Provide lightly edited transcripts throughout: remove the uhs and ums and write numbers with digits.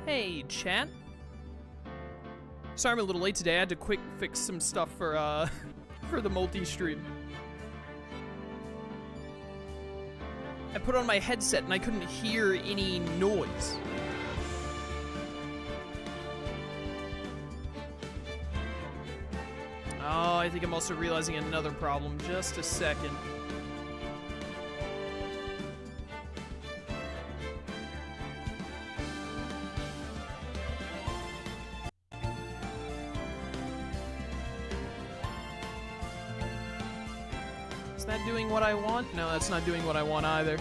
Hey, chat. Sorry I'm a little late today. I had to quick fix some stuff for for the multi-stream. I put on my headset and I couldn't hear any noise. Oh, I think I'm also realizing another problem. Just a second. Is that doing what I want? No, that's not doing what I want either.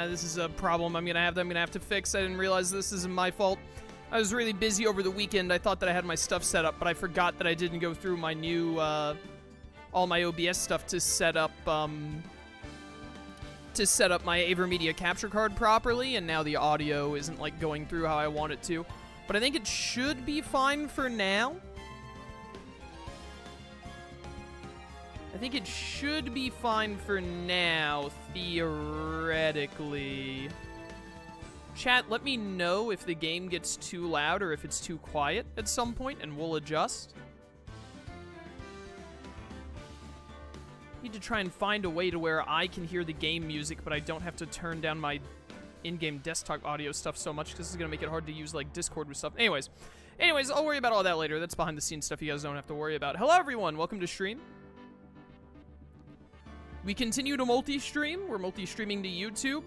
This is a problem I'm gonna have to fix. I didn't realize this isn't my fault. I was really busy over the weekend. I thought that I had my stuff set up, but I forgot that I didn't go through my new, all my OBS stuff to set up my AverMedia capture card properly, and now the audio isn't, like, going through how I want it to. But I think it should be fine for now. I think it should be fine for now, theoretically. Chat, let me know if the game gets too loud or if it's too quiet at some point, and we'll adjust. Need to try and find a way to where I can hear the game music, but I don't have to turn down my in-game desktop audio stuff so much, because this is going to make it hard to use, like, Discord with stuff. Anyways, I'll worry about all that later. That's behind-the-scenes stuff you guys don't have to worry about. Hello, everyone. Welcome to stream. We continue to multi-stream. We're multi-streaming to YouTube.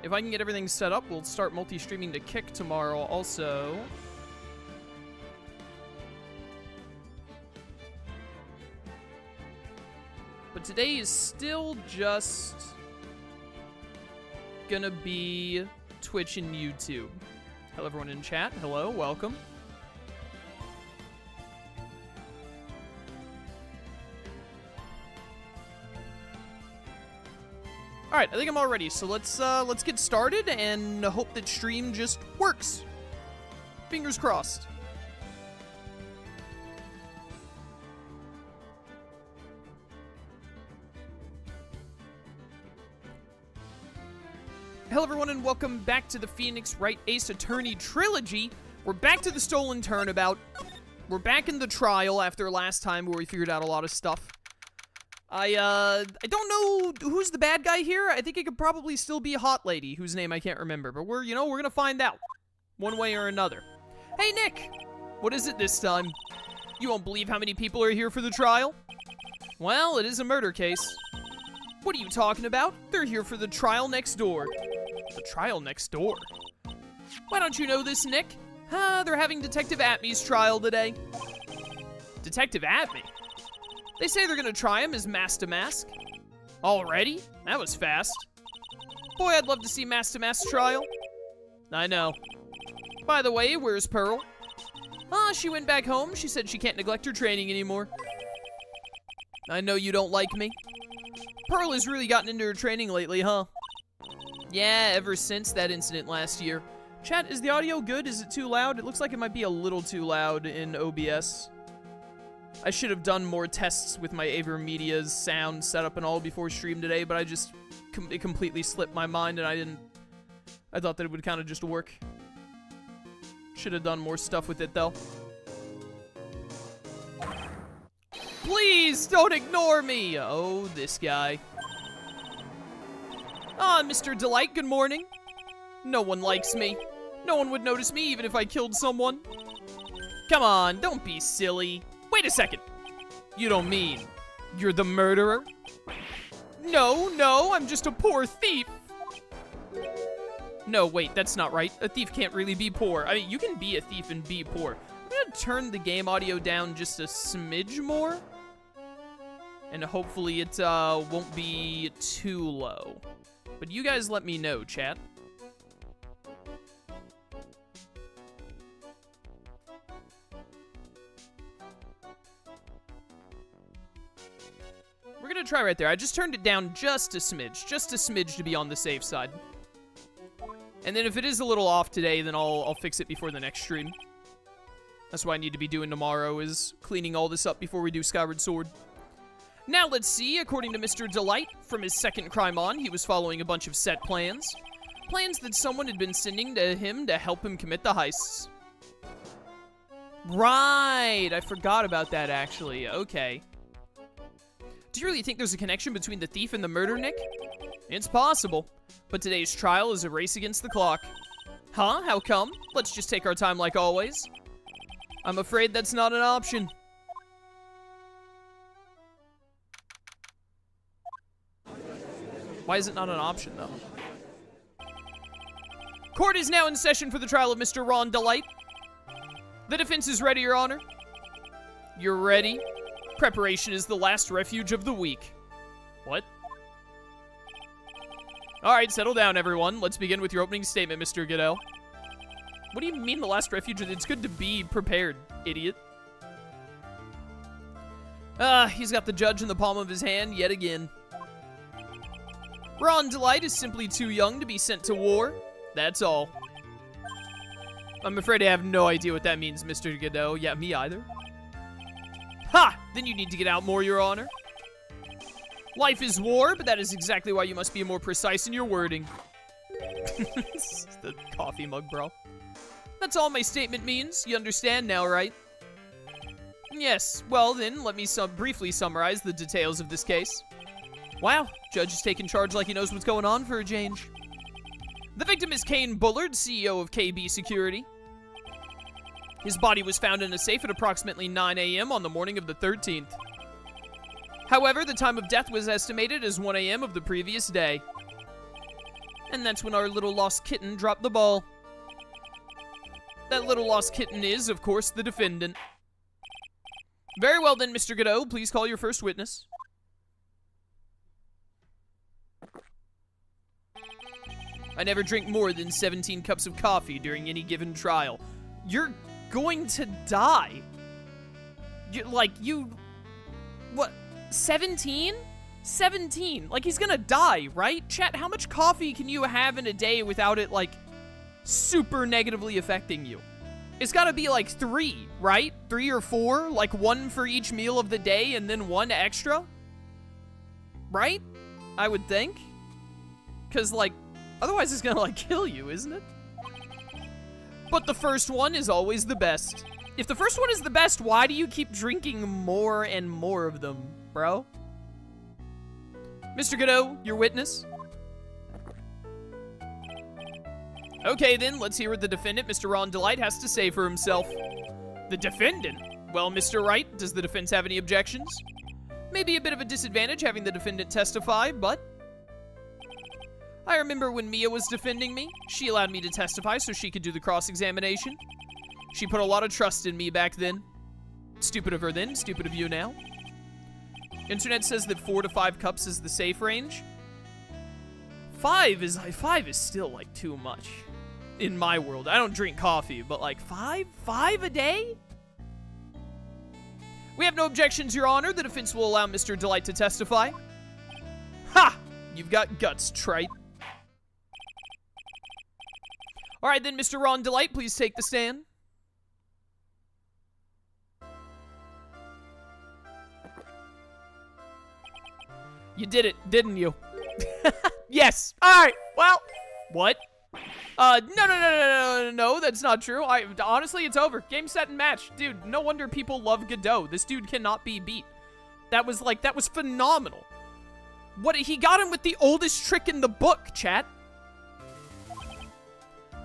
If I can get everything set up, we'll start multi-streaming to Kick tomorrow also. But today is still just gonna be Twitch and YouTube. Hello, everyone in chat. Hello, welcome. All right, I think I'm all ready. So let's get started and hope that stream just works. Fingers crossed. Hello, everyone, and welcome back to the Phoenix Wright Ace Attorney Trilogy. We're back to the stolen turnabout. We're back in the trial after last time where we figured out a lot of stuff. I don't know who's the bad guy here. I think it could probably still be a hot lady whose name I can't remember, but we're gonna find out one way or another. Hey, Nick, what is it this time? You won't believe how many people are here for the trial. Well, it is a murder case. What are you talking about? They're here for the trial next door. The trial next door? Why don't you know this, Nick? They're having Detective Atmey's trial today. Detective Atmey? They say they're gonna try him as Mask to Mask. Already? That was fast. Boy, I'd love to see Mask to Mask's trial. I know. By the way, where's Pearl? She went back home. She said she can't neglect her training anymore. I know you don't like me. Pearl has really gotten into her training lately, huh? Yeah, ever since that incident last year. Chat, is the audio good? Is it too loud? It looks like it might be a little too loud in OBS. I should have done more tests with my AverMedia's sound setup and all before stream today, but it completely slipped my mind and I thought that it would kind of just work. Should have done more stuff with it though. Please don't ignore me! Oh, this guy. Mr. Delight, good morning. No one likes me. No one would notice me even if I killed someone. Come on, don't be silly. Wait a second. You don't mean you're the murderer? No, I'm just a poor thief. No, wait, that's not right. A thief can't really be poor. I mean, you can be a thief and be poor. gonna turn the game audio down just a smidge more. And hopefully it won't be too low. But you guys let me know, chat. We're gonna try right there. I just turned it down just a smidge to be on the safe side. And then if it is a little off today, then I'll fix it before the next stream. That's what I need to be doing tomorrow, is cleaning all this up before we do Skyward Sword. Now let's see, according to Mr. Delight, from his second crime on, he was following a bunch of set plans. Plans that someone had been sending to him to help him commit the heists. Right, I forgot about that actually, okay. Do you really think there's a connection between the thief and the murder, Nick? It's possible, but today's trial is a race against the clock. Huh? How come? Let's just take our time like always. I'm afraid that's not an option. Why is it not an option, though? Court is now in session for the trial of Mr. Ron Delight. The defense is ready, Your Honor. You're ready? Preparation is the last refuge of the weak. What? Alright, settle down, everyone. Let's begin with your opening statement, Mr. Godot. What do you mean the last refuge? It's good to be prepared, idiot. He's got the judge in the palm of his hand yet again. Ron Delight is simply too young to be sent to war. That's all. I'm afraid I have no idea what that means, Mr. Godot. Yeah, me either. Ha! Then you need to get out more, Your Honor. Life is war, but that is exactly why you must be more precise in your wording. The coffee mug, bro. That's all my statement means. You understand now, right? Yes. Well, then, let me briefly summarize the details of this case. Wow, judge is taking charge like he knows what's going on for a change. The victim is Kane Bullard, CEO of KB Security. His body was found in a safe at approximately 9 a.m. on the morning of the 13th. However, the time of death was estimated as 1 a.m. of the previous day. And that's when our little lost kitten dropped the ball. That little lost kitten is, of course, the defendant. Very well then, Mr. Godot, please call your first witness. I never drink more than 17 cups of coffee during any given trial. You're going to die. What? 17? 17. Like, he's gonna die, right? Chat, how much coffee can you have in a day without it, like, super negatively affecting you? It's gotta be, like, 3, right? 3 or 4? Like, 1 for each meal of the day and then 1 extra? Right? I would think. Because, like, otherwise it's gonna, like, kill you, isn't it? But the first one is always the best. If the first one is the best, why do you keep drinking more and more of them, bro? Mr. Godot, your witness. Okay, then, let's hear what the defendant, Mr. Ron Delight, has to say for himself. The defendant? Well, Mr. Wright, does the defense have any objections? Maybe a bit of a disadvantage having the defendant testify, but... I remember when Mia was defending me, she allowed me to testify so she could do the cross-examination. She put a lot of trust in me back then. Stupid of her then, stupid of you now. Internet says that 4 to 5 cups is the safe range. 5 is still, like, too much. In my world. I don't drink coffee, but, like, 5? 5 a day? We have no objections, Your Honor. The defense will allow Mr. Delight to testify. Ha! You've got guts, trite. Alright then, Mr. Ron Delight, please take the stand. You did it, didn't you? Yes. Alright, well. What? No, that's not true. Honestly, it's over. Game, set, and match. Dude, no wonder people love Godot. This dude cannot be beat. That was phenomenal. He got him with the oldest trick in the book, chat.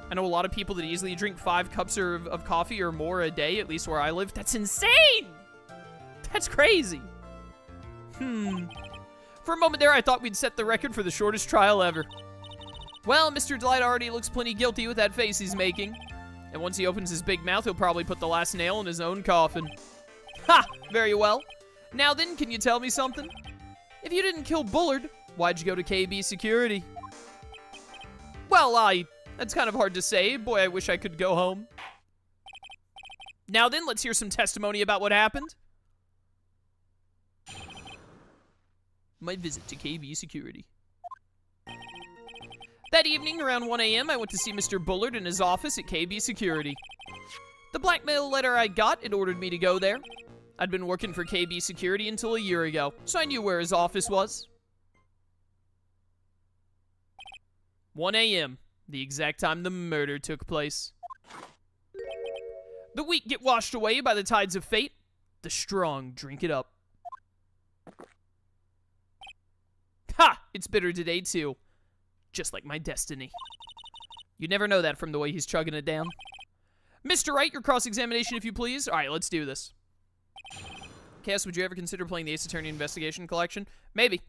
I know a lot of people that easily drink 5 cups of coffee or more a day, at least where I live. That's insane! That's crazy. For a moment there, I thought we'd set the record for the shortest trial ever. Well, Mr. Delight already looks plenty guilty with that face he's making. And once he opens his big mouth, he'll probably put the last nail in his own coffin. Ha! Very well. Now then, can you tell me something? If you didn't kill Bullard, why'd you go to KB Security? Well, that's kind of hard to say. Boy, I wish I could go home. Now then, let's hear some testimony about what happened. My visit to KB Security. That evening, around 1 a.m., I went to see Mr. Bullard in his office at KB Security. The blackmail letter I got, it ordered me to go there. I'd been working for KB Security until a year ago, so I knew where his office was. 1 a.m., the exact time the murder took place. The weak get washed away by the tides of fate. The strong drink it up. Ha! It's bitter today, too. Just like my destiny. You never know that from the way he's chugging it down. Mr. Wright, your cross-examination, if you please. All right, let's do this. Cass, would you ever consider playing the Ace Attorney Investigation Collection? Maybe.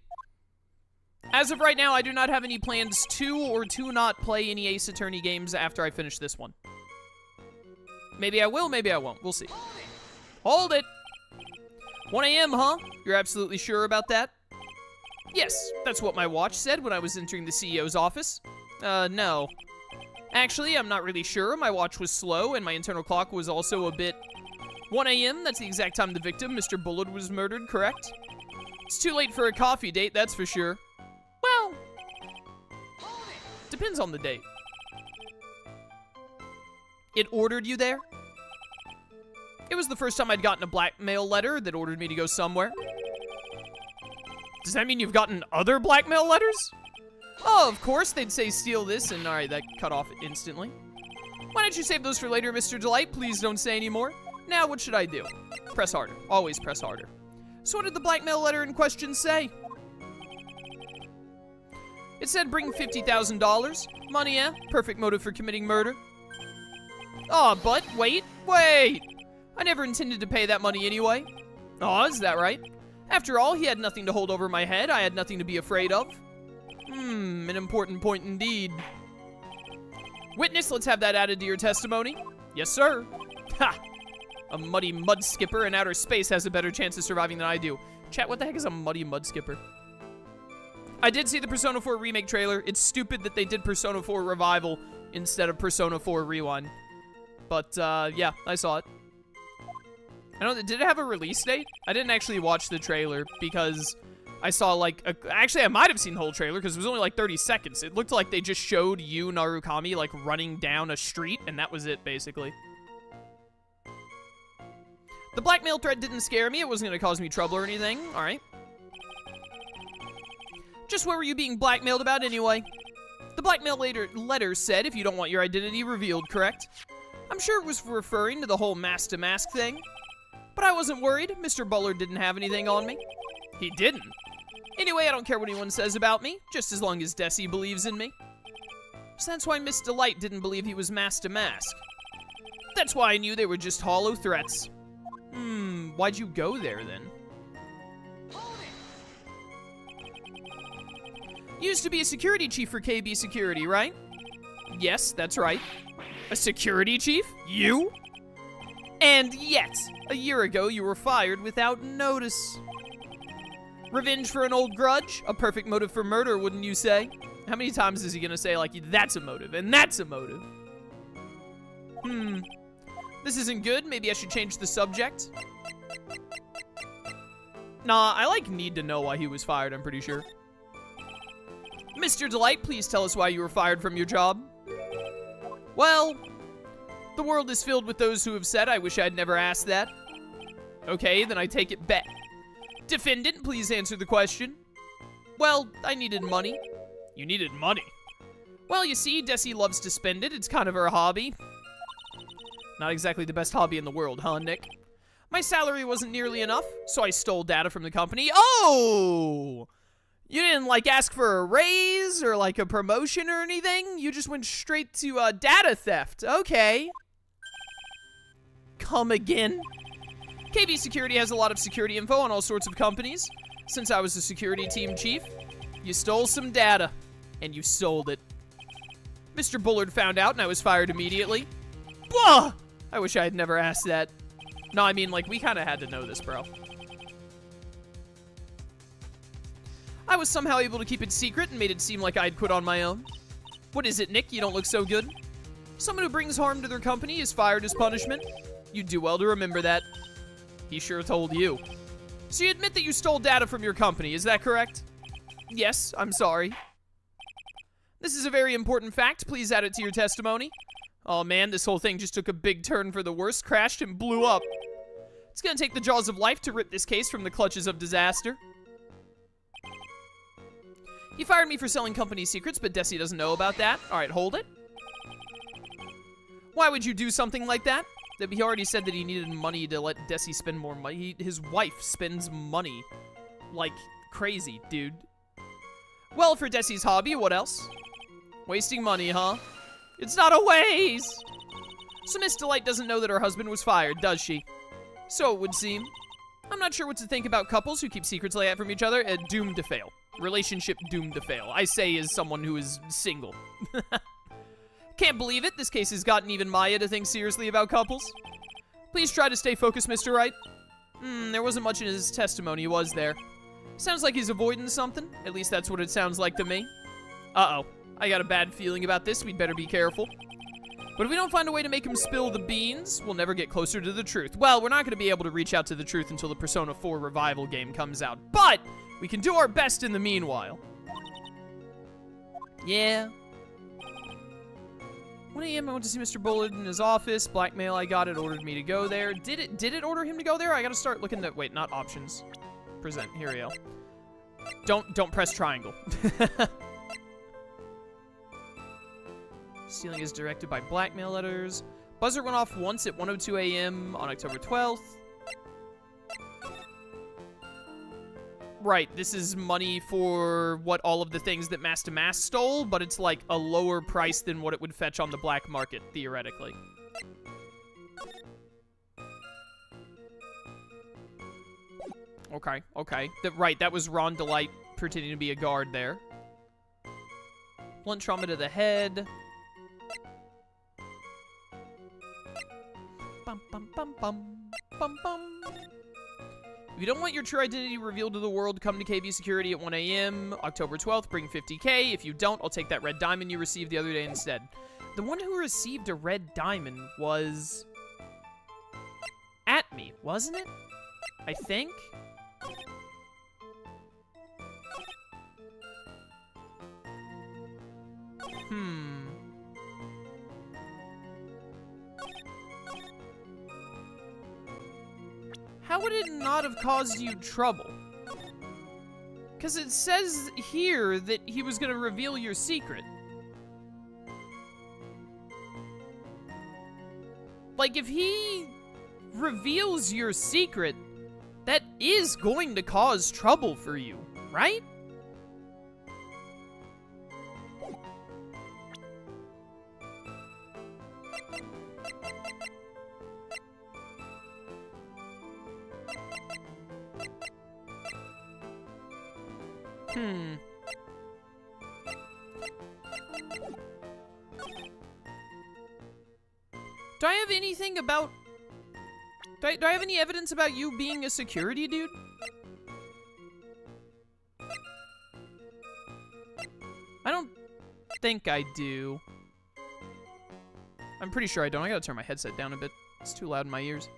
As of right now, I do not have any plans to or to not play any Ace Attorney games after I finish this one. Maybe I will, maybe I won't. We'll see. Hold it! 1 a.m., huh? You're absolutely sure about that? Yes, that's what my watch said when I was entering the CEO's office. No. Actually, I'm not really sure. My watch was slow, and my internal clock was also a bit... 1 a.m., that's the exact time the victim, Mr. Bullard, was murdered, correct? It's too late for a coffee date, that's for sure. Well, depends on the date. It ordered you there? It was the first time I'd gotten a blackmail letter that ordered me to go somewhere. Does that mean you've gotten other blackmail letters? Oh, of course, they'd say steal this, and alright, that cut off instantly. Why don't you save those for later, Mr. Delight? Please don't say any more. Now, what should I do? Press harder. Always press harder. So what did the blackmail letter in question say? It said bring $50,000. Money, eh? Perfect motive for committing murder. Oh, but wait. I never intended to pay that money anyway. Oh, is that right? After all, he had nothing to hold over my head. I had nothing to be afraid of. An important point indeed. Witness, let's have that added to your testimony. Yes, sir. Ha! A muddy mud skipper in outer space has a better chance of surviving than I do. Chat, what the heck is a muddy mud skipper? I did see the Persona 4 remake trailer. It's stupid that they did Persona 4 Revival instead of Persona 4 Rewind. But, yeah, I saw it. I don't... Did it have a release date? I didn't actually watch the trailer because I saw, like... actually, I might have seen the whole trailer because it was only, like, 30 seconds. It looked like they just showed you, Narukami, like, running down a street, and that was it, basically. The blackmail threat didn't scare me. It wasn't going to cause me trouble or anything. All right. Just what were you being blackmailed about anyway? The blackmail letter said if you don't want your identity revealed, correct? I'm sure it was referring to the whole mask-to-mask thing. But I wasn't worried. Mr. Bullard didn't have anything on me. He didn't. Anyway, I don't care what anyone says about me, just as long as Desi believes in me. So that's why Miss Delight didn't believe he was mask-to-mask. That's why I knew they were just hollow threats. Why'd you go there, then? You used to be a security chief for KB Security, right? Yes, that's right. A security chief? You? And yet, a year ago, you were fired without notice. Revenge for an old grudge? A perfect motive for murder, wouldn't you say? How many times is he gonna say, like, that's a motive, and that's a motive? This isn't good. Maybe I should change the subject. Nah, I, like, need to know why he was fired, I'm pretty sure. Mr. Delight, please tell us why you were fired from your job. Well, the world is filled with those who have said, I wish I'd never asked that. Okay, then I take it back. Defendant, please answer the question. Well, I needed money. You needed money? Well, you see, Desi loves to spend it. It's kind of her hobby. Not exactly the best hobby in the world, huh, Nick? My salary wasn't nearly enough, so I stole data from the company. Oh! You didn't, like, ask for a raise or, like, a promotion or anything? You just went straight to, data theft. Okay. Come again? KB Security has a lot of security info on all sorts of companies. Since I was a security team chief, you stole some data, and you sold it. Mr. Bullard found out, and I was fired immediately. Blah! I wish I had never asked that. No, I mean, like, we kind of had to know this, bro. I was somehow able to keep it secret and made it seem like I'd quit on my own. What is it, Nick? You don't look so good. Someone who brings harm to their company is fired as punishment. You'd do well to remember that. He sure told you. So you admit that you stole data from your company, is that correct? Yes, I'm sorry. This is a very important fact. Please add it to your testimony. Oh man, this whole thing just took a big turn for the worse, crashed and blew up. It's gonna take the jaws of life to rip this case from the clutches of disaster. You fired me for selling company secrets, but Desi doesn't know about that. All right, hold it. Why would you do something like that? He already said that he needed money to let Desi spend more money. His wife spends money like crazy, dude. Well, for Desi's hobby, what else? Wasting money, huh? It's not a waste! So Miss Delight doesn't know that her husband was fired, does she? So it would seem. I'm not sure what to think about couples who keep secrets like that from each other. Doomed to fail. Relationship doomed to fail. I say as someone who is single. Can't believe it. This case has gotten even Maya to think seriously about couples. Please try to stay focused, Mr. Wright. There wasn't much in his testimony, was there? Sounds like he's avoiding something. At least that's what it sounds like to me. Uh-oh. I got a bad feeling about this. We'd better be careful. But if we don't find a way to make him spill the beans, we'll never get closer to the truth. Well, we're not going to be able to reach out to the truth until the Persona 4 Revival game comes out. But we can do our best in the meanwhile. Yeah. 1 a.m. I went to see Mr. Bullard in his office. Blackmail, I got it. Ordered me to go there. Did it order him to go there? I got to start looking at... Wait, not options. Present. Here we go. Don't press triangle. Stealing is directed by blackmail letters. Buzzer went off once at 1:02 a.m. on October 12th. Right, this is money for what all of the things that Mass to Mass stole, but it's like a lower price than what it would fetch on the black market, theoretically. Okay, okay. Right, that was Ron Delight pretending to be a guard there. Blunt trauma to the head. Bum, bum, bum, bum, bum, bum. If you don't want your true identity revealed to the world, come to KV Security at 1 a.m. October 12th, bring 50K. If you don't, I'll take that red diamond you received the other day instead. The one who received a red diamond was... Atmey, wasn't it? I think? How would it not have caused you trouble? Because it says here that he was going to reveal your secret. Like, if he reveals your secret, that is going to cause trouble for you, right? Do I have anything about... Do I have any evidence about you being a security dude? I don't think I do. I'm pretty sure I don't. I gotta turn my headset down a bit. It's too loud in my ears.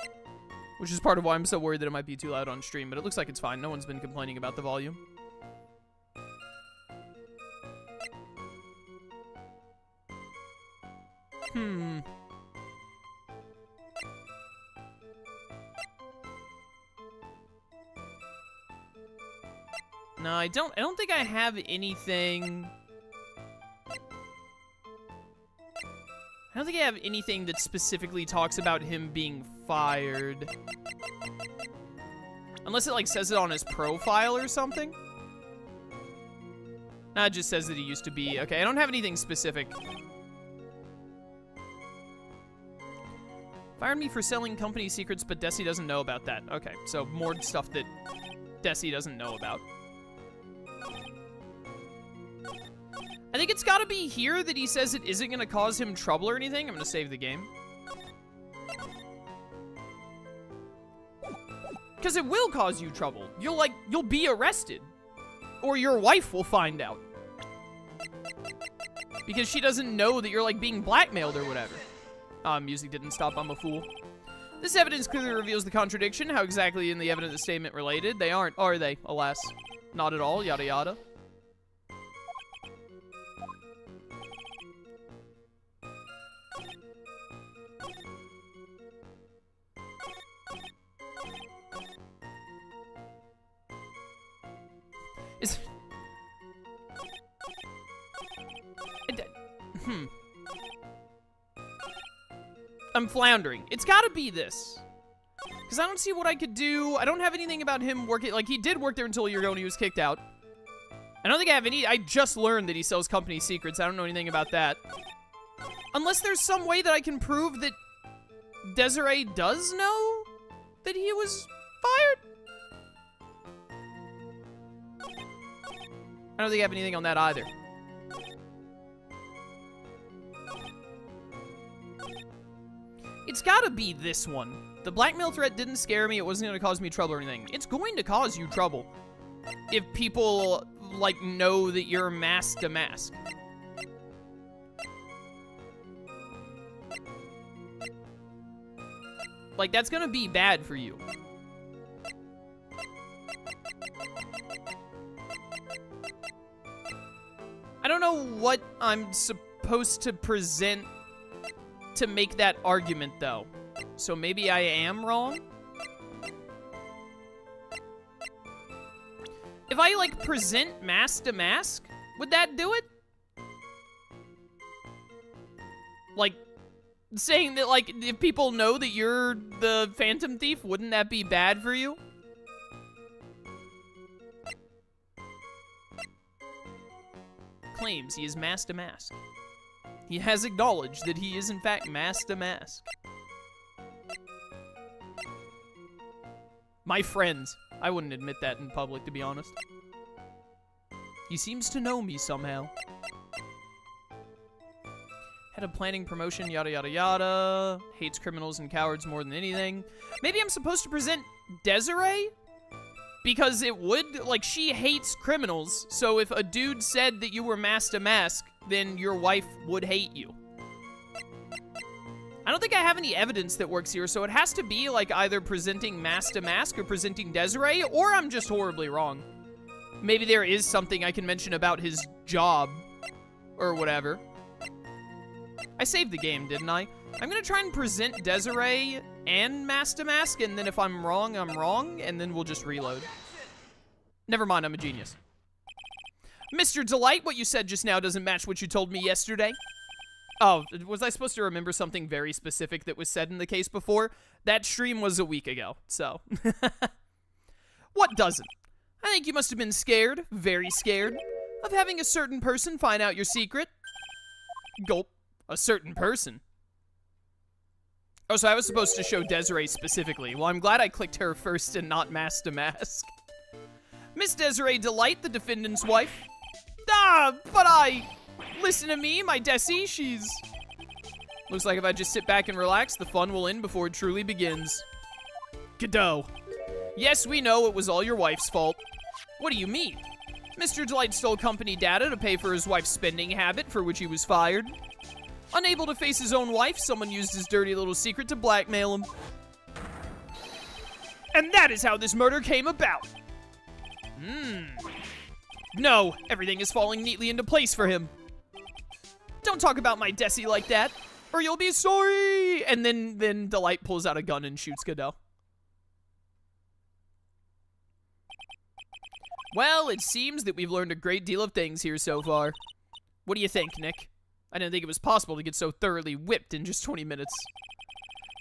Which is part of why I'm so worried that it might be too loud on stream, but it looks like it's fine. No one's been complaining about the volume. No, I don't think I have anything... I don't think I have anything that specifically talks about him being fired. Unless it, like, says it on his profile or something. Nah, it just says that he used to be... Okay, I don't have anything specific. Fired me for selling company secrets, but Desi doesn't know about that. Okay, so more stuff that Desi doesn't know about. I think it's gotta be here that he says it isn't gonna cause him trouble or anything. I'm gonna save the game. Because it will cause you trouble. You'll be arrested. Or your wife will find out. Because she doesn't know that you're, like, being blackmailed or whatever. Music didn't stop, I'm a fool. This evidence clearly reveals the contradiction. How exactly in the evidence statement related? They aren't, are they? Alas. Not at all, yada yada. I'm floundering. It's gotta be this. Because I don't see what I could do. I don't have anything about him working. Like, he did work there until a year ago and he was kicked out. I don't think I have any. I just learned that he sells company secrets. I don't know anything about that. Unless there's some way that I can prove that Desiree does know that he was fired. I don't think I have anything on that either. It's gotta be this one. The blackmail threat didn't scare me. It wasn't gonna cause me trouble or anything. It's going to cause you trouble if people, like, know that you're mask to mask. Like, that's gonna be bad for you. I don't know what I'm supposed to present to make that argument, though. So maybe I am wrong? If I, like, present mask to mask, would that do it? Like, saying that, like, if people know that you're the Phantom Thief, wouldn't that be bad for you? Claims he is mask to mask. He has acknowledged that he is, in fact, mask to mask. My friends. I wouldn't admit that in public, to be honest. He seems to know me somehow. Head of planning, promotion, yada yada yada. Hates criminals and cowards more than anything. Maybe I'm supposed to present Desiree? Because it would, like, she hates criminals, so if a dude said that you were mask to mask, then your wife would hate you. I don't think I have any evidence that works here, so it has to be, like, either presenting mask to mask or presenting Desiree, or I'm just horribly wrong. Maybe there is something I can mention about his job, or whatever. I saved the game, didn't I? I'm gonna try and present Desiree and mask to mask, and then if I'm wrong, I'm wrong, and then we'll just reload. Never mind, I'm a genius. Mr. Delight, what you said just now doesn't match what you told me yesterday. Oh, was I supposed to remember something very specific that was said in the case before? That stream was a week ago, so. What doesn't? I think you must have been scared, very scared, of having a certain person find out your secret. Gulp. A certain person. Oh, so I was supposed to show Desiree specifically. Well, I'm glad I clicked her first and not mask to mask. Miss Desiree Delight, the defendant's wife. Ah, but listen to me, my Desi, she's... Looks like if I just sit back and relax, the fun will end before it truly begins. Godot. Yes, we know it was all your wife's fault. What do you mean? Mr. Delight stole company data to pay for his wife's spending habit, for which he was fired. Unable to face his own wife, someone used his dirty little secret to blackmail him. And that is how this murder came about. No, everything is falling neatly into place for him. Don't talk about my Desi like that, or you'll be sorry. And then Delight pulls out a gun and shoots Godot. Well, it seems that we've learned a great deal of things here so far. What do you think, Nick? I didn't think it was possible to get so thoroughly whipped in just 20 minutes.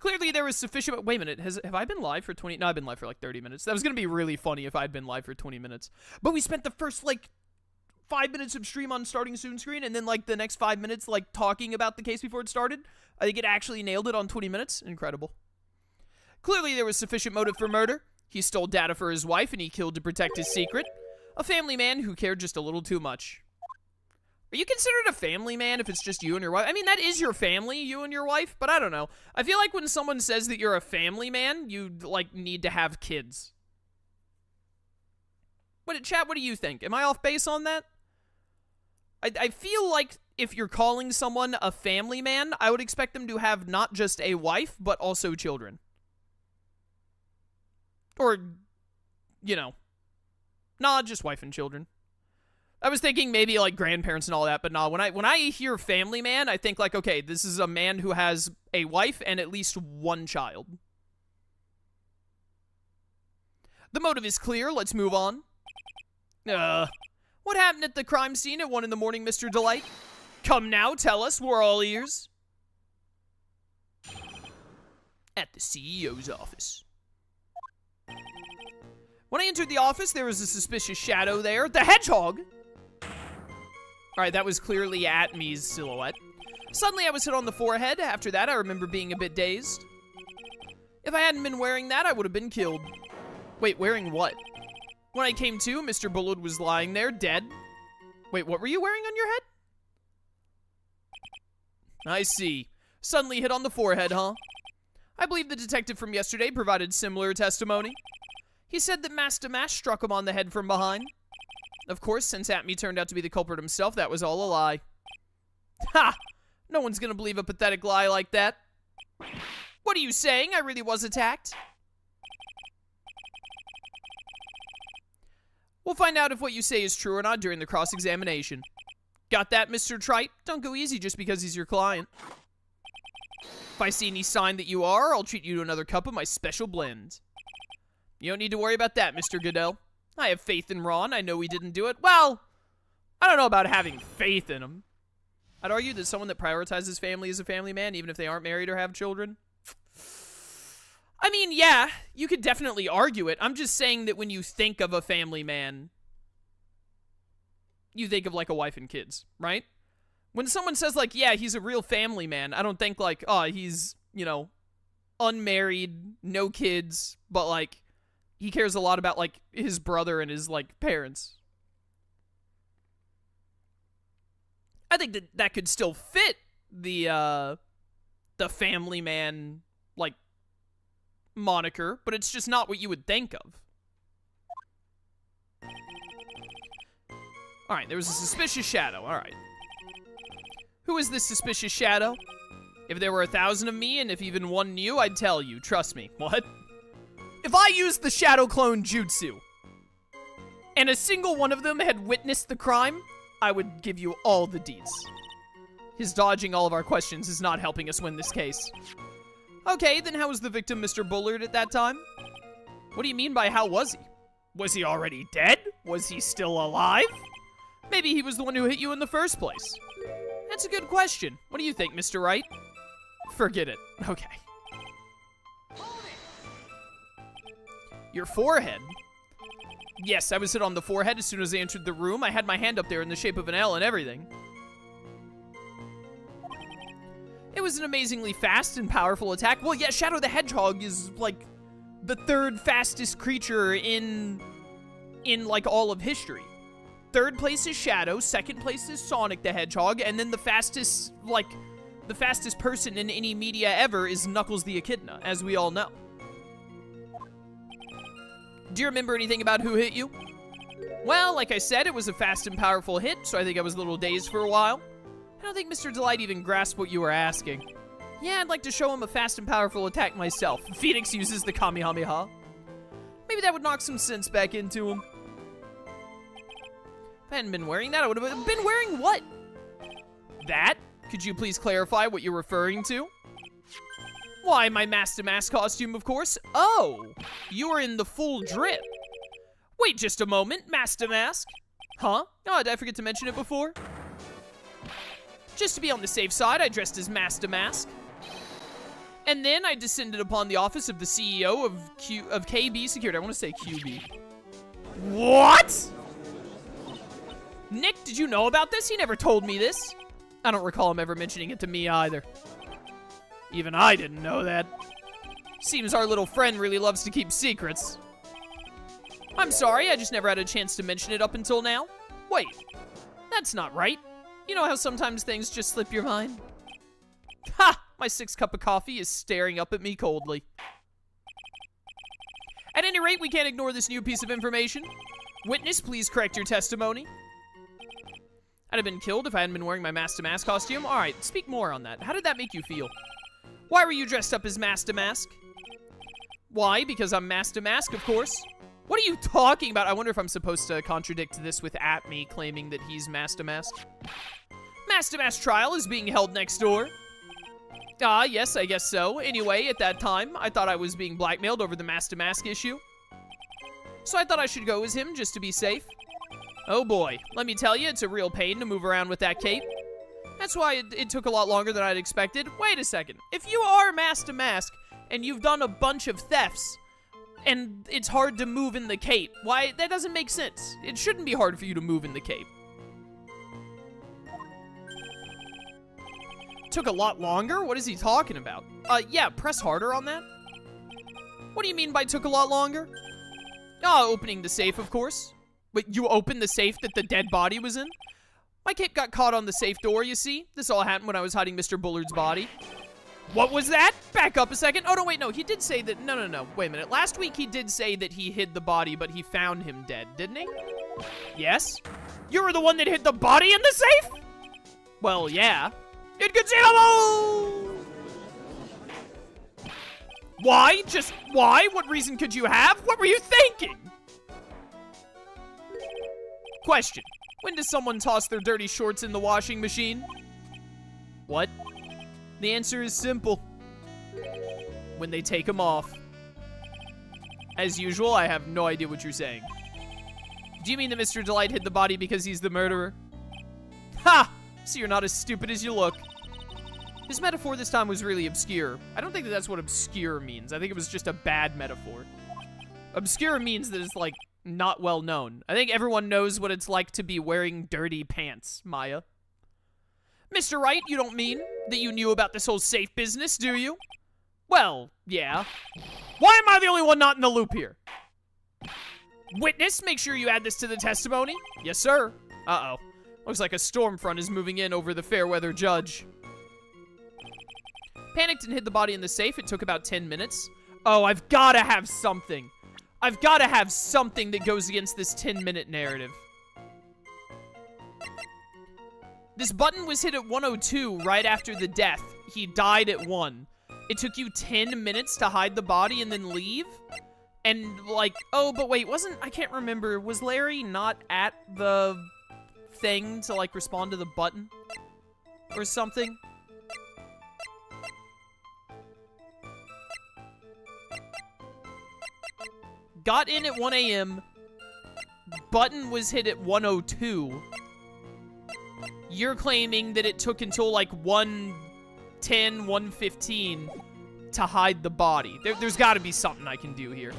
Clearly, there was sufficient... Wait a minute. Have I been live for 20... No, I've been live for like 30 minutes. That was going to be really funny if I'd been live for 20 minutes. But we spent the first, like, 5 minutes of stream on starting soon screen, and then, like, the next 5 minutes, like, talking about the case before it started. I think it actually nailed it on 20 minutes. Incredible. Clearly, there was sufficient motive for murder. He stole data for his wife, and he killed to protect his secret. A family man who cared just a little too much. Are you considered a family man if it's just you and your wife? I mean, that is your family, you and your wife, but I don't know. I feel like when someone says that you're a family man, you, like, need to have kids. Chat, what do you think? Am I off base on that? I feel like if you're calling someone a family man, I would expect them to have not just a wife, but also children. Or, you know, nah, just wife and children. I was thinking maybe like grandparents and all that, but nah, when I hear family man, I think like, okay, this is a man who has a wife and at least one child. The motive is clear, let's move on. What happened at the crime scene at 1 in the morning, Mr. Delight? Come now, tell us, we're all ears. At the CEO's office. When I entered the office, there was a suspicious shadow there. The hedgehog! Alright, that was clearly Atmey's silhouette. Suddenly, I was hit on the forehead. After that, I remember being a bit dazed. If I hadn't been wearing that, I would have been killed. Wait, wearing what? When I came to, Mr. Bullard was lying there, dead. Wait, what were you wearing on your head? I see. Suddenly hit on the forehead, huh? I believe the detective from yesterday provided similar testimony. He said that Master Mash struck him on the head from behind. Of course, since Atmey turned out to be the culprit himself, that was all a lie. Ha! No one's gonna believe a pathetic lie like that. What are you saying? I really was attacked. We'll find out if what you say is true or not during the cross-examination. Got that, Mr. Trite? Don't go easy just because he's your client. If I see any sign that you are, I'll treat you to another cup of my special blend. You don't need to worry about that, Mr. Goodell. I have faith in Ron. I know he didn't do it. Well, I don't know about having faith in him. I'd argue that someone that prioritizes family is a family man, even if they aren't married or have children. I mean, yeah, you could definitely argue it. I'm just saying that when you think of a family man, you think of, like, a wife and kids, right? When someone says, like, yeah, he's a real family man, I don't think, like, oh, he's, you know, unmarried, no kids, but, like, he cares a lot about, like, his brother and his, like, parents. I think that that could still fit the family man, like, moniker, but it's just not what you would think of. Alright, there was a suspicious shadow, alright. Who is this suspicious shadow? If there were 1,000 of me, and if even one knew, I'd tell you, trust me. What? If I used the Shadow Clone Jutsu, and a single one of them had witnessed the crime, I would give you all the deets. His dodging all of our questions is not helping us win this case. Okay, then how was the victim Mr. Bullard at that time? What do you mean by how was he? Was he already dead? Was he still alive? Maybe he was the one who hit you in the first place. That's a good question. What do you think, Mr. Wright? Forget it. Okay. Your forehead? Yes, I was hit on the forehead as soon as I entered the room. I had my hand up there in the shape of an L and everything. It was an amazingly fast and powerful attack. Well, yeah, Shadow the Hedgehog is, like, the 3rd fastest creature in like, all of history. 3rd place is Shadow, 2nd place is Sonic the Hedgehog, and then the fastest, like, the fastest person in any media ever is Knuckles the Echidna, as we all know. Do you remember anything about who hit you? Well, like I said, it was a fast and powerful hit, so I think I was a little dazed for a while. I don't think Mr. Delight even grasped what you were asking. Yeah, I'd like to show him a fast and powerful attack myself. Phoenix uses the Kamehameha. Maybe that would knock some sense back into him. If I hadn't been wearing that, I would have been wearing what? That? Could you please clarify what you're referring to? Why, my Master Mask costume, of course. Oh, you're in the full drip. Wait just a moment, Master Mask. Huh? Oh, did I forget to mention it before? Just to be on the safe side, I dressed as Master Mask. And then I descended upon the office of the CEO of KB Security. I want to say QB. What? Nick, did you know about this? He never told me this. I don't recall him ever mentioning it to me either. Even I didn't know that. Seems our little friend really loves to keep secrets. I'm sorry, I just never had a chance to mention it up until now. Wait, that's not right. You know how sometimes things just slip your mind? Ha! My 6th cup of coffee is staring up at me coldly. At any rate, we can't ignore this new piece of information. Witness, please correct your testimony. I'd have been killed if I hadn't been wearing my Mask-to-Mask costume. Alright, speak more on that. How did that make you feel? Why were you dressed up as Mask-to-Mask? Why? Because I'm Mask-to-Mask, of course. What are you talking about? I wonder if I'm supposed to contradict this with Atmey claiming that he's Mask-to-Mask. Mask-to-Mask trial is being held next door. Ah, yes, I guess so. Anyway, at that time, I thought I was being blackmailed over the Mask-to-Mask issue. So I thought I should go as him just to be safe. Oh boy, let me tell you, it's a real pain to move around with that cape. That's why it took a lot longer than I'd expected. Wait a second. If you are Mask-to-Mask and you've done a bunch of thefts and it's hard to move in the cape, why? That doesn't make sense. It shouldn't be hard for you to move in the cape. Took a lot longer? What is he talking about? Yeah, press harder on that. What do you mean by took a lot longer? Opening the safe, of course. Wait, you opened the safe that the dead body was in? My cape got caught on the safe door, you see? This all happened when I was hiding Mr. Bullard's body. What was that? Back up a second. Oh, no, wait, no. He did say that... No. Wait a minute. Last week, he did say that he hid the body, but he found him dead, didn't he? Yes? You were the one that hid the body in the safe? Well, yeah. Inconceivable! Why? Just why? What reason could you have? What were you thinking? Question. When does someone toss their dirty shorts in the washing machine? What? The answer is simple. When they take them off. As usual, I have no idea what you're saying. Do you mean that Mr. Delight hid the body because he's the murderer? Ha! So you're not as stupid as you look. His metaphor this time was really obscure. I don't think that that's what obscure means. I think it was just a bad metaphor. Obscure means that it's, like, not well known. I think everyone knows what it's like to be wearing dirty pants, Maya. Mr. Wright, you don't mean that you knew about this whole safe business, do you? Well, yeah. Why am I the only one not in the loop here? Witness, make sure you add this to the testimony. Yes, sir. Uh-oh. Looks like a storm front is moving in over the fair weather judge. Panicked and hid the body in the safe. It took about 10 minutes. Oh, I've got to have something. I've got to have something that goes against this 10-minute narrative. This button was hit at 1:02 right after the death. He died at 1. It took you 10 minutes to hide the body and then leave? And, like, oh, but wait, I can't remember. Was Larry not at the thing to, like, respond to the button? Or something? Got in at 1 a.m. Button was hit at 1:02. You're claiming that it took until like 1:10, 1:15 to hide the body. There's got to be something I can do here.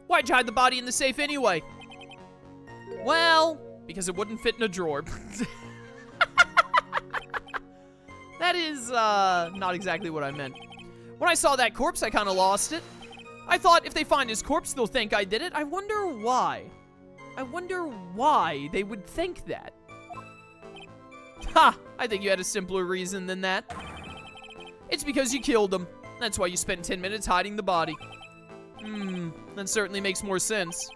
Why'd you hide the body in the safe anyway? Well, because it wouldn't fit in a drawer. That is not exactly what I meant. When I saw that corpse, I kind of lost it. I thought if they find his corpse, they'll think I did it. I wonder why. I wonder why they would think that. Ha! I think you had a simpler reason than that. It's because you killed him. That's why you spent 10 minutes hiding the body. That certainly makes more sense.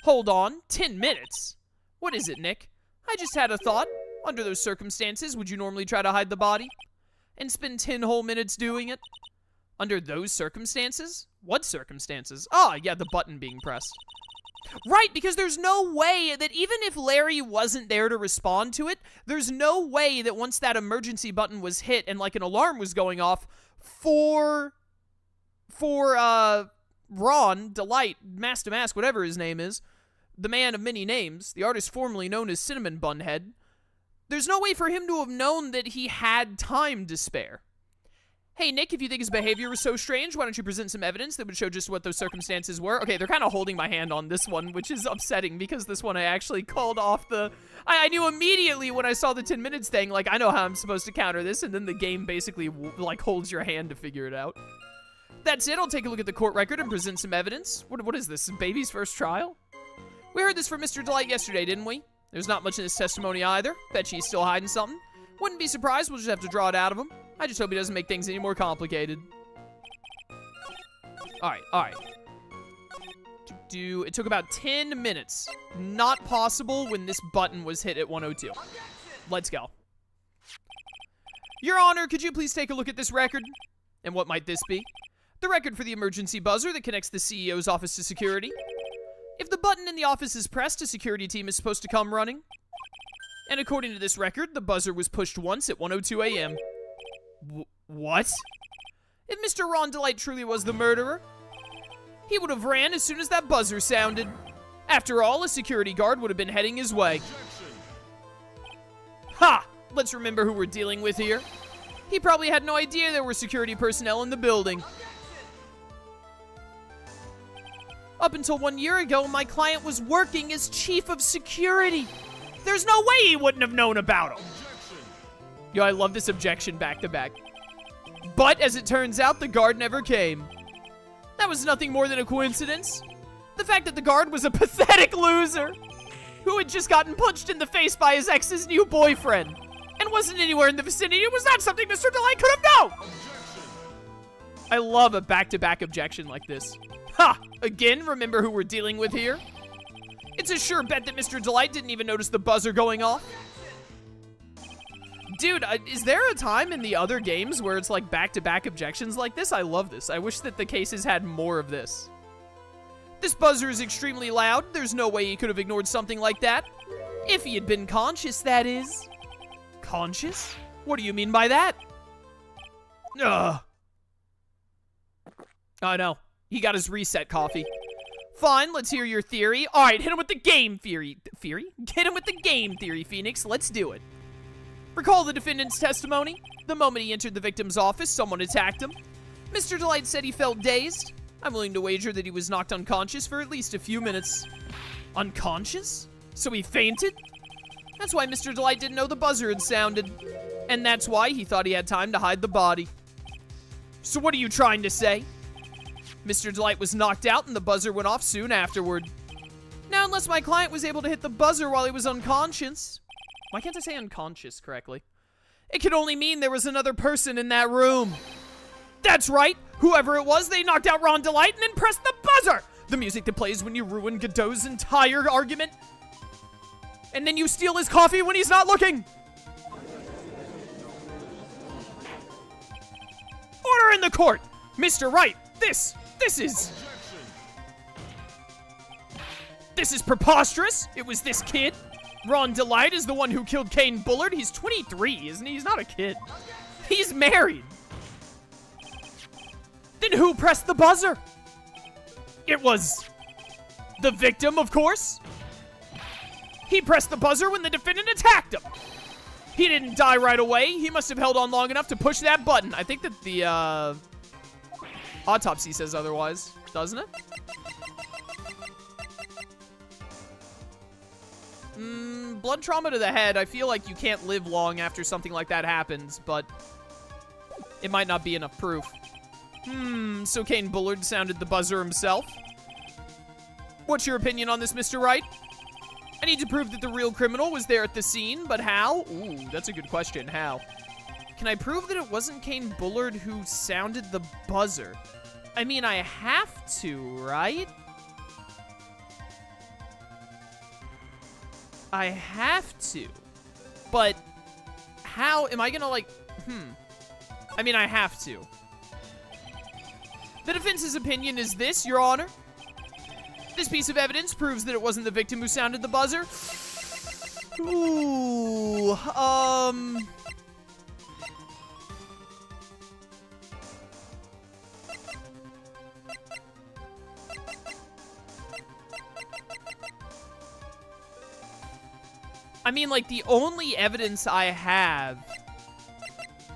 Hold on. 10 minutes? What is it, Nick? I just had a thought. Under those circumstances, would you normally try to hide the body? And spend 10 whole minutes doing it? Under those circumstances? What circumstances? Ah, yeah, the button being pressed. Right, because there's no way that even if Larry wasn't there to respond to it, there's no way that once that emergency button was hit and like an alarm was going off for Ron, Delight, Mask-to-Mask, whatever his name is, the man of many names, the artist formerly known as Cinnamon Bunhead, there's no way for him to have known that he had time to spare. Hey, Nick, if you think his behavior was so strange, why don't you present some evidence that would show just what those circumstances were? Okay, they're kind of holding my hand on this one, which is upsetting because this one I actually called off the... I knew immediately when I saw the 10 minutes thing, like, I know how I'm supposed to counter this, and then the game basically, like, holds your hand to figure it out. That's it. I'll take a look at the court record and present some evidence. What is this, baby's first trial? We heard this from Mr. Delight yesterday, didn't we? There's not much in this testimony either. Bet he's still hiding something. Wouldn't be surprised. We'll just have to draw it out of him. I just hope he doesn't make things any more complicated. Alright. It took about 10 minutes. Not possible when this button was hit at 102. Let's go. Your Honor, could you please take a look at this record? And what might this be? The record for the emergency buzzer that connects the CEO's office to security. If the button in the office is pressed, a security team is supposed to come running. And according to this record, the buzzer was pushed once at 1:02 a.m. What? If Mr. Ron Delight truly was the murderer, he would have ran as soon as that buzzer sounded. After all, a security guard would have been heading his way. Ha! Let's remember who we're dealing with here. He probably had no idea there were security personnel in the building. Up until 1 year ago, my client was working as chief of security. There's no way he wouldn't have known about him. Yo, I love this objection back to back. But as it turns out, the guard never came. That was nothing more than a coincidence. The fact that the guard was a pathetic loser who had just gotten punched in the face by his ex's new boyfriend and wasn't anywhere in the vicinity was not something Mr. Delight could have known. I love a back-to-back objection like this. Ha! Again, remember who we're dealing with here? It's a sure bet that Mr. Delight didn't even notice the buzzer going off. Dude, is there a time in the other games where it's like back-to-back objections like this? I love this. I wish that the cases had more of this. This buzzer is extremely loud. There's no way he could have ignored something like that. If he had been conscious, that is. Conscious? What do you mean by that? Ugh. I know. He got his reset coffee. Fine, let's hear your theory. All right, hit him with the game theory. Hit him with the game theory, Phoenix. Let's do it. Recall the defendant's testimony. The moment he entered the victim's office, someone attacked him. Mr. Delight said he felt dazed. I'm willing to wager that he was knocked unconscious for at least a few minutes. Unconscious? So he fainted? That's why Mr. Delight didn't know the buzzer had sounded. And that's why he thought he had time to hide the body. So what are you trying to say? Mr. Delight was knocked out and the buzzer went off soon afterward. Now, unless my client was able to hit the buzzer while he was unconscious. Why can't I say unconscious correctly? It could only mean there was another person in that room. That's right. Whoever it was, they knocked out Ron Delight and then pressed the buzzer. The music that plays when you ruin Godot's entire argument. And then you steal his coffee when he's not looking. Order in the court. Mr. Wright, this is preposterous. It was this kid. Ron Delight is the one who killed Kane Bullard. He's 23, isn't he? He's not a kid. He's married. Then who pressed the buzzer? It was the victim, of course. He pressed the buzzer when the defendant attacked him. He didn't die right away. He must have held on long enough to push that button. I think that the autopsy says otherwise, doesn't it? Blood trauma to the head. I feel like you can't live long after something like that happens, but it might not be enough proof. So Kane Bullard sounded the buzzer himself. What's your opinion on this, Mr. Wright? I need to prove that the real criminal was there at the scene, but how? Ooh, that's a good question. How? Can I prove that it wasn't Kane Bullard who sounded the buzzer? I mean, I have to, right? I have to. But how am I gonna, like, I mean, I have to. The defense's opinion is this, Your Honor. This piece of evidence proves that it wasn't the victim who sounded the buzzer. Ooh, I mean, like, the only evidence I have...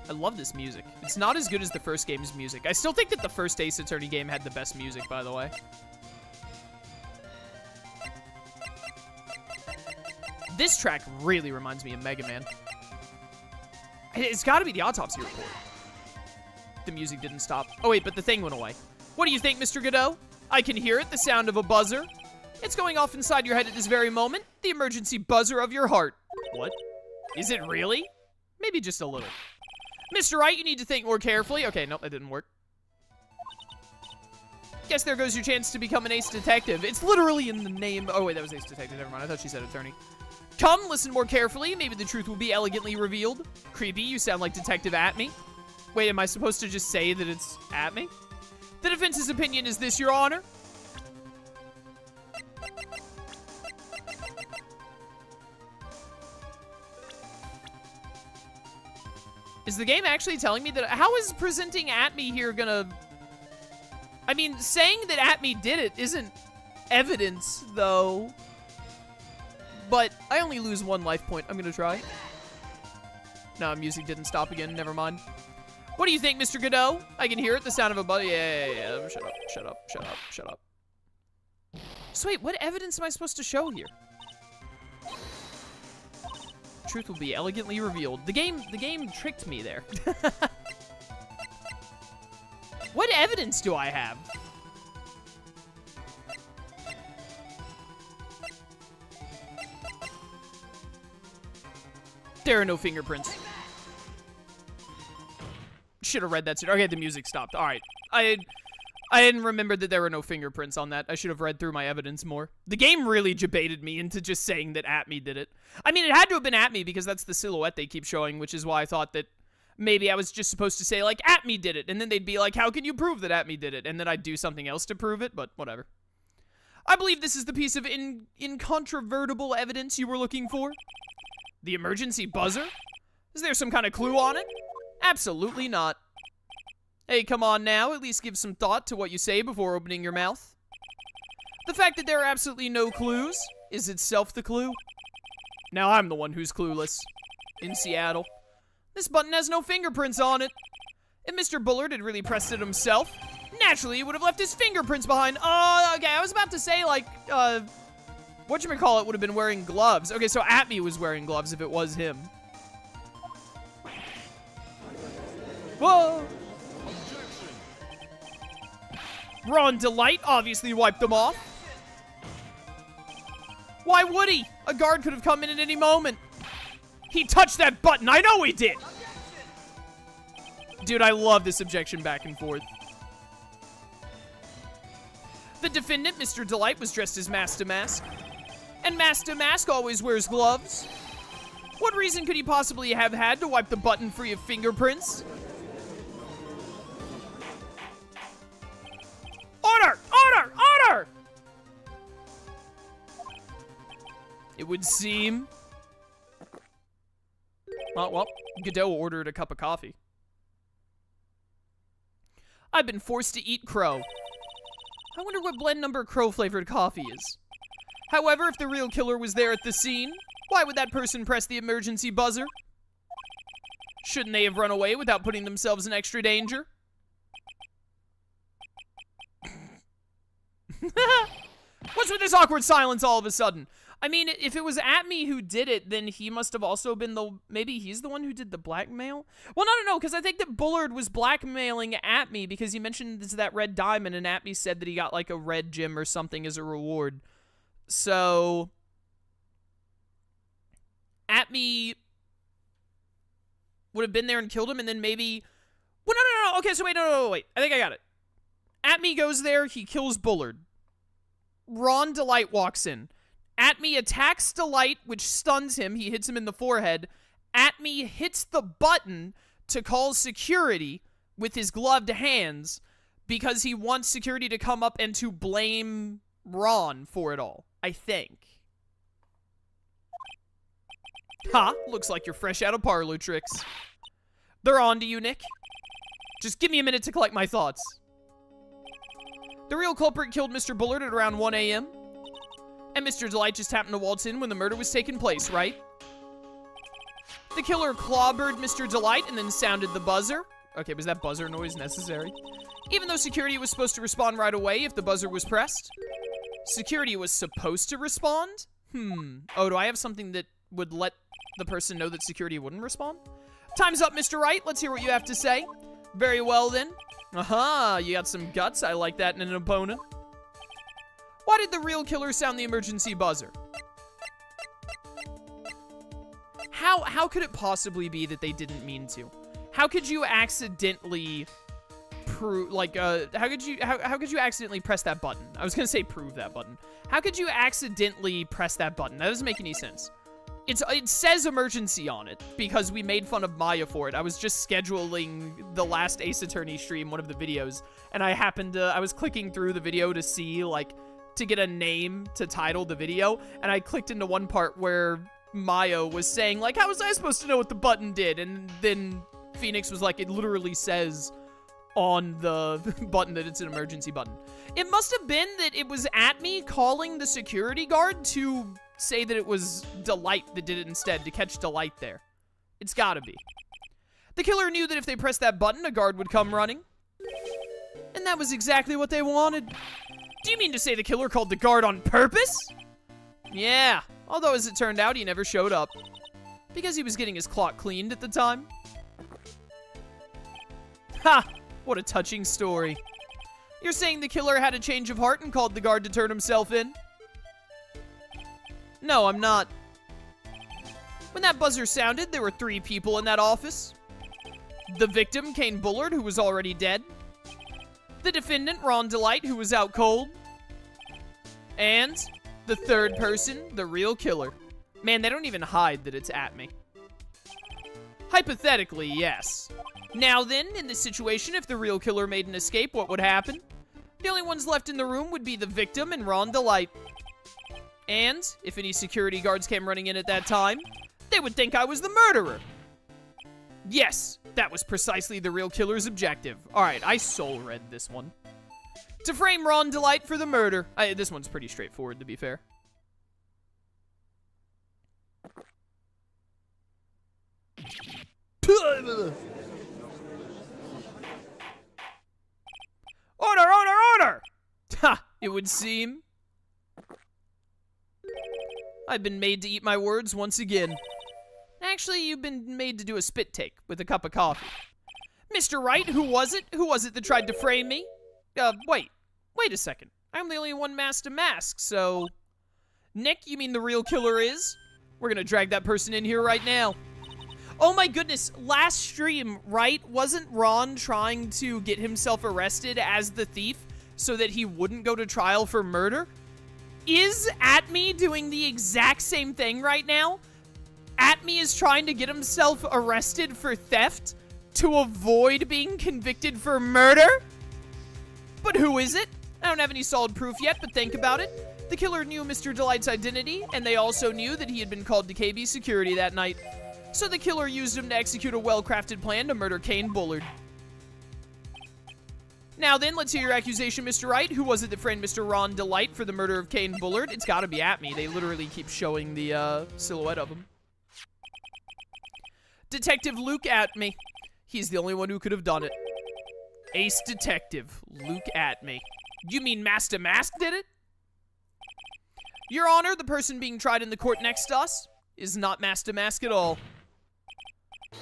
I love this music. It's not as good as the first game's music. I still think that the first Ace Attorney game had the best music, by the way. This track really reminds me of Mega Man. It's got to be the autopsy report. The music didn't stop. Oh, wait, but the thing went away. What do you think, Mr. Godot? I can hear it, the sound of a buzzer. It's going off inside your head at this very moment. The emergency buzzer of your heart. What? Is it really? Maybe just a little. Mr. Wright, you need to think more carefully. Okay, nope, that didn't work. Guess there goes your chance to become an ace detective. It's literally in the name. Oh, wait, that was ace detective. Never mind. I thought she said attorney. Come, listen more carefully. Maybe the truth will be elegantly revealed. Creepy, you sound like Detective Atmey. Wait, am I supposed to just say that it's Atmey? The defense's opinion is this, Your Honor. Is the game actually telling me that? How is presenting Atmey here gonna... I mean, saying that Atmey did it isn't evidence, though. But I only lose 1 life point. I'm gonna try. No, music didn't stop again. Never mind. What do you think, Mr. Godot? I can hear it. The sound of a buddy. Yeah. Shut up. Shut up. Shut up. Shut up. So wait, what evidence am I supposed to show here? Truth will be elegantly revealed. The game tricked me there. What evidence do I have? There are no fingerprints. Should have read that. Okay, the music stopped. All right. I didn't remember that there were no fingerprints on that. I should have read through my evidence more. The game really debated me into just saying that Atmey did it. I mean, it had to have been Atmey because that's the silhouette they keep showing, which is why I thought that maybe I was just supposed to say, like, Atmey did it. And then they'd be like, how can you prove that Atmey did it? And then I'd do something else to prove it, but whatever. I believe this is the piece of incontrovertible evidence you were looking for. The emergency buzzer? Is there some kind of clue on it? Absolutely not. Hey, come on now, at least give some thought to what you say before opening your mouth. The fact that there are absolutely no clues is itself the clue. Now I'm the one who's clueless. In Seattle. This button has no fingerprints on it. If Mr. Bullard had really pressed it himself, naturally he would have left his fingerprints behind. Okay, I was about to say, like, whatchamacallit would have been wearing gloves. Okay, so Atmey was wearing gloves if it was him. Whoa! Ron Delight obviously wiped them off. Why would he? A guard could have come in at any moment. He touched that button. I know he did. Dude, I love this objection back and forth. The defendant, Mr. Delight, was dressed as Master Mask. And Master Mask always wears gloves. What reason could he possibly have had to wipe the button free of fingerprints? Order! Order! Order! It would seem... well, Godot ordered a cup of coffee. I've been forced to eat crow. I wonder what blend number crow-flavored coffee is. However, if the real killer was there at the scene, why would that person press the emergency buzzer? Shouldn't they have run away without putting themselves in extra danger? What's with this awkward silence all of a sudden? I mean, if it was Atmey who did it, then he must have also been maybe he's the one who did the blackmail? Well, no, because I think that Bullard was blackmailing Atmey because he mentioned that red diamond, and Atmey said that he got, like, a red gem or something as a reward. So... Atmey would have been there and killed him, and then maybe... Well, no. Okay, so wait. I think I got it. Atmey goes there, he kills Bullard. Ron Delight walks in. Atmey attacks Delight, which stuns him. He hits him in the forehead. Atmey hits the button to call security with his gloved hands because he wants security to come up and to blame Ron for it all, I think. Ha! Looks like you're fresh out of parlor tricks. They're on to you, Nick. Just give me a minute to collect my thoughts. The real culprit killed Mr. Bullard at around 1 a.m. And Mr. Delight just happened to waltz in when the murder was taking place, right? The killer clobbered Mr. Delight and then sounded the buzzer. Okay, was that buzzer noise necessary? Even though security was supposed to respond right away if the buzzer was pressed. Security was supposed to respond? Oh, do I have something that would let the person know that security wouldn't respond? Time's up, Mr. Wright. Let's hear what you have to say. Very well, then. Aha, you got some guts. I like that in an opponent. Why did the real killer sound the emergency buzzer? How could it possibly be that they didn't mean to? How could you accidentally how could you accidentally press that button? I was gonna say prove that button. How could you accidentally press that button? That doesn't make any sense. It says emergency on it because we made fun of Maya for it. I was just scheduling the last Ace Attorney stream, one of the videos, and I was clicking through the video to see, like, to get a name to title the video, and I clicked into one part where Maya was saying, like, how was I supposed to know what the button did? And then Phoenix was like, it literally says on the button that it's an emergency button. It must have been that it was Atmey calling the security guard to say that it was Delight that did it instead, to catch Delight there. It's gotta be. The killer knew that if they pressed that button, a guard would come running. And that was exactly what they wanted. Do you mean to say the killer called the guard on purpose? Yeah, although as it turned out, he never showed up. Because he was getting his clock cleaned at the time. Ha! What a touching story. You're saying the killer had a change of heart and called the guard to turn himself in? No, I'm not. When that buzzer sounded, there were 3 people in that office. The victim, Kane Bullard, who was already dead. The defendant, Ron Delight, who was out cold. And the 3rd person, the real killer. Man, they don't even hide that it's Atmey. Hypothetically, yes. Now then, in this situation, if the real killer made an escape, what would happen? The only ones left in the room would be the victim and Ron Delight. And, if any security guards came running in at that time, they would think I was the murderer. Yes, that was precisely the real killer's objective. Alright, I soul read this one. To frame Ron Delight for the murder. This one's pretty straightforward, to be fair. Order, order, order! Ha! It would seem I've been made to eat my words once again. Actually, you've been made to do a spit take with a cup of coffee. Mr. Wright, who was it? Who was it that tried to frame me? Wait a second. I'm the only one masked to mask, so... Nick, you mean the real killer is? We're gonna drag that person in here right now. Oh my goodness, last stream, right? Wasn't Ron trying to get himself arrested as the thief so that he wouldn't go to trial for murder? Is Atmey doing the exact same thing right now? Atmey is trying to get himself arrested for theft to avoid being convicted for murder? But who is it? I don't have any solid proof yet, but think about it. The killer knew Mr. Delight's identity, and they also knew that he had been called to KB security that night. So the killer used him to execute a well-crafted plan to murder Kane Bullard. Now then, let's hear your accusation, Mr. Wright. Who was it that framed Mr. Ron Delight for the murder of Kane Bullard? It's gotta be Atmey. They literally keep showing the silhouette of him. Detective Luke Atmey. He's the only one who could have done it. Ace Detective Luke Atmey. You mean Master Mask did it? Your Honor, the person being tried in the court next to us is not Master Mask at all.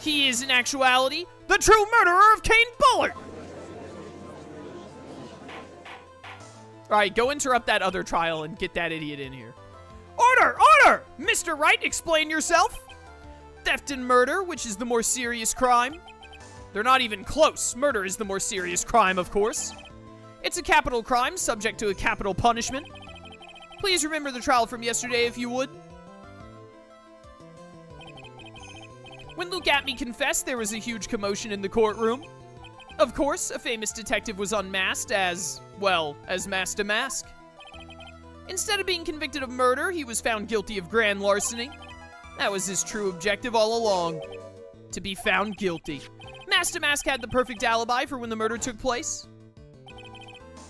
He is, in actuality, the true murderer of Kane Bullard! Alright, go interrupt that other trial and get that idiot in here. Order! Order! Mr. Wright, explain yourself. Theft and murder, which is the more serious crime? They're not even close. Murder is the more serious crime, of course. It's a capital crime, subject to a capital punishment. Please remember the trial from yesterday, if you would. When Luke Atmey confessed, there was a huge commotion in the courtroom. Of course, a famous detective was unmasked as, well, as Master Mask. Instead of being convicted of murder, he was found guilty of grand larceny. That was his true objective all along. To be found guilty. Master Mask had the perfect alibi for when the murder took place.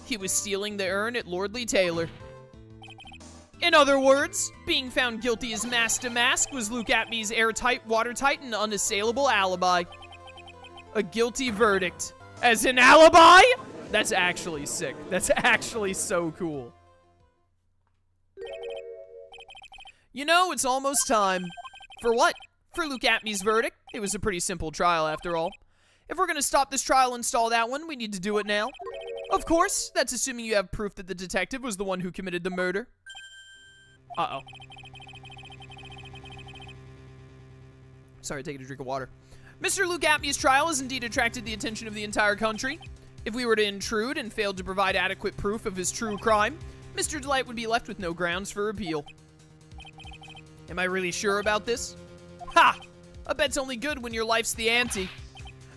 He was stealing the urn at Lordly Taylor. In other words, being found guilty as Master Mask was Luke Atmey's airtight, watertight, and unassailable alibi. A guilty verdict. As an alibi? That's actually sick. That's actually so cool. You know, it's almost time. For what? For Luke Atmey's verdict. It was a pretty simple trial, after all. If we're gonna stop this trial and stall that one, we need to do it now. Of course, that's assuming you have proof that the detective was the one who committed the murder. Uh-oh. Sorry, taking a drink of water. Mr. Luke Atmey's trial has indeed attracted the attention of the entire country. If we were to intrude and failed to provide adequate proof of his true crime, Mr. Delight would be left with no grounds for appeal. Am I really sure about this? Ha! A bet's only good when your life's the ante.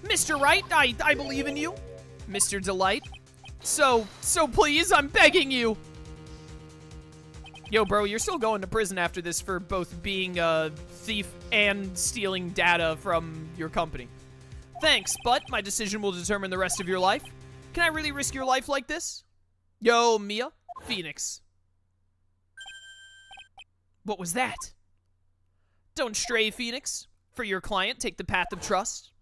Mr. Wright, I believe in you. Mr. Delight. So please, I'm begging you. Yo, bro, you're still going to prison after this for both being a thief and stealing data from your company. Thanks, but my decision will determine the rest of your life. Can I really risk your life like this? Yo, Mia. Phoenix. What was that? Don't stray, Phoenix. For your client, take the path of trust.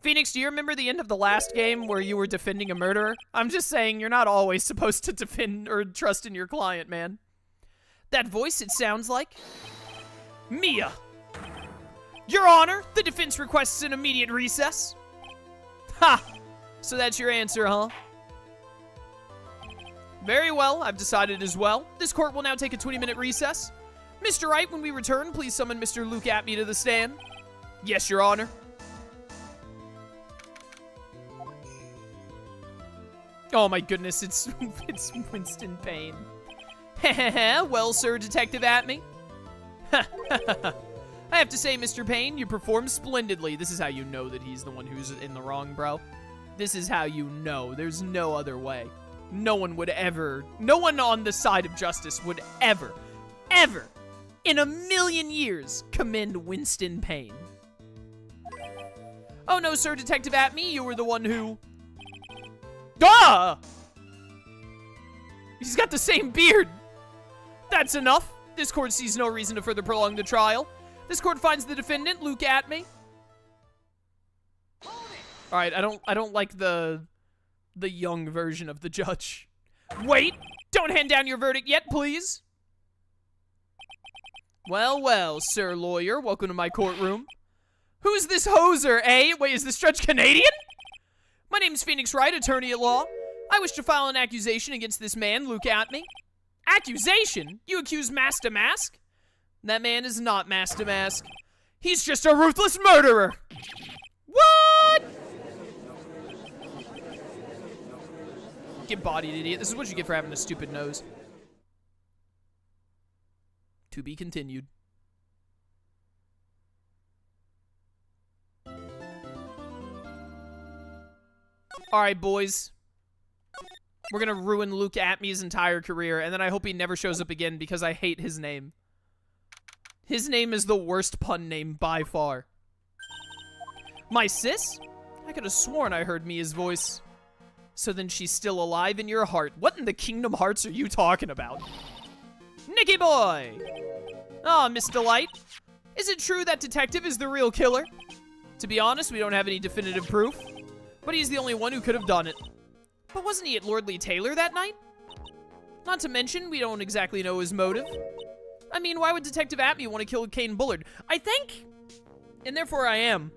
Phoenix, do you remember the end of the last game where you were defending a murderer? I'm just saying, you're not always supposed to defend or trust in your client, man. That voice, it sounds like. Mia. Your Honor, the defense requests an immediate recess. Ha! So that's your answer, huh? Very well, I've decided as well. This court will now take a 20-minute recess. Mr. Wright, when we return, please summon Mr. Luke Atmey to the stand. Yes, Your Honor. Oh my goodness, it's Winston Payne. Well, sir, Detective Atmey. I have to say, Mr. Payne, you performed splendidly. This is how you know that he's the one who's in the wrong, bro. This is how you know. There's no other way. No one on the side of justice would ever, in a million years, commend Winston Payne. Oh no, sir, Detective Atmey, you were the one who... Ah! He's got the same beard. That's enough. This court sees no reason to further prolong the trial. This court finds the defendant, Luke Atmey. Alright, I don't like the young version of the judge. Wait! Don't hand down your verdict yet, please! Well, well, sir lawyer, welcome to my courtroom. Who's this hoser, eh? Wait, is this judge Canadian? My name's Phoenix Wright, attorney at law. I wish to file an accusation against this man, Luke Atmey. Accusation? You accuse Master Mask? That man is not Master Mask. He's just a ruthless murderer. What? Get bodied, idiot. This is what you get for having a stupid nose. To be continued. Alright, boys. We're gonna ruin Luke Atmey's entire career, and then I hope he never shows up again because I hate his name. His name is the worst pun name by far. My sis? I could have sworn I heard Mia's voice. So then she's still alive in your heart. What in the Kingdom Hearts are you talking about? Nicky boy! Ah, Miss Delight. Is it true that detective is the real killer? To be honest, we don't have any definitive proof. But he's the only one who could have done it. But wasn't he at Lord Lee Taylor that night? Not to mention, we don't exactly know his motive. I mean, why would Detective Atmey want to kill Kane Bullard? I think, and therefore I am,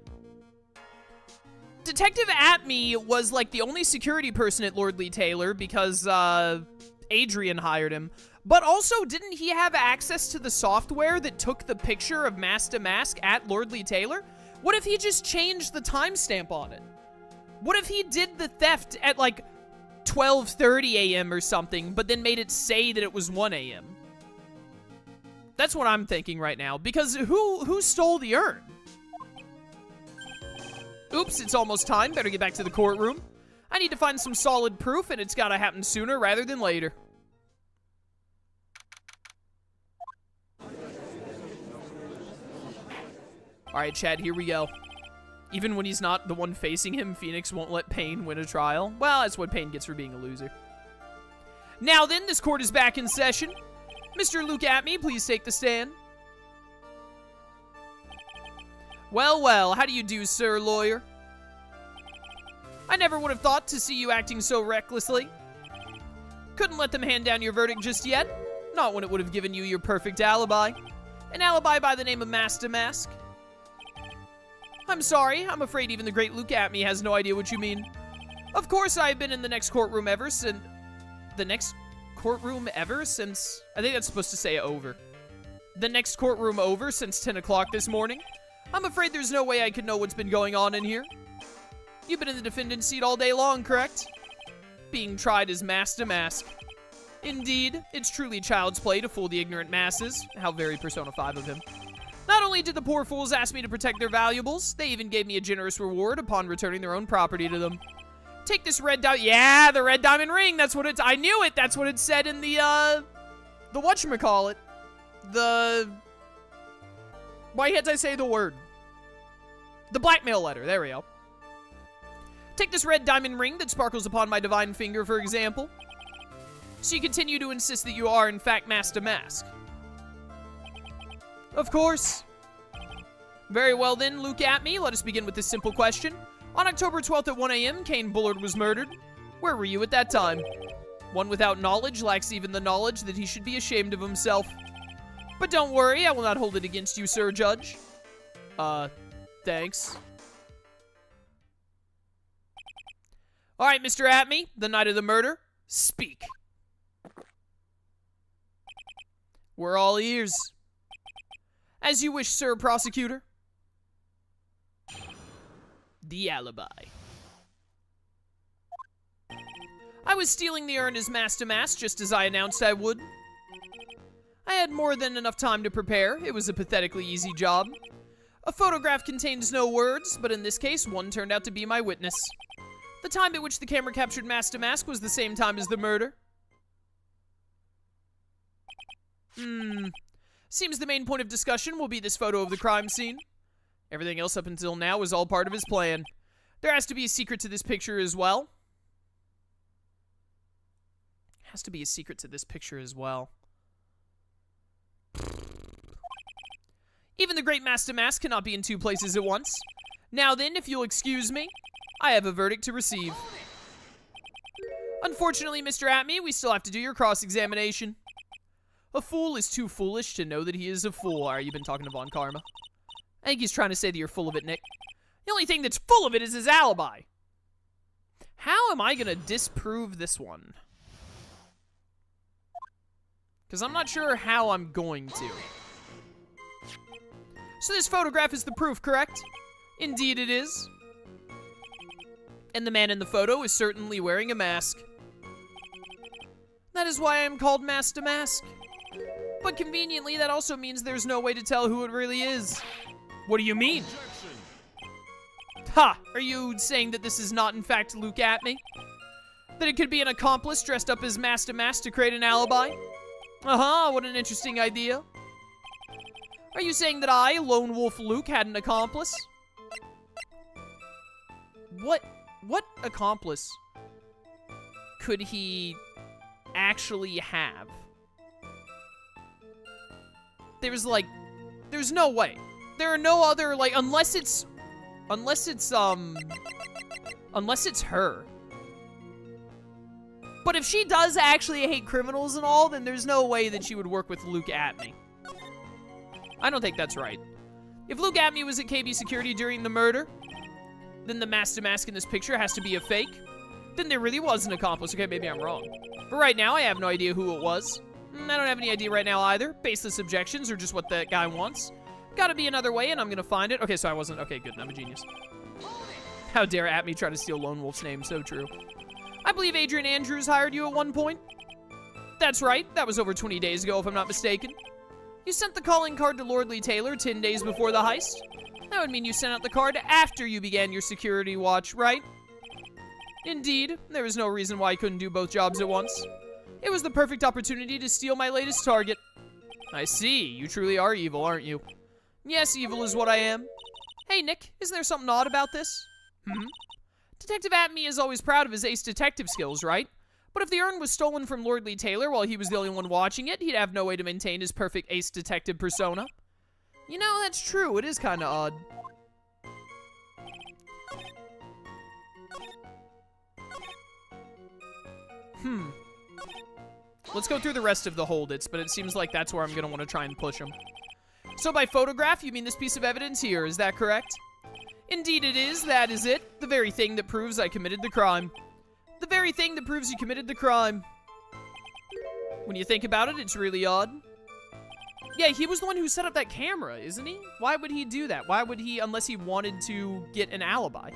Detective Atmey was like the only security person at Lord Lee Taylor because Adrian hired him. But also, didn't he have access to the software that took the picture of Master Mask at Lord Lee Taylor? What if he just changed the timestamp on it? What if he did the theft at like 12:30 a.m. or something, but then made it say that it was 1 a.m.? That's what I'm thinking right now, because who stole the urn? Oops, it's almost time. Better get back to the courtroom. I need to find some solid proof, and it's gotta happen sooner rather than later. Alright, Chad, here we go. Even when he's not the one facing him, Phoenix won't let Payne win a trial. Well, that's what Payne gets for being a loser. Now then, this court is back in session. Mr. Luke Atmey, please take the stand. Well, well, how do you do, sir lawyer? I never would have thought to see you acting so recklessly. Couldn't let them hand down your verdict just yet. Not when it would have given you your perfect alibi. An alibi by the name of Master Mask. I'm sorry, I'm afraid even the great Luke Atmey has no idea what you mean. Of course, I've been in the next courtroom ever since... The next courtroom ever since... I think that's supposed to say over. The next courtroom over since 10 o'clock this morning. I'm afraid there's no way I could know what's been going on in here. You've been in the defendant's seat all day long, correct? Being tried as mask to mask. Indeed, it's truly child's play to fool the ignorant masses. How very Persona 5 of him. Not only did the poor fools ask me to protect their valuables, they even gave me a generous reward upon returning their own property to them. Take this red diamond. Yeah, the red diamond ring. That's what it's. I knew it. That's what it said in the whatchamacallit. Why can't I say the word? The blackmail letter. There we go. Take this red diamond ring that sparkles upon my divine finger, for example. So you continue to insist that you are, in fact, mask to mask. Of course. Very well then, Luke Atmey, let us begin with this simple question. On October 12th at 1 a.m., Kane Bullard was murdered. Where were you at that time? One without knowledge lacks even the knowledge that he should be ashamed of himself. But don't worry, I will not hold it against you, Sir Judge. Thanks. Alright, Mr. Atmey, the night of the murder, speak. We're all ears. As you wish, Sir Prosecutor. The alibi. I was stealing the urn as mask to mask, just as I announced I would. I had more than enough time to prepare. It was a pathetically easy job. A photograph contains no words, but in this case, one turned out to be my witness. The time at which the camera captured mask to mask was the same time as the murder. Seems the main point of discussion will be this photo of the crime scene. Everything else up until now is all part of his plan. There has to be a secret to this picture as well. Has to be a secret to this picture as well. Even the great mask to mask cannot be in two places at once. Now then, if you'll excuse me, I have a verdict to receive. Unfortunately, Mr. Atmey, we still have to do your cross-examination. A fool is too foolish to know that he is a fool. Alright, you've been talking to Von Karma. I think he's trying to say that you're full of it, Nick. The only thing that's full of it is his alibi. How am I gonna disprove this one? Because I'm not sure how I'm going to. So this photograph is the proof, correct? Indeed it is. And the man in the photo is certainly wearing a mask. That is why I am called mask to mask. But conveniently, that also means there's no way to tell who it really is. What do you mean? Ha! Are you saying that this is not in fact Luke Atmey? That it could be an accomplice dressed up as mask to mask to create an alibi? Uh-huh, what an interesting idea. Are you saying that I, Lone Wolf Luke, had an accomplice? What accomplice could he actually have? There's no way. There are no other, unless it's her. But if she does actually hate criminals and all, then there's no way that she would work with Luke Atmey. I don't think that's right. If Luke Atmey was at KB Security during the murder, then the mask to mask in this picture has to be a fake. Then there really was an accomplice. Okay, maybe I'm wrong. But right now, I have no idea who it was. I don't have any idea right now either. Baseless objections are just what that guy wants. Gotta be another way, and I'm gonna find it. Okay, so I wasn't. Okay, good. I'm a genius. How dare Atmey try to steal Lone Wolf's name? So true. I believe Adrian Andrews hired you at one point. That's right. That was over 20 days ago, if I'm not mistaken. You sent the calling card to Lordly Taylor 10 days before the heist. That would mean you sent out the card after you began your security watch, right? Indeed. There was no reason why I couldn't do both jobs at once. It was the perfect opportunity to steal my latest target. I see. You truly are evil, aren't you? Yes, evil is what I am. Hey, Nick, isn't there something odd about this? Detective Atmey is always proud of his ace detective skills, right? But if the urn was stolen from Lordly Taylor while he was the only one watching it, he'd have no way to maintain his perfect ace detective persona. You know, that's true. It is kind of odd. Let's go through the rest of the hold-its, but it seems like that's where I'm going to want to try and push them. So by photograph, you mean this piece of evidence here, is that correct? Indeed it is, that is it. The very thing that proves I committed the crime. The very thing that proves you committed the crime. When you think about it, it's really odd. Yeah, he was the one who set up that camera, isn't he? Why would he do that? Why would he, unless he wanted to get an alibi?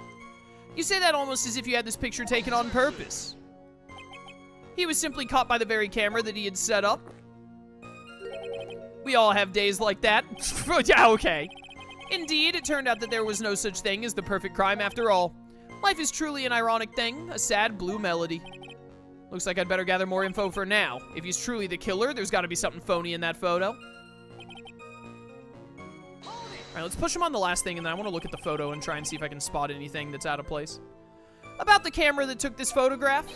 You say that almost as if you had this picture taken on purpose. He was simply caught by the very camera that he had set up. We all have days like that. Yeah, okay. Indeed, it turned out that there was no such thing as the perfect crime after all. Life is truly an ironic thing, a sad blue melody. Looks like I'd better gather more info for now. If he's truly the killer, there's got to be something phony in that photo. Alright, let's push him on the last thing, and then I want to look at the photo and try and see if I can spot anything that's out of place. About the camera that took this photograph.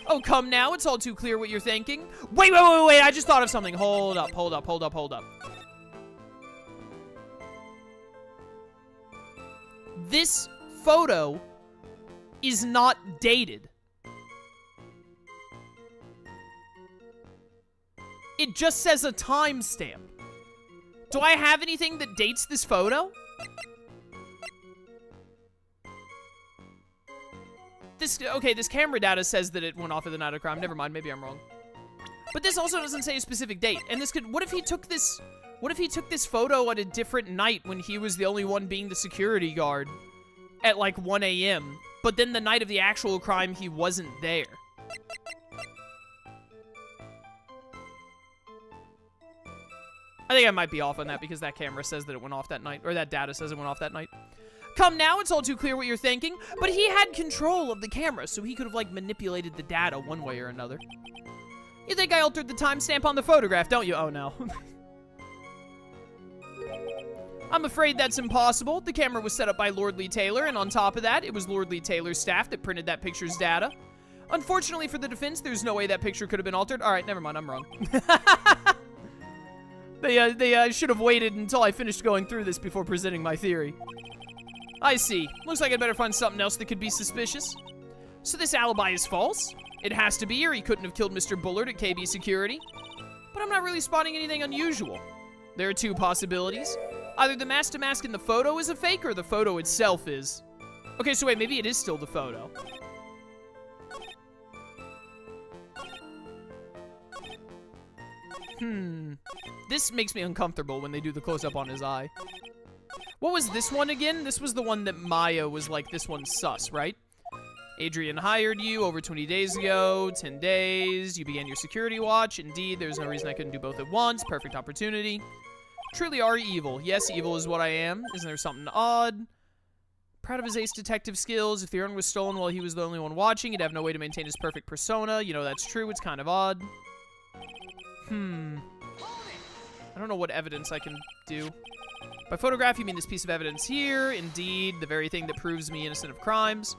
Oh, come now, it's all too clear what you're thinking. Wait, I just thought of something. Hold up. This photo is not dated. It just says a timestamp. Do I have anything that dates this photo? Okay, this camera data says that it went off of the night of crime. Never mind, maybe I'm wrong. But this also doesn't say a specific date. And this could, what if he took this photo at a different night when he was the only one being the security guard at like 1 a.m., but then the night of the actual crime, he wasn't there? I think I might be off on that because that camera says that it went off that night, or that data says it went off that night. Come now, it's all too clear what you're thinking, but he had control of the camera, so he could have, like, manipulated the data one way or another. You think I altered the timestamp on the photograph, don't you? Oh, no. I'm afraid that's impossible. The camera was set up by Lord Lee Taylor, and on top of that, it was Lord Lee Taylor's staff that printed that picture's data. Unfortunately for the defense, there's no way that picture could have been altered. All right, never mind, I'm wrong. They should have waited until I finished going through this before presenting my theory. I see. Looks like I'd better find something else that could be suspicious. So this alibi is false? It has to be, or he couldn't have killed Mr. Bullard at KB Security. But I'm not really spotting anything unusual. There are two possibilities. Either the mask-to-mask in the photo is a fake, or the photo itself is. Okay, so wait, maybe it is still the photo. This makes me uncomfortable when they do the close-up on his eye. What was this one again? This was the one that Maya was like, this one's sus, right? Adrian hired you over 20 days ago, 10 days, you began your security watch. Indeed, there's no reason I couldn't do both at once. Perfect opportunity. Truly are evil. Yes, evil is what I am. Isn't there something odd? Proud of his ace detective skills. If the urn was stolen while he was the only one watching, he'd have no way to maintain his perfect persona. You know, that's true. It's kind of odd. I don't know what evidence I can do. By photograph, you mean this piece of evidence here. Indeed, the very thing that proves me innocent of crimes.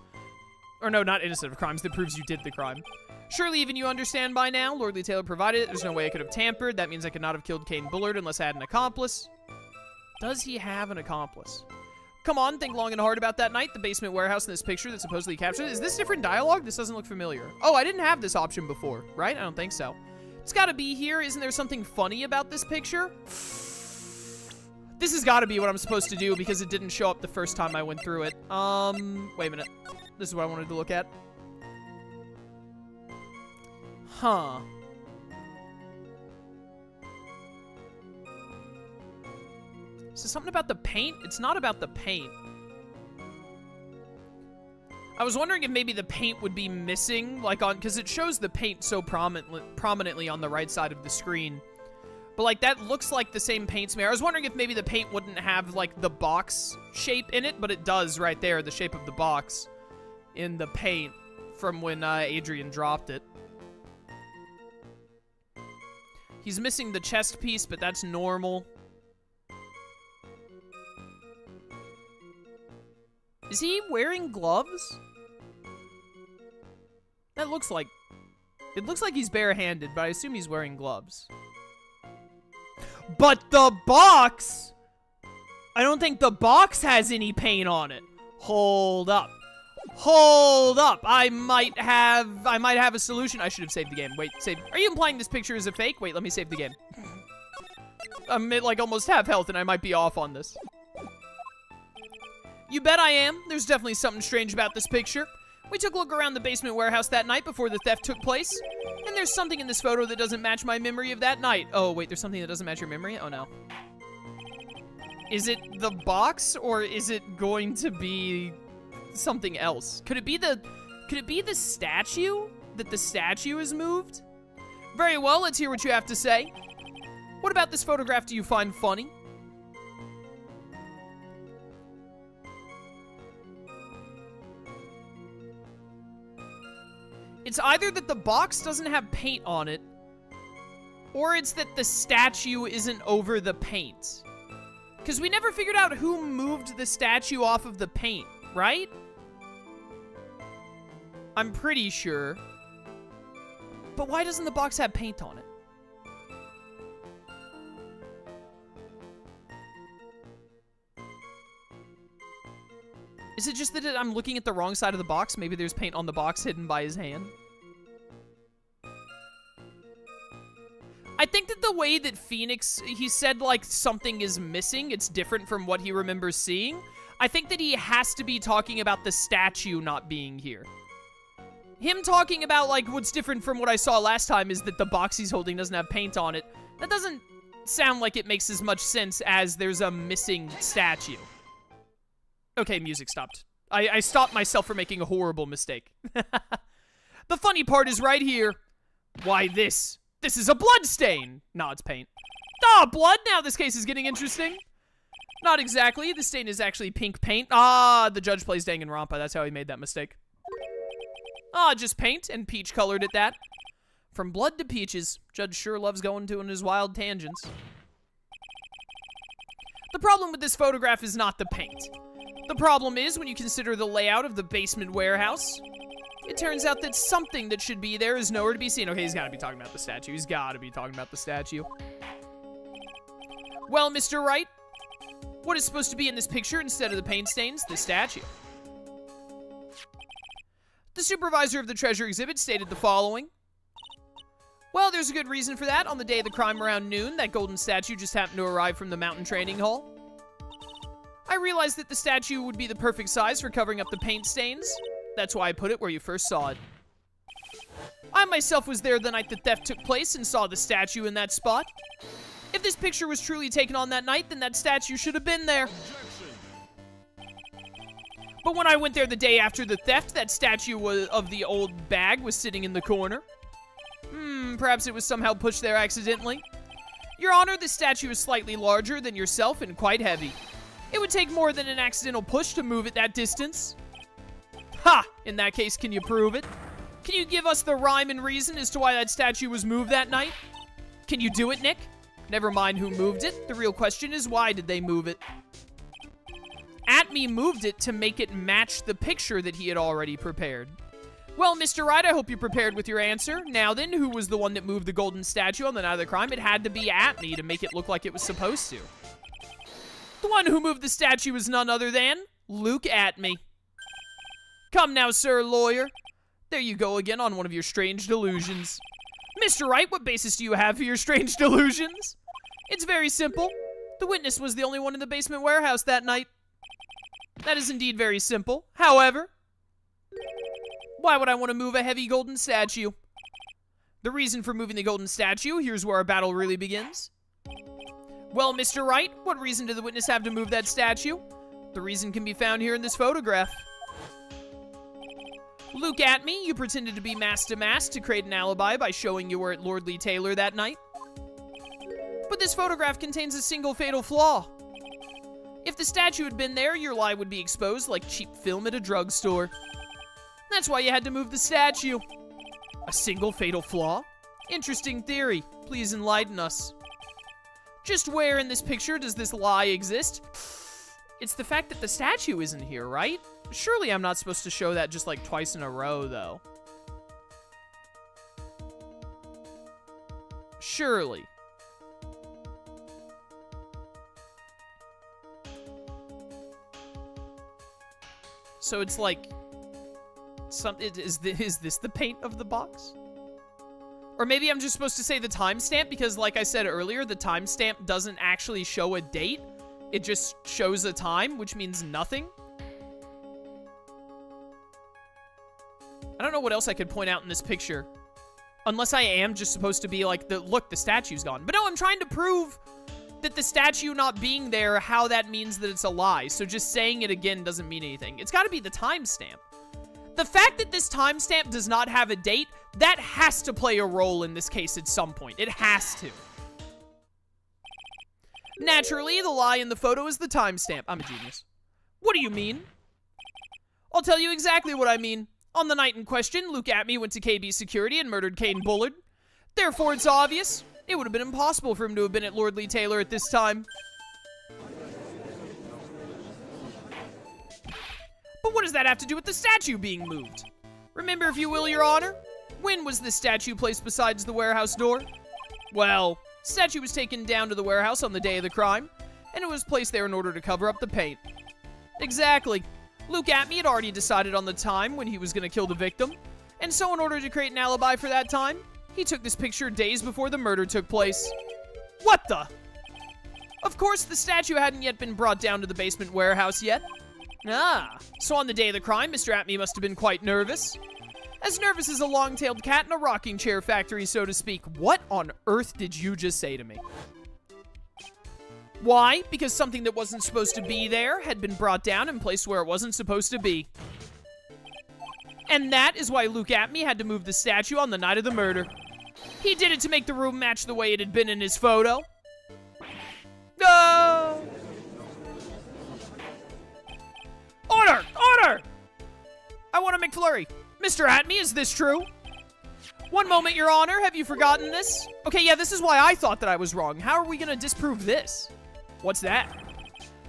Or no, not innocent of crimes, that proves you did the crime. Surely even you understand by now. Lord Lee Taylor provided it. There's no way I could have tampered. That means I could not have killed Kane Bullard unless I had an accomplice. Does he have an accomplice? Come on, think long and hard about that night. The basement warehouse in this picture that supposedly captured it. Is this different dialogue? This doesn't look familiar. Oh, I didn't have this option before, right? I don't think so. It's gotta be here. Isn't there something funny about this picture? This has gotta be what I'm supposed to do because it didn't show up the first time I went through it. Wait a minute. This is what I wanted to look at. Huh. Is this something about the paint? It's not about the paint. I was wondering if maybe the paint would be missing, like on, because it shows the paint so prominently on the right side of the screen. But like that looks like the same paint smear. I was wondering if maybe the paint wouldn't have like the box shape in it, but it does right there, the shape of the box in the paint from when Adrian dropped it. He's missing the chest piece, but that's normal. Is he wearing gloves? That looks like... It looks like he's barehanded, but I assume he's wearing gloves. But the box! I don't think the box has any paint on it. Hold up. Hold up. I might have a solution. I should have saved the game. Wait, save. Are you implying this picture is a fake? Wait, let me save the game. I'm at like almost half health and I might be off on this. You bet I am. There's definitely something strange about this picture. We took a look around the basement warehouse that night before the theft took place, and there's something in this photo that doesn't match my memory of that night. Oh, wait, there's something that doesn't match your memory? Oh, no. Is it the box, or is it going to be something else? Could it be the statue? That the statue is moved? Very well, let's hear what you have to say. What about this photograph do you find funny? It's either that the box doesn't have paint on it, or it's that the statue isn't over the paint. Because we never figured out who moved the statue off of the paint, right? I'm pretty sure. But why doesn't the box have paint on it? Is it just that I'm looking at the wrong side of the box? Maybe there's paint on the box hidden by his hand? I think that the way that Phoenix, he said, like, something is missing, it's different from what he remembers seeing. I think that he has to be talking about the statue not being here. Him talking about, like, what's different from what I saw last time is that the box he's holding doesn't have paint on it. That doesn't sound like it makes as much sense as there's a missing statue. Okay, music stopped. I stopped myself from making a horrible mistake. The funny part is right here. Why this? This is a blood stain. No, it's paint. Ah, blood? Now this case is getting interesting. Not exactly. The stain is actually pink paint. Ah, the judge plays Danganronpa. That's how he made that mistake. Ah, just paint and peach colored at that. From blood to peaches, Judge sure loves going to his wild tangents. The problem with this photograph is not the paint. The problem is when you consider the layout of the basement warehouse. It turns out that something that should be there is nowhere to be seen. Okay, he's gotta be talking about the statue. He's gotta be talking about the statue. Well, Mr. Wright, what is supposed to be in this picture instead of the paint stains? The statue. The supervisor of the treasure exhibit stated the following. Well, there's a good reason for that. On the day of the crime around noon, that golden statue just happened to arrive from the mountain training hall. I realized that the statue would be the perfect size for covering up the paint stains. That's why I put it where you first saw it. I myself was there the night the theft took place and saw the statue in that spot. If this picture was truly taken on that night, then that statue should have been there. But when I went there the day after the theft, that statue of the old bag was sitting in the corner. Perhaps it was somehow pushed there accidentally. Your Honor, this statue is slightly larger than yourself and quite heavy. It would take more than an accidental push to move it that distance. Ha! In that case, can you prove it? Can you give us the rhyme and reason as to why that statue was moved that night? Can you do it, Nick? Never mind who moved it. The real question is, why did they move it? Atmey moved it to make it match the picture that he had already prepared. Well, Mr. Wright, I hope you're prepared with your answer. Now then, who was the one that moved the golden statue on the night of the crime? It had to be Atmey to make it look like it was supposed to. The one who moved the statue was none other than Luke Atmey. Come now, sir, lawyer. There you go again on one of your strange delusions. Mr. Wright, what basis do you have for your strange delusions? It's very simple. The witness was the only one in the basement warehouse that night. That is indeed very simple. However, why would I want to move a heavy golden statue? The reason for moving the golden statue, here's where our battle really begins. Well, Mr. Wright, what reason did the witness have to move that statue? The reason can be found here in this photograph. Luke Atmey, you pretended to be mask to mask to create an alibi by showing you were at Lordly Taylor that night. But this photograph contains a single fatal flaw. If the statue had been there, your lie would be exposed like cheap film at a drugstore. That's why you had to move the statue. A single fatal flaw? Interesting theory. Please enlighten us. Just where in this picture does this lie exist? It's the fact that the statue isn't here, right? Surely I'm not supposed to show that just like twice in a row, though. Surely. So it's like, is this the paint of the box? Or maybe I'm just supposed to say the timestamp because, like I said earlier, the timestamp doesn't actually show a date. It just shows a time, which means nothing. I don't know what else I could point out in this picture. Unless I am just supposed to be like, look, the statue's gone. But no, I'm trying to prove that the statue not being there, how that means that it's a lie. So just saying it again doesn't mean anything. It's got to be the timestamp. The fact that this timestamp does not have a date, that has to play a role in this case at some point. It has to. Naturally, the lie in the photo is the timestamp. I'm a genius. What do you mean? I'll tell you exactly what I mean. On the night in question, Luke Atmey went to KB Security and murdered Kane Bullard. Therefore, it's obvious. It would have been impossible for him to have been at Lordly Taylor at this time. But what does that have to do with the statue being moved? Remember, if you will, Your Honor, when was this statue placed besides the warehouse door? Well, the statue was taken down to the warehouse on the day of the crime, and it was placed there in order to cover up the paint. Exactly. Luke Atmey had already decided on the time when he was going to kill the victim, and so in order to create an alibi for that time, he took this picture days before the murder took place. What the? Of course, the statue hadn't yet been brought down to the basement warehouse yet. Ah, so on the day of the crime, Mr. Atmey must have been quite nervous. As nervous as a long-tailed cat in a rocking chair factory, so to speak. What on earth did you just say to me? Why? Because something that wasn't supposed to be there had been brought down and placed where it wasn't supposed to be. And that is why Luke Atmey had to move the statue on the night of the murder. He did it to make the room match the way it had been in his photo. No! Order! Order! I want a McFlurry. Mr. Atmey, is this true? One moment, Your Honor. Have you forgotten this? Okay, yeah, this is why I thought that I was wrong. How are we gonna disprove this? What's that?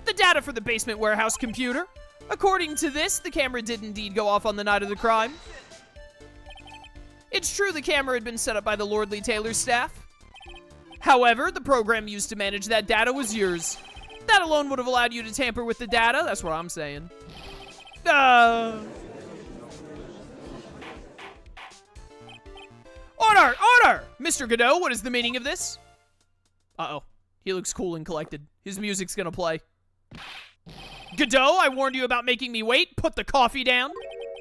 The data for the basement warehouse computer. According to this, the camera did indeed go off on the night of the crime. It's true the camera had been set up by the Lordly Taylor staff. However, the program used to manage that data was yours. That alone would have allowed you to tamper with the data. That's what I'm saying. Order! Order! Mr. Godot, what is the meaning of this? Uh-oh. He looks cool and collected. His music's gonna play. Godot, I warned you about making me wait. Put the coffee down.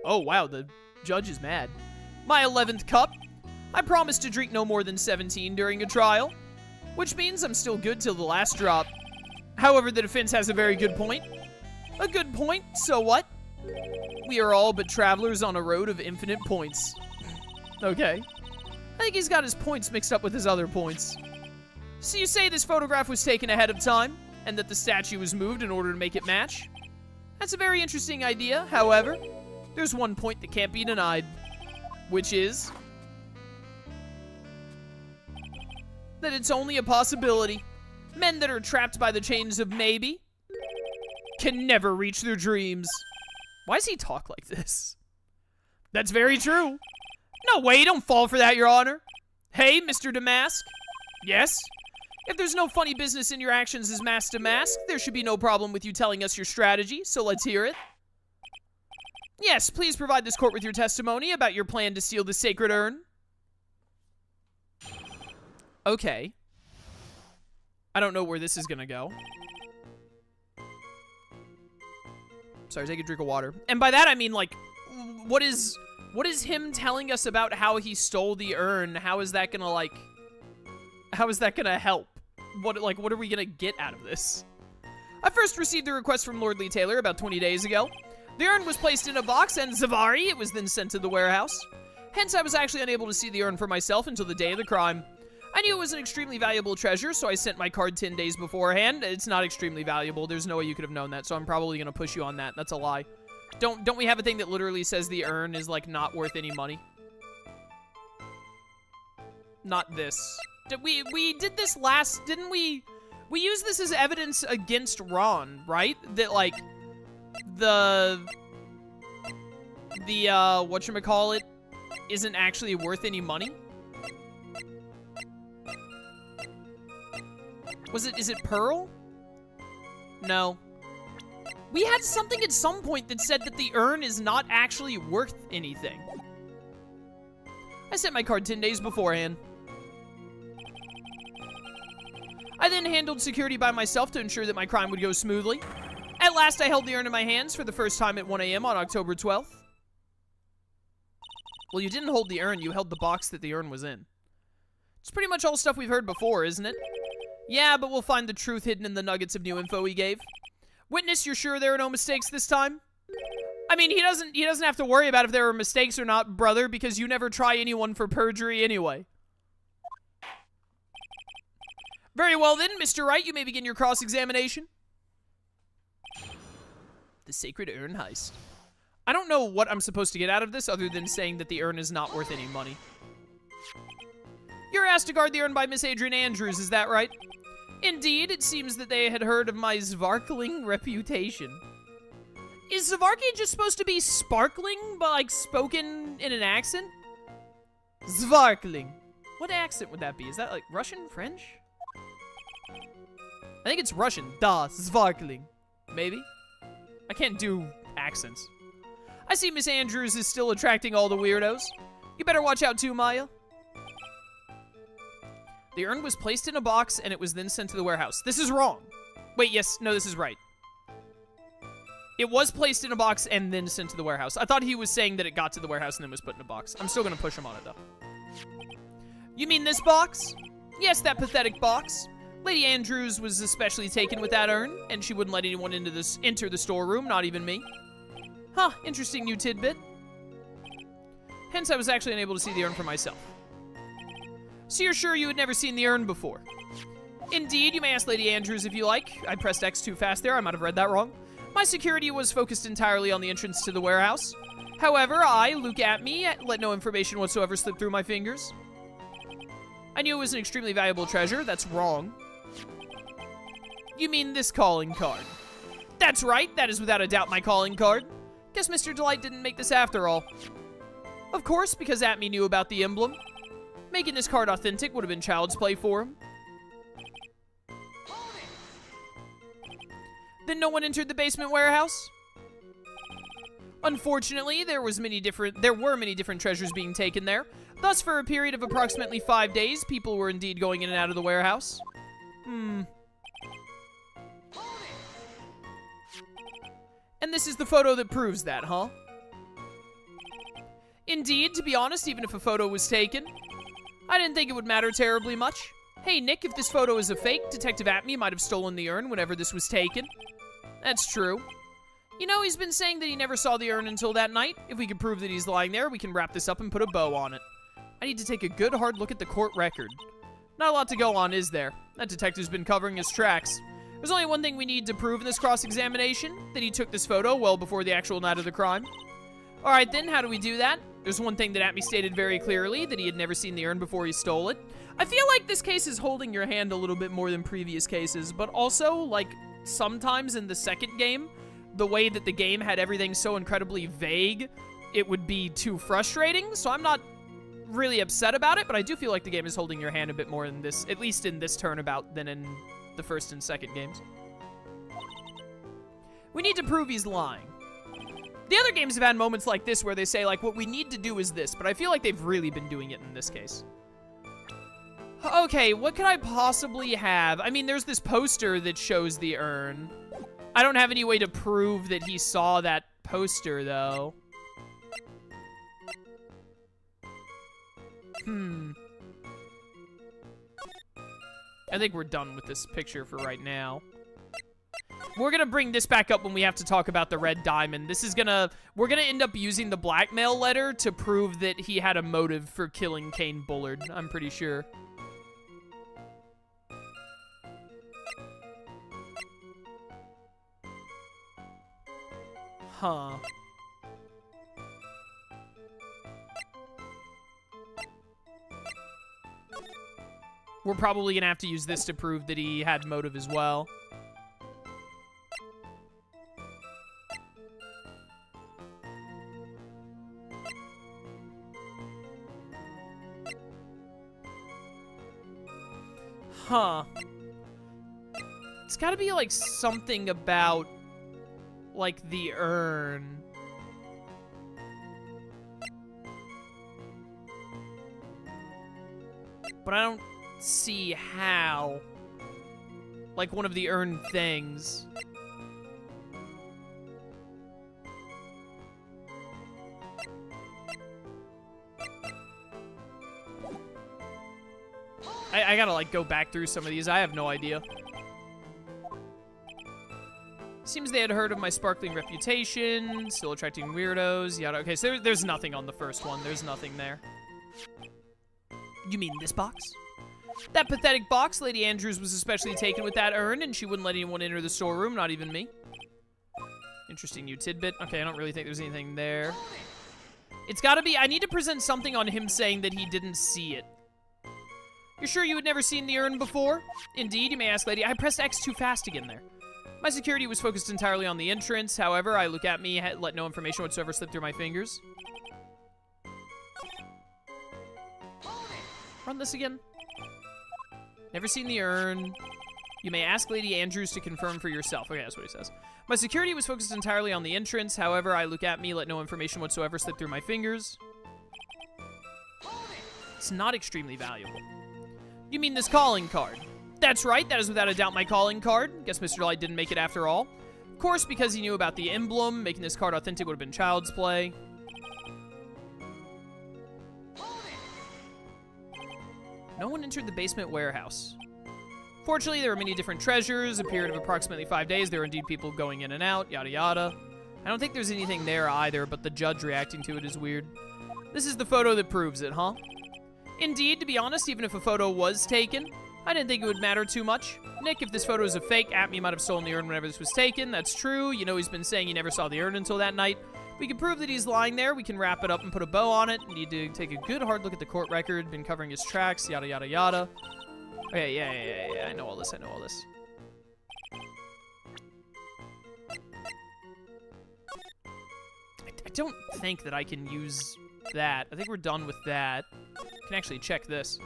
Oh, wow, the judge is mad. My 11th cup. I promised to drink no more than 17 during a trial, which means I'm still good till the last drop. However, the defense has a very good point. A good point? So what? We are all but travelers on a road of infinite points. Okay. I think he's got his points mixed up with his other points. So you say this photograph was taken ahead of time, and that the statue was moved in order to make it match? That's a very interesting idea. However, there's one point that can't be denied, which is that it's only a possibility. Men that are trapped by the chains of maybe can never reach their dreams. Why does he talk like this? That's very true. No way, don't fall for that, Your Honor. Hey, Mr. Damask. Yes? If there's no funny business in your actions as Mask Damask, there should be no problem with you telling us your strategy, so let's hear it. Yes, please provide this court with your testimony about your plan to steal the sacred urn. Okay. I don't know where this is gonna go. Sorry, take a drink of water. And by that, I mean, like, what is him telling us about how he stole the urn? How is that gonna, like, how is that gonna help? What are we gonna get out of this? I first received a request from Lordly Taylor about 20 days ago. The urn was placed in a box, and Zavari, it was then sent to the warehouse. Hence, I was actually unable to see the urn for myself until the day of the crime. I knew it was an extremely valuable treasure, so I sent my card 10 days beforehand. It's not extremely valuable. There's no way you could have known that, so I'm probably gonna push you on that. That's a lie. Don't we have a thing that literally says the urn is, like, not worth any money? Not this. We did this last, didn't we? We used this as evidence against Ron, right? That, like, the whatchamacallit isn't actually worth any money? Is it Pearl? No. We had something at some point that said that the urn is not actually worth anything. I sent my card 10 days beforehand. I then handled security by myself to ensure that my crime would go smoothly. At last, I held the urn in my hands for the first time at 1 a.m. on October 12th. Well, you didn't hold the urn, you held the box that the urn was in. It's pretty much all stuff we've heard before, isn't it? Yeah, but we'll find the truth hidden in the nuggets of new info he gave. Witness, you're sure there are no mistakes this time? I mean, he doesn't have to worry about if there are mistakes or not, brother, because you never try anyone for perjury anyway. Very well then, Mr. Wright, you may begin your cross-examination. The Sacred Urn Heist. I don't know what I'm supposed to get out of this other than saying that the urn is not worth any money. You're asked to guard the urn by Miss Adrian Andrews, is that right? Indeed, it seems that they had heard of my sparkling reputation. Is Zvarkling just supposed to be sparkling, but like spoken in an accent? Zvarkling. What accent would that be? Is that like Russian, French? I think it's Russian. Da, Zvarkling. Maybe? I can't do accents. I see Miss Andrews is still attracting all the weirdos. You better watch out too, Maya. The urn was placed in a box and it was then sent to the warehouse. This is wrong. Wait, yes, no, this is right. It was placed in a box and then sent to the warehouse. I thought he was saying that it got to the warehouse and then was put in a box. I'm still gonna push him on it, though. You mean this box? Yes, that pathetic box. Lady Andrews was especially taken with that urn, and she wouldn't let anyone enter the storeroom, not even me. Huh, interesting new tidbit. Hence, I was actually unable to see the urn for myself. So you're sure you had never seen the urn before? Indeed, you may ask Lady Andrews if you like. I pressed X too fast there, I might have read that wrong. My security was focused entirely on the entrance to the warehouse. However, I, Luke Atmey, let no information whatsoever slip through my fingers. I knew it was an extremely valuable treasure. That's wrong. You mean this calling card? That's right, that is without a doubt my calling card. Guess Mr. Delight didn't make this after all. Of course, because Atmey knew about the emblem. Making this card authentic would have been child's play for him. Then no one entered the basement warehouse? Unfortunately, there were many different treasures being taken there. Thus, for a period of approximately 5 days, people were indeed going in and out of the warehouse. And this is the photo that proves that, huh? Indeed, to be honest, even if a photo was taken, I didn't think it would matter terribly much. Hey, Nick, if this photo is a fake, Detective Atmey might have stolen the urn whenever this was taken. That's true. You know, he's been saying that he never saw the urn until that night. If we can prove that he's lying there, we can wrap this up and put a bow on it. I need to take a good hard look at the court record. Not a lot to go on, is there? That detective's been covering his tracks. There's only one thing we need to prove in this cross-examination, that he took this photo well before the actual night of the crime. Alright then, how do we do that? There's one thing that Atmey stated very clearly, that he had never seen the urn before he stole it. I feel like this case is holding your hand a little bit more than previous cases, but also, like, sometimes in the second game, the way that the game had everything so incredibly vague, it would be too frustrating, so I'm not really upset about it, but I do feel like the game is holding your hand a bit more in this, at least in this turnabout, than in the first and second games. We need to prove he's lying. The other games have had moments like this where they say, like, what we need to do is this, but I feel like they've really been doing it in this case. Okay, what could I possibly have? I mean, there's this poster that shows the urn. I don't have any way to prove that he saw that poster, though. I think we're done with this picture for right now. We're gonna bring this back up when we have to talk about the red diamond. We're gonna end up using the blackmail letter to prove that he had a motive for killing Kane Bullard, I'm pretty sure. Huh. We're probably gonna have to use this to prove that he had motive as well. Huh. It's gotta be, like, something about, like, the urn. But I don't see how. Like, one of the urn things. I gotta, like, go back through some of these. I have no idea. Seems they had heard of my sparkling reputation, still attracting weirdos, yada. Okay, so there's nothing on the first one. There's nothing there. You mean this box? That pathetic box, Lady Andrews was especially taken with that urn, and she wouldn't let anyone enter the storeroom, not even me. Interesting new tidbit. Okay, I don't really think there's anything there. It's gotta be, I need to present something on him saying that he didn't see it. You're sure you had never seen the urn before? Indeed, you may ask, lady. I pressed X too fast to get in there. My security was focused entirely on the entrance. However, I look at me, let no information whatsoever slip through my fingers. Run this again. Never seen the urn. You may ask Lady Andrews to confirm for yourself. Okay, that's what he says. My security was focused entirely on the entrance. However, I look at me, let no information whatsoever slip through my fingers. It's not extremely valuable. You mean this calling card? That's right, that is without a doubt my calling card. Guess Mr. Light didn't make it after all. Of course, because he knew about the emblem, making this card authentic would have been child's play. No one entered the basement warehouse. Fortunately, there were many different treasures, a period of approximately 5 days. There were indeed people going in and out, yada yada. I don't think there's anything there either, but the judge reacting to it is weird. This is the photo that proves it, huh? Indeed, to be honest, even if a photo was taken, I didn't think it would matter too much. Nick, if this photo is a fake, Atmey might have stolen the urn whenever this was taken. That's true. You know he's been saying he never saw the urn until that night. We can prove that he's lying there. We can wrap it up and put a bow on it. We need to take a good hard look at the court record. Been covering his tracks, yada, yada, yada. Okay, yeah. I know all this. I don't think that I can use that. I think we're done with that. I can actually check this.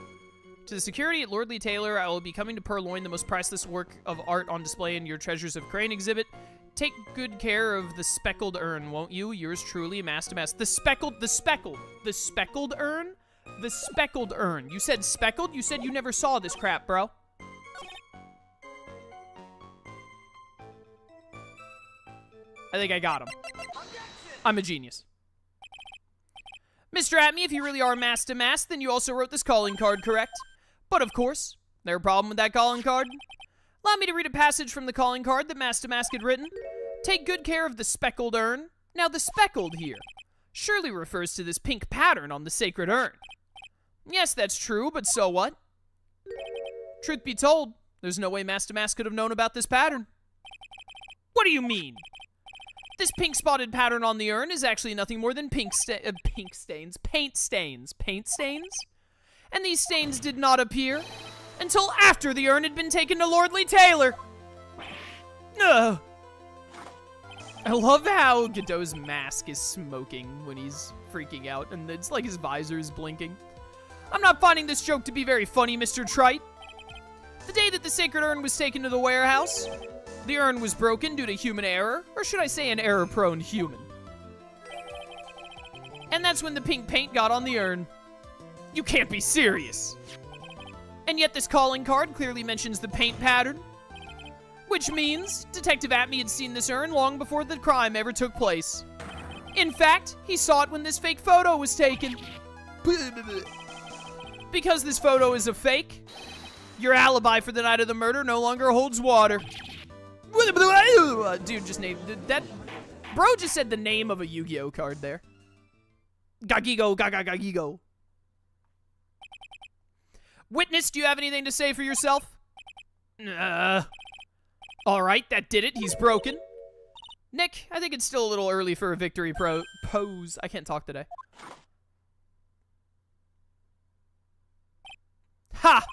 To the security at Lordly Taylor, I will be coming to purloin the most priceless work of art on display in your Treasures of Crane exhibit. Take good care of the speckled urn, won't you? Yours truly, Mass to Mass. The speckled urn? The speckled urn. You said speckled? You said you never saw this crap, bro. I think I got him. I'm a genius. Mr. Atmey, if you really are Mass to Mass, then you also wrote this calling card, correct? But of course, there a problem with that calling card? Allow me to read a passage from the calling card that Mass to Mask had written. Take good care of the speckled urn. Now, the speckled here surely refers to this pink pattern on the sacred urn. Yes, that's true, but so what? Truth be told, there's no way Mass to Mask could have known about this pattern. What do you mean? This pink spotted pattern on the urn is actually nothing more than paint stains. And these stains did not appear until after the urn had been taken to Lordly Taylor. Ugh. I love how Godot's mask is smoking when he's freaking out, and it's like his visor is blinking. I'm not finding this joke to be very funny, Mr. Trite. The day that the sacred urn was taken to the warehouse, the urn was broken due to human error, or should I say an error-prone human. And that's when the pink paint got on the urn. You can't be serious. And yet this calling card clearly mentions the paint pattern, which means Detective Atmey had seen this urn long before the crime ever took place. In fact, he saw it when this fake photo was taken. Because this photo is a fake, your alibi for the night of the murder no longer holds water. Dude just named that. Bro just said the name of a Yu-Gi-Oh card there. Gagigo, Gagigo. Witness, do you have anything to say for yourself? Alright, that did it. He's broken. Nick, I think it's still a little early for a victory pose. I can't talk today. Ha!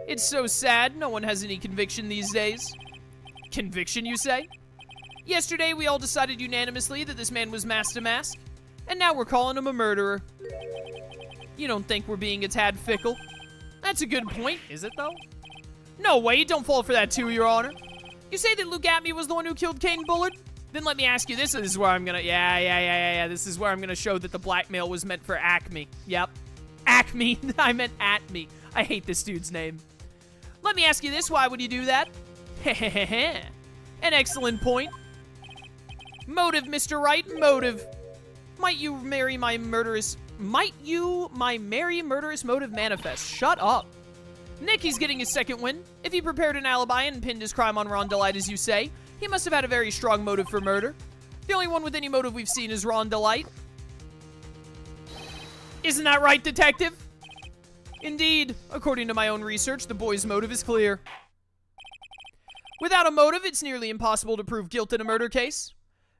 It's so sad. No one has any conviction these days. Conviction, you say? Yesterday, we all decided unanimously that this man was Mass to Mask, and now we're calling him a murderer. You don't think we're being a tad fickle? That's a good point, is it, though? No way, don't fall for that too, Your Honor. You say that Luke Atmey was the one who killed Kane Bullard? Then let me ask you this. This is where I'm gonna... Yeah. This is where I'm gonna show that the blackmail was meant for Acme. Yep. Acme. I meant Atmey. I hate this dude's name. Let me ask you this. Why would you do that? Hehehe. An excellent point. Motive, Mr. Wright. Motive. Might you marry my merry murderous motive manifest? Shut up. Nick, he's getting his second win. If he prepared an alibi and pinned his crime on Ron Delight, as you say, he must have had a very strong motive for murder. The only one with any motive we've seen is Ron Delight. Isn't that right, Detective? Indeed. According to my own research, the boy's motive is clear. Without a motive, it's nearly impossible to prove guilt in a murder case.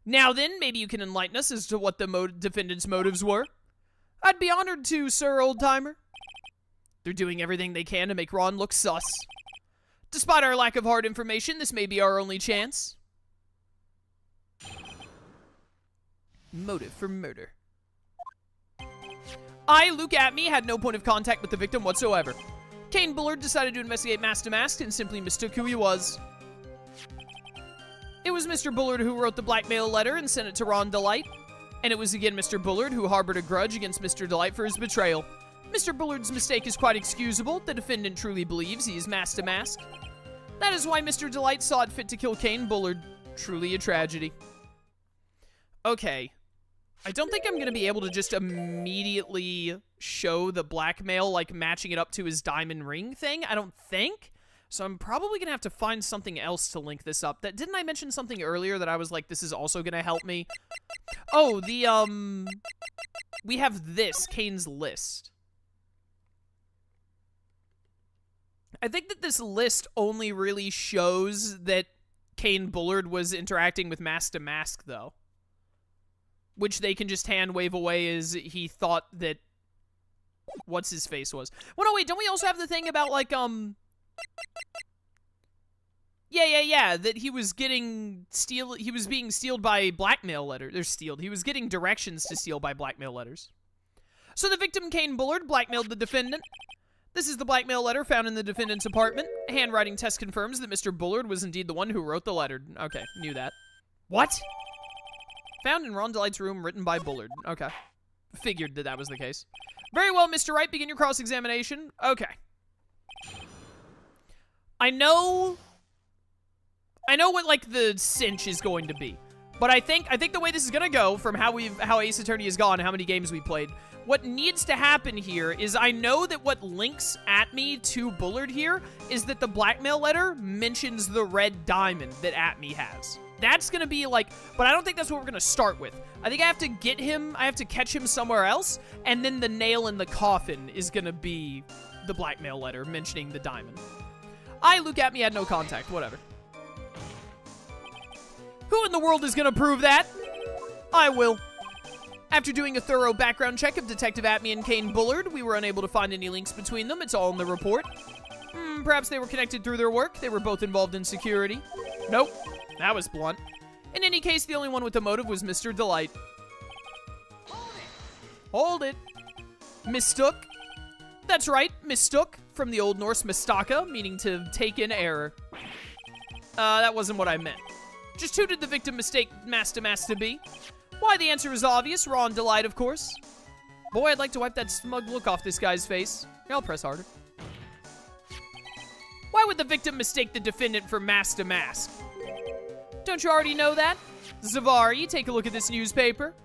Now then, maybe you can enlighten us as to what the defendant's motives were. I'd be honored to, sir, old-timer. They're doing everything they can to make Ron look sus. Despite our lack of hard information, this may be our only chance. Motive for murder. I, Luke Atmey, had no point of contact with the victim whatsoever. Kane Bullard decided to investigate Mask to Mask and simply mistook who he was. It was Mr. Bullard who wrote the blackmail letter and sent it to Ron Delight. And it was again Mr. Bullard who harbored a grudge against Mr. Delight for his betrayal. Mr. Bullard's mistake is quite excusable. The defendant truly believes he is Mask to Mask. That is why Mr. Delight saw it fit to kill Kane Bullard. Truly a tragedy. Okay. I don't think I'm going to be able to just immediately show the blackmail, like matching it up to his diamond ring thing. I don't think. So I'm probably going to have to find something else to link this up. Didn't I mention something earlier that I was like, this is also going to help me? Oh, we have this, Kane's list. I think that this list only really shows that Kane Bullard was interacting with Mask to Mask, though. Which they can just hand wave away as he thought that what's-his-face was. Well, no, wait, don't we also have the thing about, like, Yeah, that he was getting he was being stealed by blackmail letters. They're stealed. He was getting directions to steal by blackmail letters. So the victim, Kane Bullard, blackmailed the defendant. This is the blackmail letter found in the defendant's apartment. A handwriting test confirms that Mr. Bullard was indeed the one who wrote the letter. Okay, knew that. What? Found in Ron Delight's room, written by Bullard. Okay. Figured that was the case. Very well, Mr. Wright, begin your cross-examination. Okay. I know what, like, the cinch is going to be. But I think the way this is gonna go, from how Ace Attorney has gone, how many games we played, what needs to happen here is I know that what links Atmey to Bullard here is that the blackmail letter mentions the red diamond that Atmey has. That's gonna be like, but I don't think that's what we're gonna start with. I think I have to get him, I have to catch him somewhere else, and then the nail in the coffin is gonna be the blackmail letter mentioning the diamond. I, Luke Atmey, had no contact, whatever. Who in the world is gonna prove that? I will. After doing a thorough background check of Detective Atmey and Kane Bullard, we were unable to find any links between them. It's all in the report. Perhaps they were connected through their work. They were both involved in security. Nope. That was blunt. In any case, the only one with the motive was Mr. Delight. Hold it. Mistook? That's right, mistook, from the Old Norse mistaka, meaning to take in error. That wasn't what I meant. Just who did the victim mistake Mask to Mask to be? Why, the answer is obvious. Ron Delight, of course. Boy, I'd like to wipe that smug look off this guy's face. Here, I'll press harder. Why would the victim mistake the defendant for Mask to Mask? Don't you already know that? Zavari, take a look at this newspaper.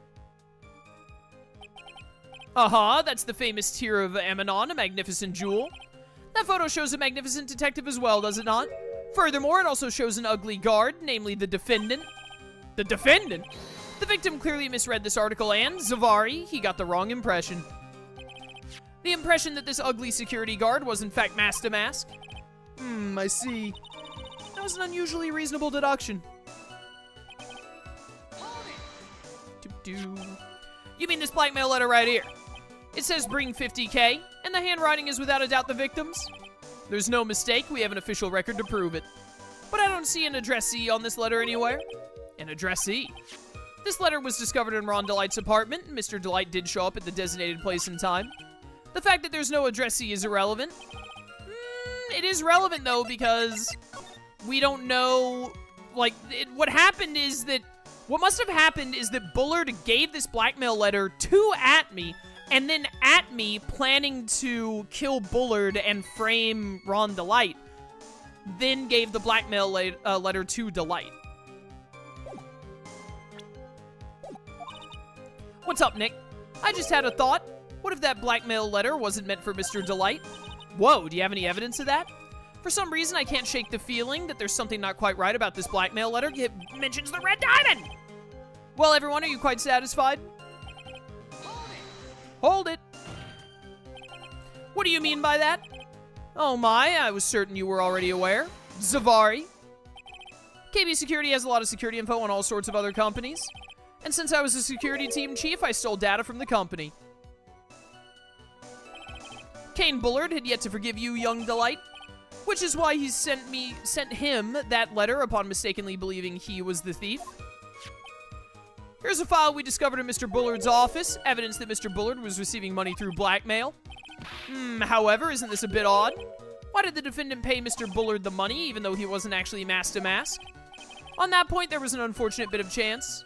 That's the famous Tear of Ammonon, a magnificent jewel. That photo shows a magnificent detective as well, does it not? Furthermore, it also shows an ugly guard, namely the defendant. The defendant? The victim clearly misread this article and, Zavari, he got the wrong impression. The impression that this ugly security guard was in fact Mask to Mask. I see. That was an unusually reasonable deduction. You mean this blackmail letter right here? It says bring 50K, and the handwriting is without a doubt the victim's. There's no mistake, we have an official record to prove it. But I don't see an addressee on this letter anywhere. An addressee? This letter was discovered in Ron Delight's apartment, and Mr. Delight did show up at the designated place and time. The fact that there's no addressee is irrelevant. It is relevant, though, because we don't know, like, what must have happened is that Bullard gave this blackmail letter to Atmey, and then Atmey, planning to kill Bullard and frame Ron Delight, then gave the blackmail letter to Delight. What's up, Nick? I just had a thought. What if that blackmail letter wasn't meant for Mr. Delight? Whoa, do you have any evidence of that? For some reason, I can't shake the feeling that there's something not quite right about this blackmail letter. It mentions the red diamond! Well, everyone, are you quite satisfied? Hold it. What do you mean by that? Oh my, I was certain you were already aware. Zavari. KB Security has a lot of security info on all sorts of other companies. And since I was a security team chief, I stole data from the company. Kane Bullard had yet to forgive you, young delight. Which is why he sent him that letter upon mistakenly believing he was the thief. Here's a file we discovered in Mr. Bullard's office, evidence that Mr. Bullard was receiving money through blackmail. However, isn't this a bit odd? Why did the defendant pay Mr. Bullard the money, even though he wasn't actually mask to mask? On that point, there was an unfortunate bit of chance.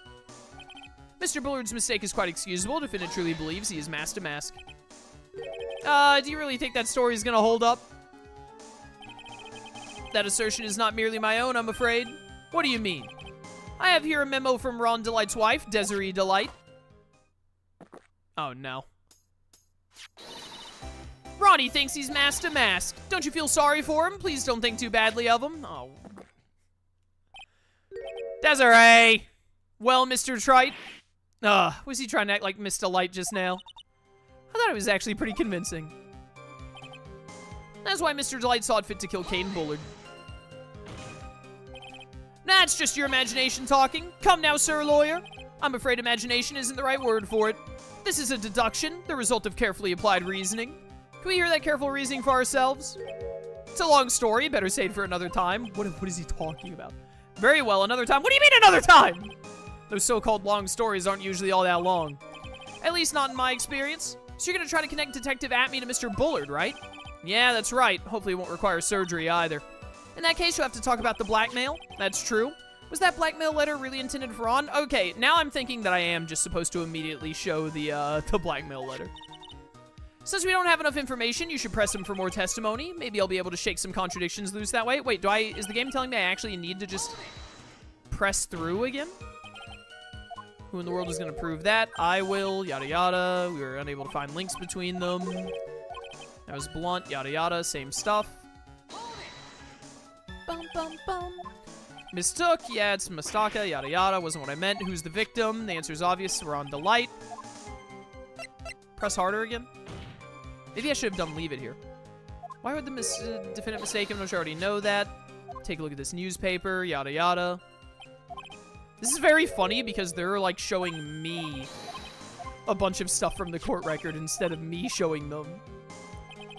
Mr. Bullard's mistake is quite excusable. Defendant truly believes he is mask to mask. Do you really think that story is gonna hold up? That assertion is not merely my own, I'm afraid. What do you mean? I have here a memo from Ron Delight's wife, Desiree Delight. Oh, no. Ronnie thinks he's mask to mask. Don't you feel sorry for him? Please don't think too badly of him. Oh. Desiree! Well, Mr. Trite? Was he trying to act like Miss Delight just now? I thought it was actually pretty convincing. That's why Mr. Delight saw it fit to kill Kane Bullard. That's just your imagination talking. Come now, sir lawyer. I'm afraid imagination isn't the right word for it. This is a deduction, the result of carefully applied reasoning. Can we hear that careful reasoning for ourselves? It's a long story, better say it for another time. What is he talking about? Very well, another time. What do you mean another time? Those so-called long stories aren't usually all that long. At least not in my experience. So you're gonna try to connect Detective Atmey to Mr. Bullard, right? Yeah, that's right. Hopefully it won't require surgery either. In that case, you'll have to talk about the blackmail. That's true. Was that blackmail letter really intended for Ron? Okay, now I'm thinking that I am just supposed to immediately show the blackmail letter. Since we don't have enough information, you should press him for more testimony. Maybe I'll be able to shake some contradictions loose that way. Wait, is the game telling me I actually need to just press through again? Who in the world is going to prove that? I will, yada yada. We were unable to find links between them. That was blunt, yada yada, same stuff. Bum, bum, bum. Mistook, yeah, it's Mastaka, yada yada, wasn't what I meant. Who's the victim? The answer is obvious, we're on Delight. Press harder again? Maybe I should have done leave it here. Why would the defendant mistake him? Don't you already know that? Take a look at this newspaper, yada yada. This is very funny because they're like showing me a bunch of stuff from the court record instead of me showing them.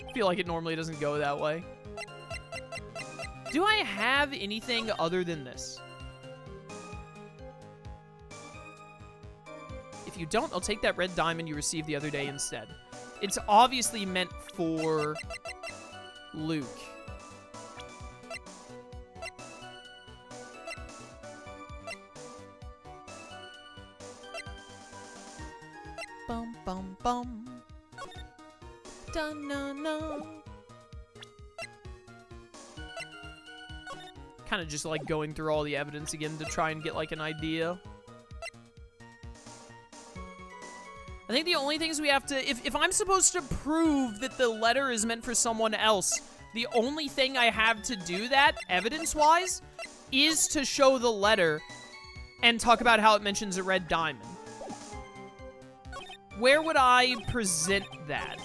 I feel like it normally doesn't go that way. Do I have anything other than this? If you don't, I'll take that red diamond you received the other day instead. It's obviously meant for Luke. Bum, bum, bum. Da-na-na. Kind of just like going through all the evidence again to try and get like an idea. I think the only things we have to, if I'm supposed to prove that the letter is meant for someone else, the only thing I have to do that, evidence-wise, is to show the letter and talk about how it mentions a red diamond. Where would I present that?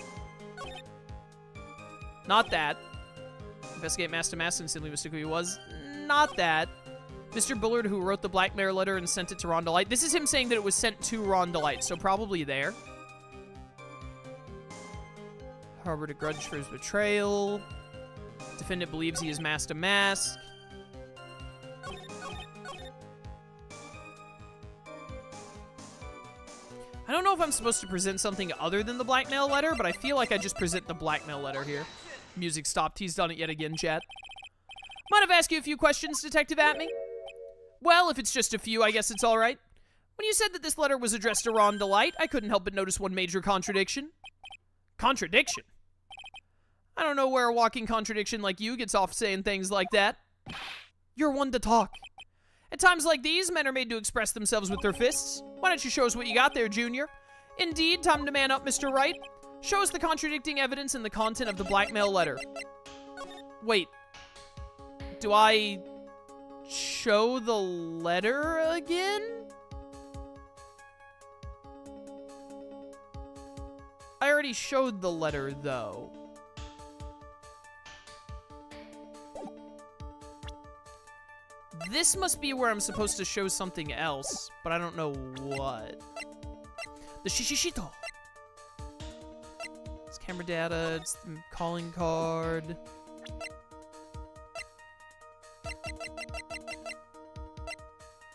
Not that. Investigate mask to mask and simply mistook who he was. Not that. Mr. Bullard, who wrote the blackmail letter and sent it to Ron Delight. This is him saying that it was sent to Ron Delight, so probably there. Harbored a grudge for his betrayal. Defendant believes he is mask to mask. I don't know if I'm supposed to present something other than the blackmail letter, but I feel like I just present the blackmail letter here. Music stopped. He's done it yet again, chat. Might have asked you a few questions, Detective Atmey? Well, if it's just a few, I guess it's all right. When you said that this letter was addressed to Ron Delight, I couldn't help but notice one major contradiction. Contradiction? I don't know where a walking contradiction like you gets off saying things like that. You're one to talk. At times like these, men are made to express themselves with their fists. Why don't you show us what you got there, Junior? Indeed, time to man up, Mr. Wright. Show us the contradicting evidence in the content of the blackmail letter. Wait. Do I show the letter again? I already showed the letter, though. This must be where I'm supposed to show something else, but I don't know what. The Shishishito. It's camera data, it's the calling card.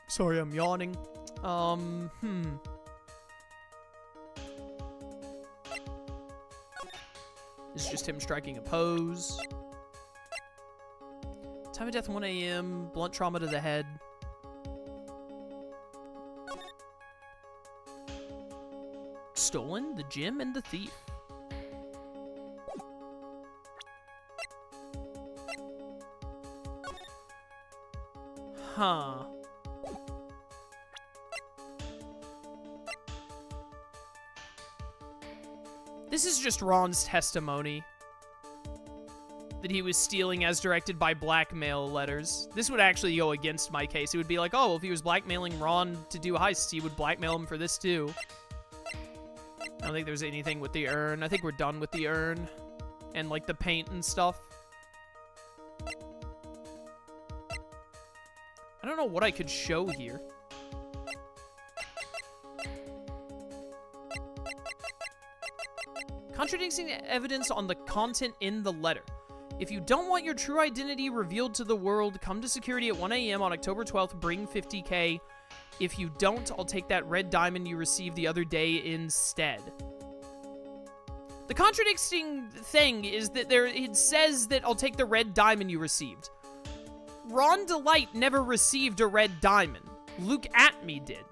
Sorry, I'm yawning. This is just him striking a pose. Time of death 1 a.m. Blunt trauma to the head. Stolen, the gym, and the thief. Huh. This is just Ron's testimony that he was stealing as directed by blackmail letters. This would actually go against my case. It would be like, oh, well, if he was blackmailing Ron to do heists, he would blackmail him for this too. I don't think there's anything with the urn. I think we're done with the urn and like the paint and stuff. I don't know what I could show here. Contradicting evidence on the content in the letter. If you don't want your true identity revealed to the world, come to security at 1 a.m. on October 12th, bring 50K. If you don't, I'll take that red diamond you received the other day instead. The contradicting thing is that it says that I'll take the red diamond you received. Ron Delight never received a red diamond. Luke Atmey did.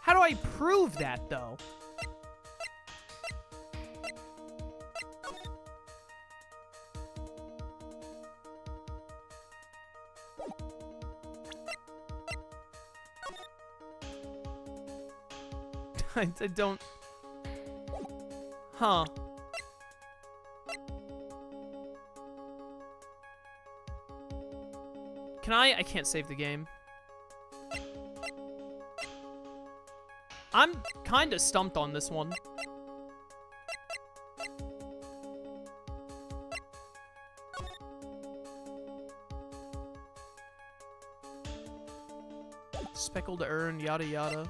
How do I prove that, though? I don't... Huh. Can I can't save the game. I'm kind of stumped on this one. Speckled urn, yada yada.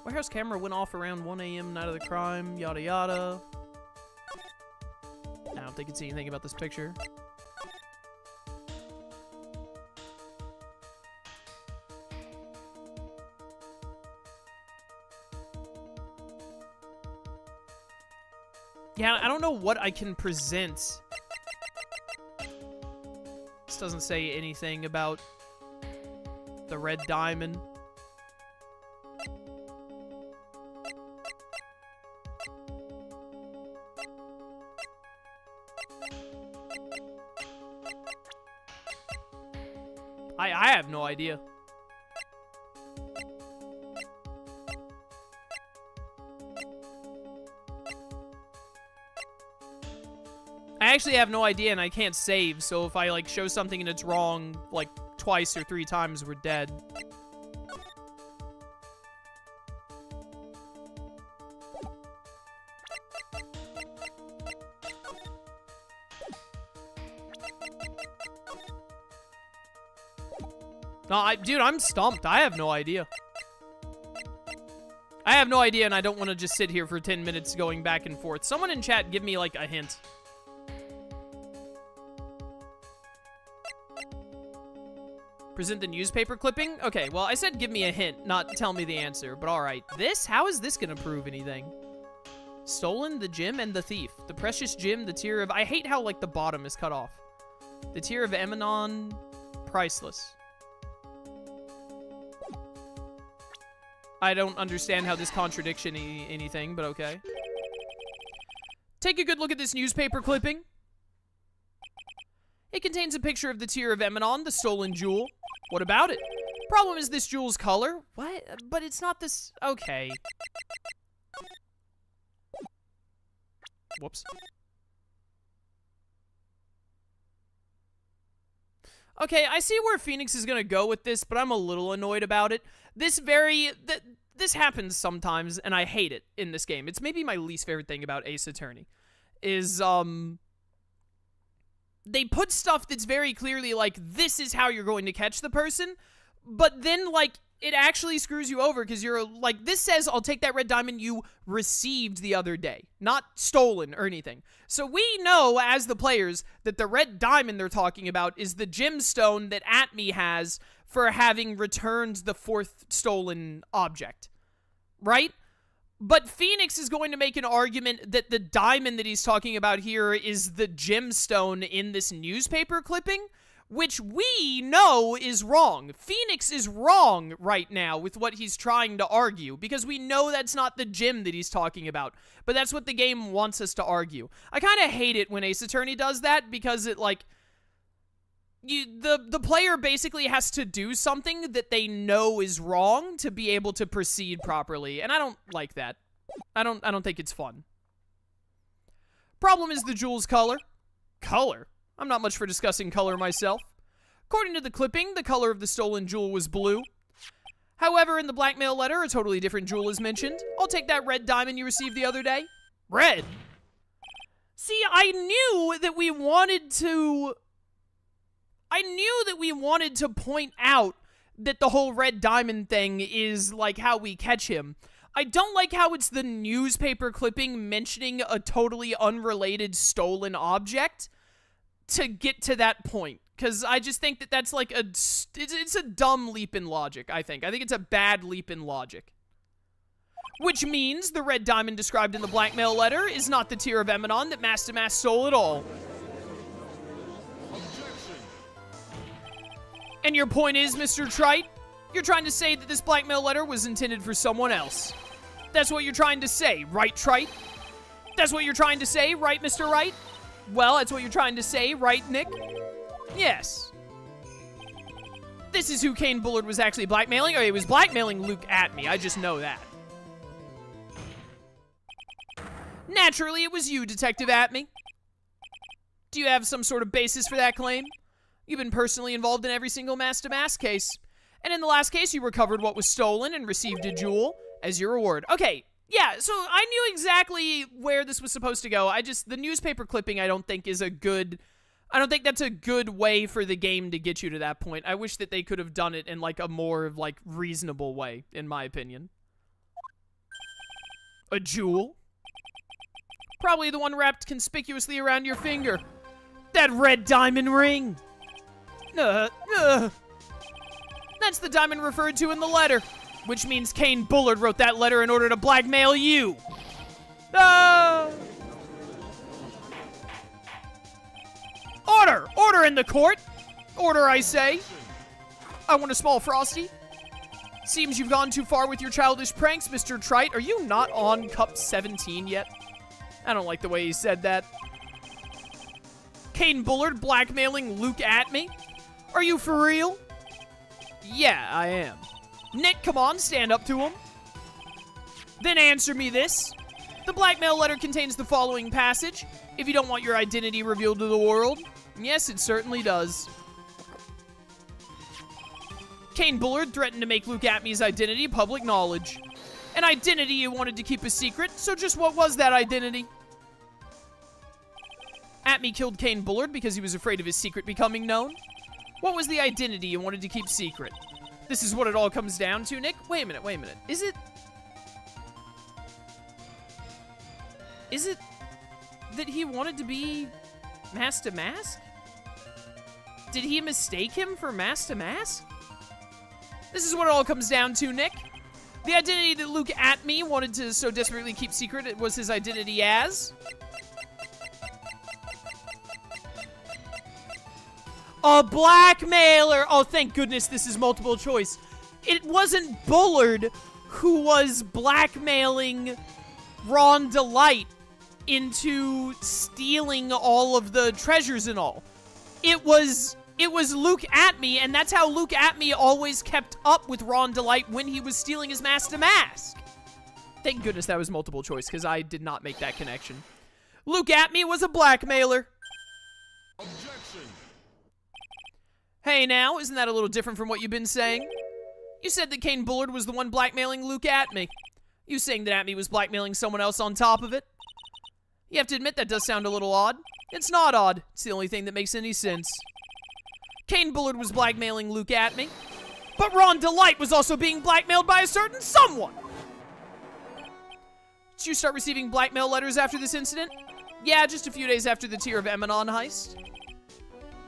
Warehouse camera went off around 1 a.m. night of the crime, yada yada. I don't think it's anything about this picture. Yeah, I don't know what I can present. This doesn't say anything about the red diamond. I have no idea. I actually have no idea, and I can't save, so if I, like, show something and it's wrong, like, twice or 3 times, we're dead. No, dude, I'm stumped. I have no idea. I have no idea, and I don't want to just sit here for 10 minutes going back and forth. Someone in chat give me, like, a hint. Present the newspaper clipping? Okay, well, I said give me a hint, not tell me the answer, but alright. This? How is this gonna prove anything? Stolen, the gem, and the thief. The precious gem, the tear of... I hate how, like, the bottom is cut off. The tear of Emanon, priceless. I don't understand how this contradiction anything, but okay. Take a good look at this newspaper clipping. It contains a picture of the Tear of Emanon, the stolen jewel. What about it? Problem is this jewel's color. What? But it's not this. Okay. Whoops. Okay, I see where Phoenix is gonna go with this, but I'm a little annoyed about it. This happens sometimes, and I hate it in this game. It's maybe my least favorite thing about Ace Attorney. Is, they put stuff that's very clearly like, this is how you're going to catch the person, but then, like, it actually screws you over because you're like, this says, I'll take that red diamond you received the other day, not stolen or anything. So we know as the players that the red diamond they're talking about is the gemstone that Atmey has for having returned the 4th stolen object, right? But Phoenix is going to make an argument that the diamond that he's talking about here is the gemstone in this newspaper clipping, which we know is wrong. Phoenix is wrong right now with what he's trying to argue, because we know that's not the gem that he's talking about, but that's what the game wants us to argue. I kind of hate it when Ace Attorney does that, because it, like, the player basically has to do something that they know is wrong to be able to proceed properly, and I don't like that. I don't think it's fun. Problem is the jewel's color. Color? I'm not much for discussing color myself. According to the clipping, the color of the stolen jewel was blue. However, in the blackmail letter, a totally different jewel is mentioned. I'll take that red diamond you received the other day. Red? See, I knew that we wanted to point out that the whole red diamond thing is, like, how we catch him. I don't like how it's the newspaper clipping mentioning a totally unrelated stolen object to get to that point, because I just think that that's like it's a dumb leap in logic, I think. I think it's a bad leap in logic. Which means the red diamond described in the blackmail letter is not the Tear of Emanon that Master Mass stole at all. And your point is, Mr. Trite, you're trying to say that this blackmail letter was intended for someone else. That's what you're trying to say, right, Trite? That's what you're trying to say, right, Mr. Wright? Well, that's what you're trying to say, right, Nick? Yes. This is who Kane Bullard was actually blackmailing. Oh, he was blackmailing Luke Atmey. I just know that. Naturally, it was you, Detective Atmey. Do you have some sort of basis for that claim? You've been personally involved in every single Mass case. And in the last case, you recovered what was stolen and received a jewel as your reward. Okay. Yeah, so I knew exactly where this was supposed to go. The newspaper clipping I don't think that's a good way for the game to get you to that point. I wish that they could have done it in, like, a more, like, reasonable way, in my opinion. A jewel? Probably the one wrapped conspicuously around your finger. That red diamond ring! That's the diamond referred to in the letter. Which means Kane Bullard wrote that letter in order to blackmail you. Ah! Order! Order in the court! Order, I say. I want a small frosty. Seems you've gone too far with your childish pranks, Mr. Trite. Are you not on Cup 17 yet? I don't like the way he said that. Kane Bullard blackmailing Luke Atmey? Are you for real? Yeah, I am. Nick, come on, stand up to him. Then answer me this. The blackmail letter contains the following passage. If you don't want your identity revealed to the world. Yes, it certainly does. Kane Bullard threatened to make Luke Atmey's identity public knowledge. An identity you wanted to keep a secret, so just what was that identity? Atmey killed Kane Bullard because he was afraid of his secret becoming known. What was the identity you wanted to keep secret? This is what it all comes down to, Nick. Wait a minute. Is it that he wanted to be Master Mask? Did he mistake him for Master Mask? This is what it all comes down to, Nick. The identity that Luke Atmey wanted to so desperately keep secret, it was his identity as... a blackmailer! Oh, thank goodness this is multiple choice. It wasn't Bullard who was blackmailing Ron Delight into stealing all of the treasures and all. It was Luke Atmey, and that's how Luke Atmey always kept up with Ron DeLite when he was stealing his master mask. Thank goodness that was multiple choice, because I did not make that connection. Luke Atmey was a blackmailer. Objection. Hey now, isn't that a little different from what you've been saying? You said that Kane Bullard was the one blackmailing Luke Atmey. You saying that Atmey was blackmailing someone else on top of it? You have to admit that does sound a little odd. It's not odd. It's the only thing that makes any sense. Kane Bullard was blackmailing Luke Atmey, but Ron DeLite was also being blackmailed by a certain someone. Did you start receiving blackmail letters after this incident? Yeah, just a few days after the Tear of Emanon heist.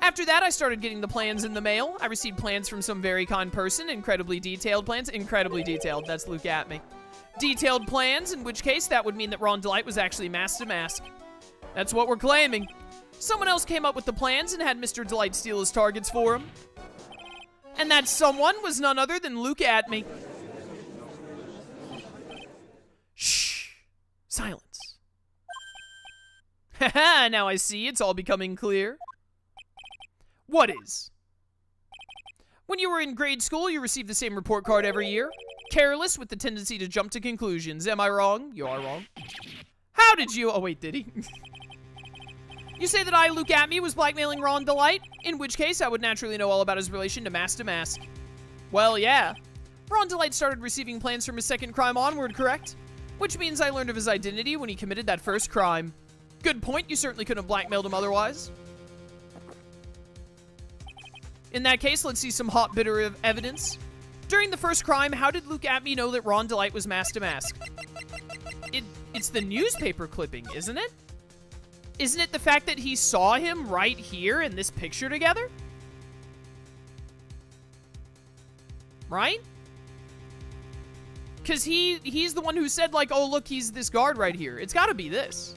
After that, I started getting the plans in the mail. I received plans from some very kind person, incredibly detailed plans. Incredibly detailed, that's Luke Atmey. Detailed plans, in which case that would mean that Ron DeLite was actually mask to mask. That's what we're claiming. Someone else came up with the plans and had Mr. DeLite steal his targets for him. And that someone was none other than Luke Atmey. Shh. Silence. Haha, now I see it's all becoming clear. What is? When you were in grade school, you received the same report card every year. Careless with the tendency to jump to conclusions. Am I wrong? You are wrong. How did you... Oh, wait, did he? You say that I, Luke Atmey, was blackmailing Ron DeLite? In which case, I would naturally know all about his relation to mask. Well, yeah. Ron DeLite started receiving plans from his second crime onward, correct? Which means I learned of his identity when he committed that first crime. Good point. You certainly couldn't have blackmailed him otherwise. In that case, let's see some hot, bitter evidence. During the first crime, how did Luke Atmey know that Ron DeLite was mask to mask? It's the newspaper clipping, isn't it? Isn't it the fact that he saw him right here in this picture together? Right? Because he's the one who said, like, oh, look, he's this guard right here. It's gotta be this.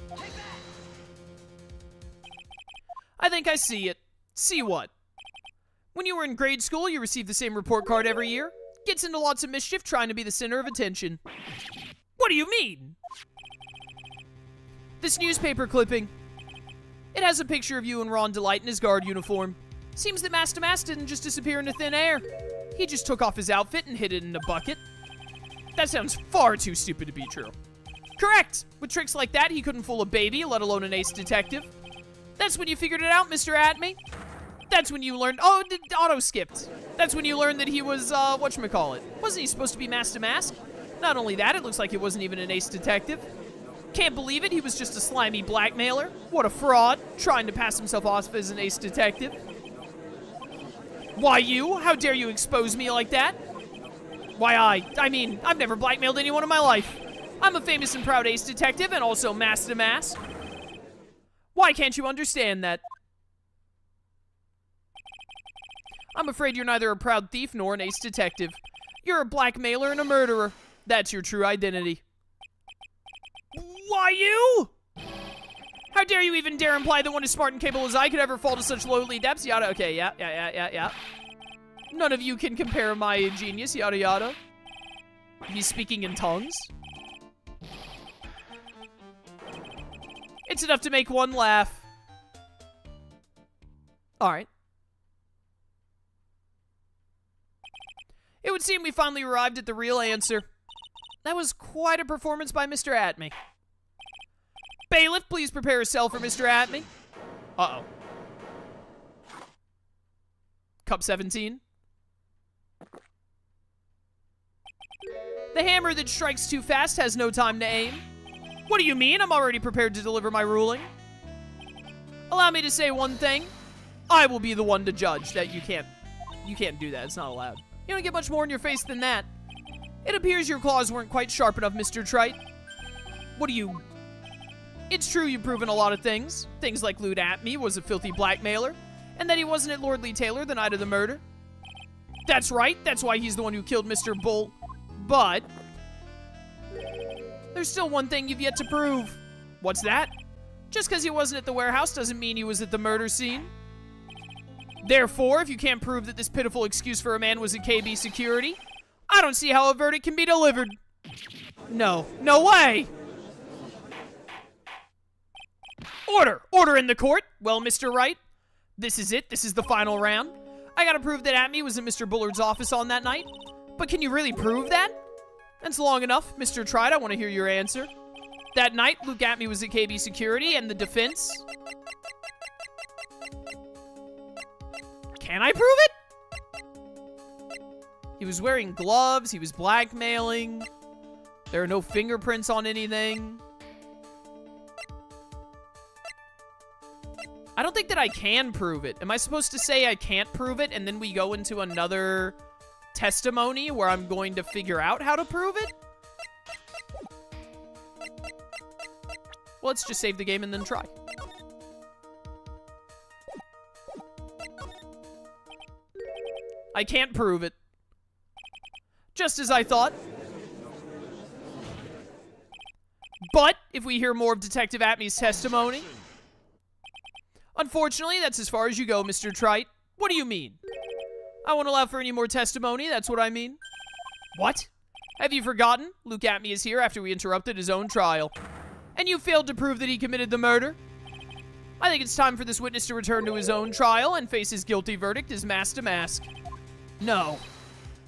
I think I see it. See what? When you were in grade school, you received the same report card every year. Gets into lots of mischief, trying to be the center of attention. What do you mean? This newspaper clipping. It has a picture of you and Ron DeLite in his guard uniform. Seems that Master Mask didn't just disappear into thin air. He just took off his outfit and hid it in a bucket. That sounds far too stupid to be true. Correct! With tricks like that, he couldn't fool a baby, let alone an ace detective. That's when you figured it out, Mr. Atmey. That's when you learned... Oh, auto-skipped. That's when you learned that he was, whatchamacallit. Wasn't he supposed to be Master Mask? Not only that, it looks like it wasn't even an ace detective. Can't believe it, he was just a slimy blackmailer. What a fraud, trying to pass himself off as an ace detective. Why you? How dare you expose me like that? Why I mean, I've never blackmailed anyone in my life. I'm a famous and proud ace detective and also Master Mask. Why can't you understand that? I'm afraid you're neither a proud thief nor an ace detective. You're a blackmailer and a murderer. That's your true identity. Why you? How dare you even dare imply that one as smart and capable as I could ever fall to such lowly depths? Yada, okay, yeah. None of you can compare my genius, yada yada. He's speaking in tongues. It's enough to make one laugh. Alright. It would seem we finally arrived at the real answer. That was quite a performance by Mr. Atmey. Bailiff, please prepare a cell for Mr. Atmey. Uh-oh. Cup 17. The hammer that strikes too fast has no time to aim. What do you mean? I'm already prepared to deliver my ruling. Allow me to say one thing. I will be the one to judge that you can't do that. It's not allowed. You don't get much more in your face than that. It appears your claws weren't quite sharp enough, Mr. Trite. What do you... It's true you've proven a lot of things. Things like Luke Atmey was a filthy blackmailer, and that he wasn't at Lord Lee Taylor the night of the murder. That's right. That's why he's the one who killed Mr. Bull. But... there's still one thing you've yet to prove. What's that? Just because he wasn't at the warehouse doesn't mean he was at the murder scene. Therefore, if you can't prove that this pitiful excuse for a man was at KB security, I don't see how a verdict can be delivered. No. No way! Order! Order in the court! Well, Mr. Wright, This is it. This is the final round. I gotta prove that Atmey was in Mr. Bullard's office on that night. But can you really prove that? That's long enough. Mr. Tried, I want to hear your answer. That night, Luke Atmey was at KB Security and the defense. Can I prove it? He was wearing gloves. He was blackmailing. There are no fingerprints on anything. I don't think that I can prove it. Am I supposed to say I can't prove it and then we go into another testimony where I'm going to figure out how to prove it? Well, let's just save the game and then try. I can't prove it. Just as I thought. But if we hear more of Detective Atmey's testimony... Unfortunately, that's as far as you go, Mr. Trite. What do you mean? I won't allow for any more testimony, that's what I mean. What? Have you forgotten? Luke Atmey is here after we interrupted his own trial. And you failed to prove that he committed the murder? I think it's time for this witness to return to his own trial and face his guilty verdict as mask to mask. No.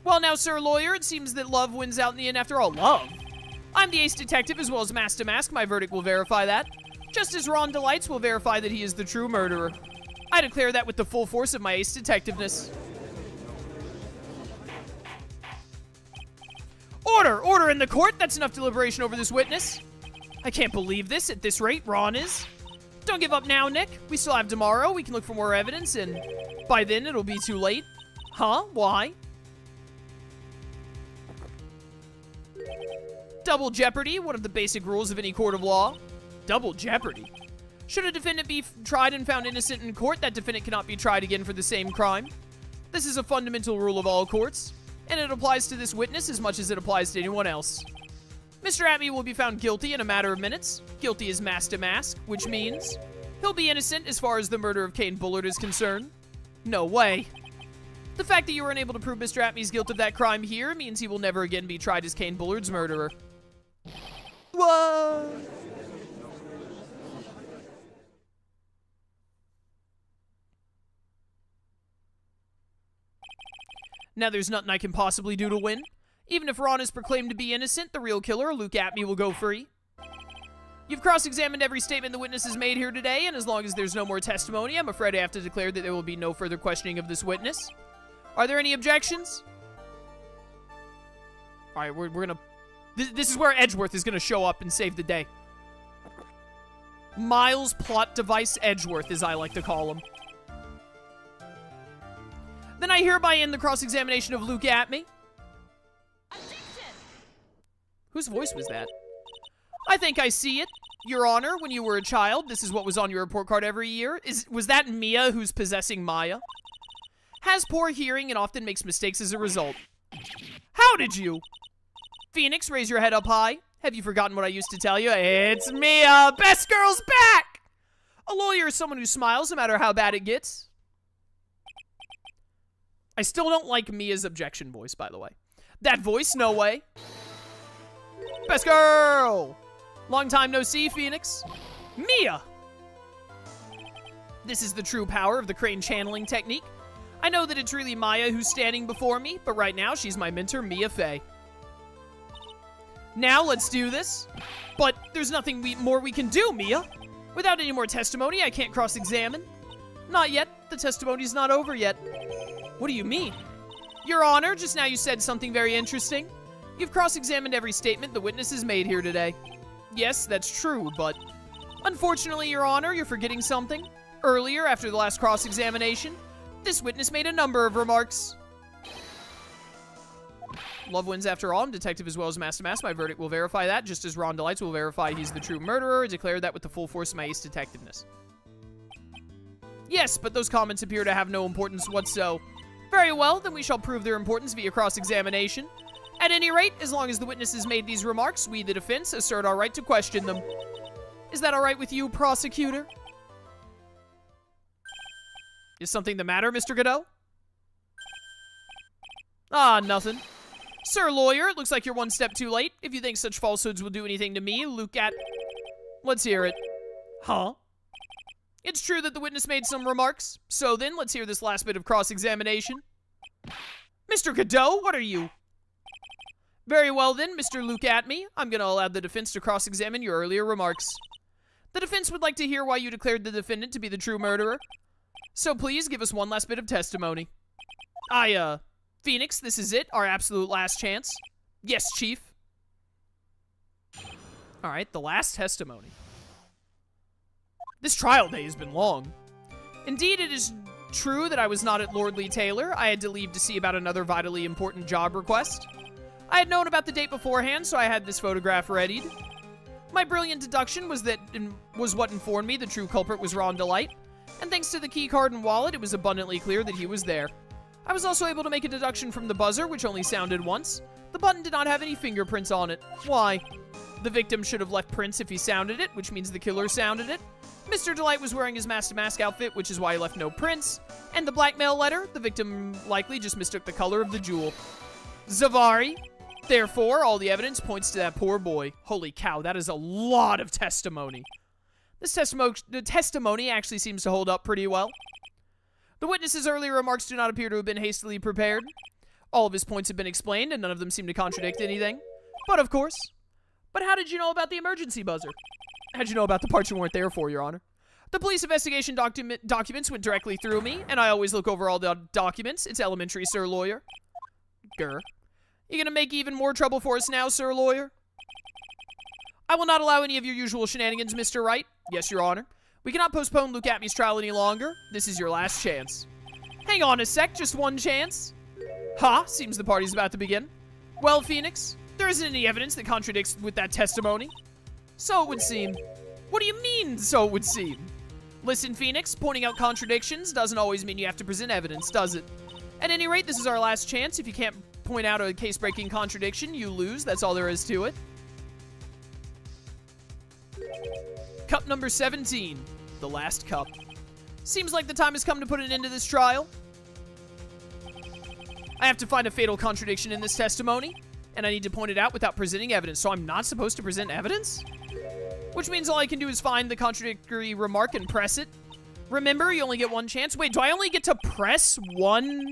Well now, sir lawyer, it seems that love wins out in the end after all. Love? I'm the ace detective as well as mask to mask. My verdict will verify that. Just as Ron Delights will verify that he is the true murderer. I declare that with the full force of my ace detectiveness. Order! Order in the court! That's enough deliberation over this witness. I can't believe this. At this rate, Ron is. Don't give up now, Nick. We still have tomorrow. We can look for more evidence, and by then it'll be too late. Huh? Why? Double jeopardy, one of the basic rules of any court of law. Double jeopardy? Should a defendant be tried and found innocent in court, that defendant cannot be tried again for the same crime. This is a fundamental rule of all courts, and it applies to this witness as much as it applies to anyone else. Mr. Atmey will be found guilty in a matter of minutes. Guilty is mask to mask, which means he'll be innocent as far as the murder of Kane Bullard is concerned. No way. The fact that you were unable to prove Mr. Atmey's guilt of that crime here means he will never again be tried as Kane Bullard's murderer. What? Now there's nothing I can possibly do to win. Even if Ron is proclaimed to be innocent, the real killer, Luke Atmey, will go free. You've cross-examined every statement the witness has made here today, and as long as there's no more testimony, I'm afraid I have to declare that there will be no further questioning of this witness. Are there any objections? Alright, we're gonna... This is where Edgeworth is gonna show up and save the day. Miles Plot Device Edgeworth, as I like to call him. Then I hereby end the cross-examination of Luke Atmey. Whose voice was that? I think I see it. Your Honor, when you were a child, this is what was on your report card every year. Was that Mia who's possessing Maya? Has poor hearing and often makes mistakes as a result. How did you? Phoenix, raise your head up high. Have you forgotten what I used to tell you? It's Mia! Best girl's back! A lawyer is someone who smiles no matter how bad it gets. I still don't like Mia's objection voice, by the way. That voice, no way. Best girl! Long time no see, Phoenix. Mia! This is the true power of the crane channeling technique. I know that it's really Maya who's standing before me, but right now she's my mentor, Mia Fey. Now let's do this. But there's nothing more we can do, Mia. Without any more testimony, I can't cross-examine. Not yet. The testimony's not over yet. What do you mean? Your Honor, just now you said something very interesting. You've cross-examined every statement the witness has made here today. Yes, that's true, but... Unfortunately, Your Honor, you're forgetting something. Earlier, after the last cross-examination, this witness made a number of remarks. Love wins after all. I'm detective as well as mask to mask. My verdict will verify that, just as Ron Delights will verify he's the true murderer. I declare that with the full force of my ace detectiveness. Yes, but those comments appear to have no importance whatsoever. Very well, then we shall prove their importance via cross-examination. At any rate, as long as the witness has made these remarks, we, the defense, assert our right to question them. Is that all right with you, prosecutor? Is something the matter, Mr. Godot? Ah, nothing. Sir lawyer, it looks like you're one step too late. If you think such falsehoods will do anything to me, Luke at... Let's hear it. Huh? It's true that the witness made some remarks. So then, let's hear this last bit of cross-examination. Mr. Godot, what are you? Very well then, Mr. Luke Atmey. I'm going to allow the defense to cross-examine your earlier remarks. The defense would like to hear why you declared the defendant to be the true murderer. So please give us one last bit of testimony. Phoenix, this is it, our absolute last chance. Yes, Chief. Alright, the last testimony. This trial day has been long. Indeed, it is true that I was not at Lord Lee Taylor. I had to leave to see about another vitally important job request. I had known about the date beforehand, so I had this photograph readied. My brilliant deduction was what informed me the true culprit was Ron Delight, and thanks to the key card and wallet, it was abundantly clear that he was there. I was also able to make a deduction from the buzzer, which only sounded once. The button did not have any fingerprints on it. Why? The victim should have left prints if he sounded it, which means the killer sounded it. Mr. Delight was wearing his mask-to-mask outfit, which is why he left no prints. And the blackmail letter, the victim likely just mistook the color of the jewel. Zavari. Therefore, all the evidence points to that poor boy. Holy cow, that is a lot of testimony. The testimony actually seems to hold up pretty well. The witness's earlier remarks do not appear to have been hastily prepared. All of his points have been explained, and none of them seem to contradict anything. But of course. But how did you know about the emergency buzzer? How'd you know about the parts you weren't there for, Your Honor? The police investigation documents went directly through me, and I always look over all the documents. It's elementary, Sir Lawyer. Grr. You gonna make even more trouble for us now, Sir Lawyer? I will not allow any of your usual shenanigans, Mr. Wright. Yes, Your Honor. We cannot postpone Luke Atmey's trial any longer. This is your last chance. Hang on a sec, just one chance. Ha, seems the party's about to begin. Well, Phoenix, there isn't any evidence that contradicts with that testimony. So it would seem. What do you mean, so it would seem? Listen, Phoenix, pointing out contradictions doesn't always mean you have to present evidence, does it? At any rate, this is our last chance. If you can't point out a case-breaking contradiction, you lose. That's all there is to it. Cup number 17. The last cup. Seems like the time has come to put an end to this trial. I have to find a fatal contradiction in this testimony, and I need to point it out without presenting evidence. So I'm not supposed to present evidence? Which means all I can do is find the contradictory remark and press it. Remember, you only get one chance. Wait, do I only get to press one?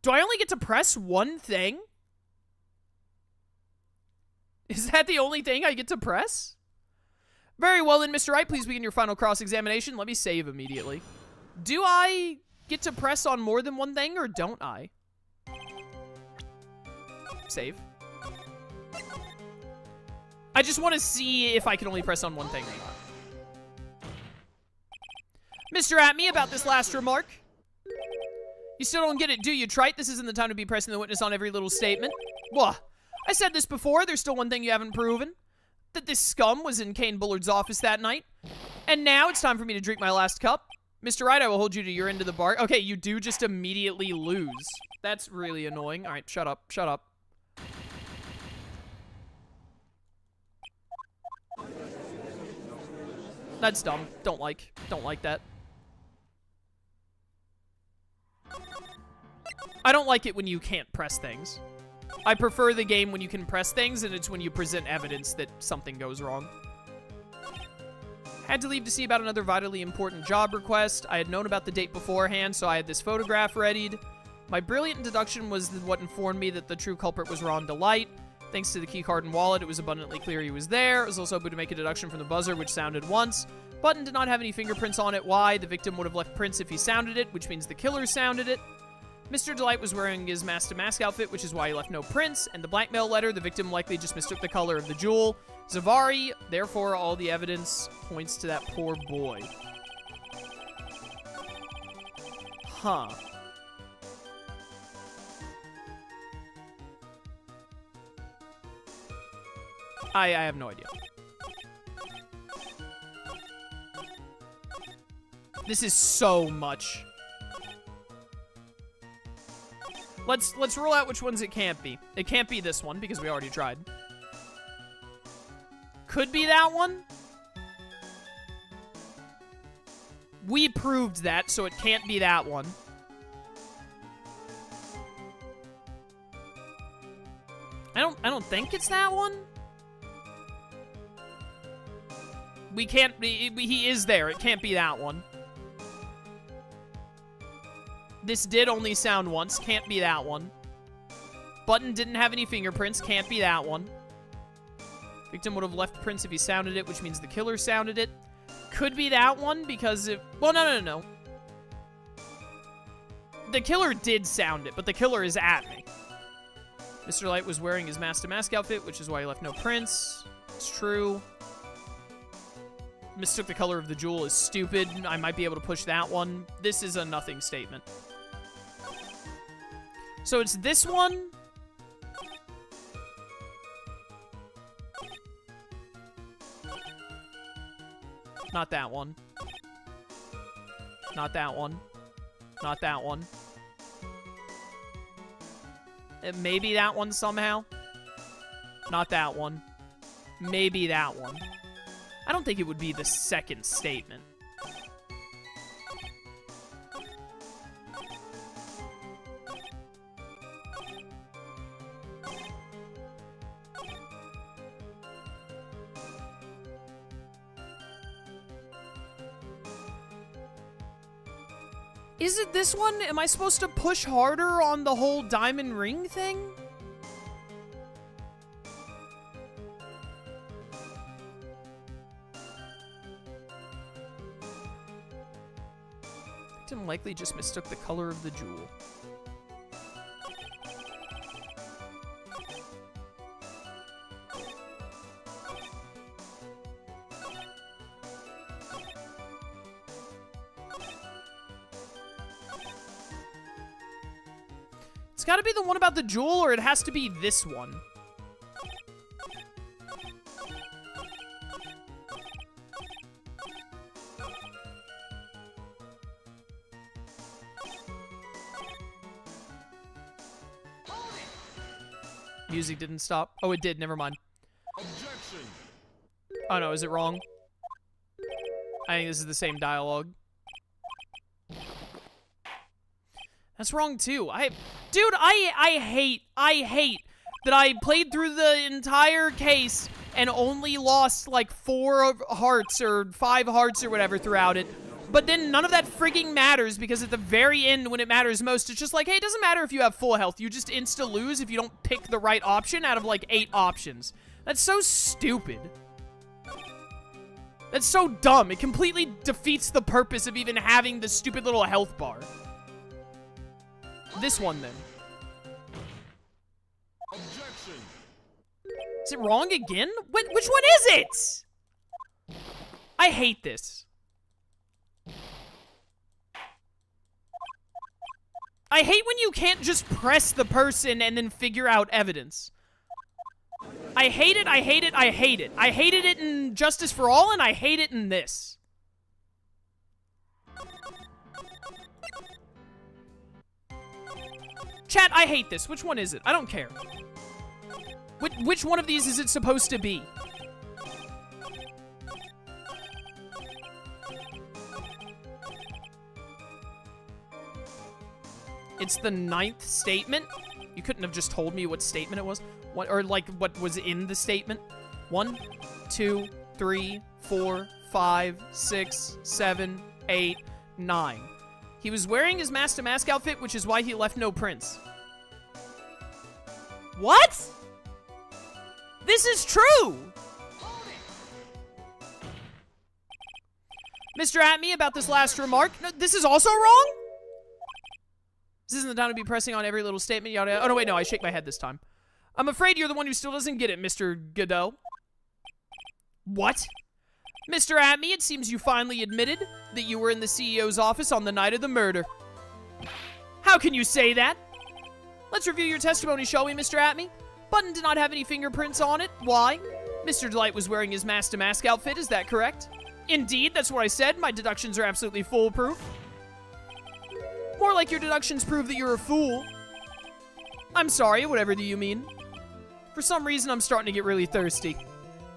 Do I only get to press one thing? Is that the only thing I get to press? Very well then, Mr. Wright, please begin your final cross-examination. Let me save immediately. Do I get to press on more than one thing, or don't I? Save. I just want to see if I can only press on one thing or not. Mr. Atmey, about this last remark. You still don't get it, do you, Trite? This isn't the time to be pressing the witness on every little statement. Wah. I said this before. There's still one thing you haven't proven. That this scum was in Kane Bullard's office that night. And now it's time for me to drink my last cup. Mr. Wright, I will hold you to your end of the bar. Okay, you do just immediately lose. That's really annoying. All right, shut up. Shut up. That's dumb. Don't like that. I don't like it when you can't press things. I prefer the game when you can press things, and it's when you present evidence that something goes wrong. Had to leave to see about another vitally important job request. I had known about the date beforehand, so I had this photograph readied. My brilliant deduction was what informed me that the true culprit was Ron Delight. Thanks to the keycard and wallet, it was abundantly clear he was there. I was also able to make a deduction from the buzzer, which sounded once. Button did not have any fingerprints on it. Why? The victim would have left prints if he sounded it, which means the killer sounded it. Mr. Delight was wearing his mask-to-mask outfit, which is why he left no prints. And the blackmail letter, the victim likely just mistook the color of the jewel. Zavari, therefore, all the evidence points to that poor boy. Huh. I have no idea. This is so much. Let's rule out which ones it can't be. It can't be this one because we already tried. Could be that one. We proved that, so it can't be that one. I don't think it's that one. We can't... He is there. It can't be that one. This did only sound once. Can't be that one. Button didn't have any fingerprints. Can't be that one. Victim would have left prints if he sounded it, which means the killer sounded it. Could be that one because it... Well, no. The killer did sound it, but the killer is Atmey. Mr. Light was wearing his mask-to-mask outfit, which is why he left no prints. It's true. Mistook the color of the jewel is stupid. I might be able to push that one. This is a nothing statement. So it's this one. Not that one. Not that one. Not that one. Maybe that one somehow. Not that one. Maybe that one. I don't think it would be the second statement. Is it this one? Am I supposed to push harder on the whole diamond ring thing? Victim likely just mistook the color of the jewel. It's gotta be the one about the jewel, or it has to be this one. Music didn't stop. Oh, it did. Never mind. Objection. Oh, no. Is it wrong? I think this is the same dialogue. That's wrong, too. Dude, I hate that I played through the entire case and only lost, like, 4 hearts or 5 hearts or whatever throughout it. But then none of that frigging matters because at the very end, when it matters most, it's just like, hey, it doesn't matter if you have full health. You just insta-lose if you don't pick the right option out of, like, 8 options. That's so stupid. That's so dumb. It completely defeats the purpose of even having the stupid little health bar. This one, then. Objection. Is it wrong again? Which one is it? I hate this. I hate when you can't just press the person and then figure out evidence. I hate it, I hate it, I hate it. I hated it in Justice for All, and I hate it in this. Chat, I hate this. Which one is it? I don't care. Which one of these is it supposed to be? It's the 9th statement? You couldn't have just told me what statement it was? What, or like what was in the statement? 1, 2, 3, 4, 5, 6, 7, 8, 9. He was wearing his mask-to-mask outfit, which is why he left no prints. What? This is true! Mr. Atmey, about this last remark. No, this is also wrong? This isn't the time to be pressing on every little statement. Yada, yada. Oh, no, wait, no, I shake my head this time. I'm afraid you're the one who still doesn't get it, Mr. Godot. What? Mr. Atmey, it seems you finally admitted that you were in the CEO's office on the night of the murder. How can you say that? Let's review your testimony, shall we, Mr. Atmey? Button did not have any fingerprints on it. Why? Mr. Delight was wearing his mask-to-mask outfit, is that correct? Indeed, that's what I said. My deductions are absolutely foolproof. More like your deductions prove that you're a fool. I'm sorry, whatever do you mean? For some reason, I'm starting to get really thirsty.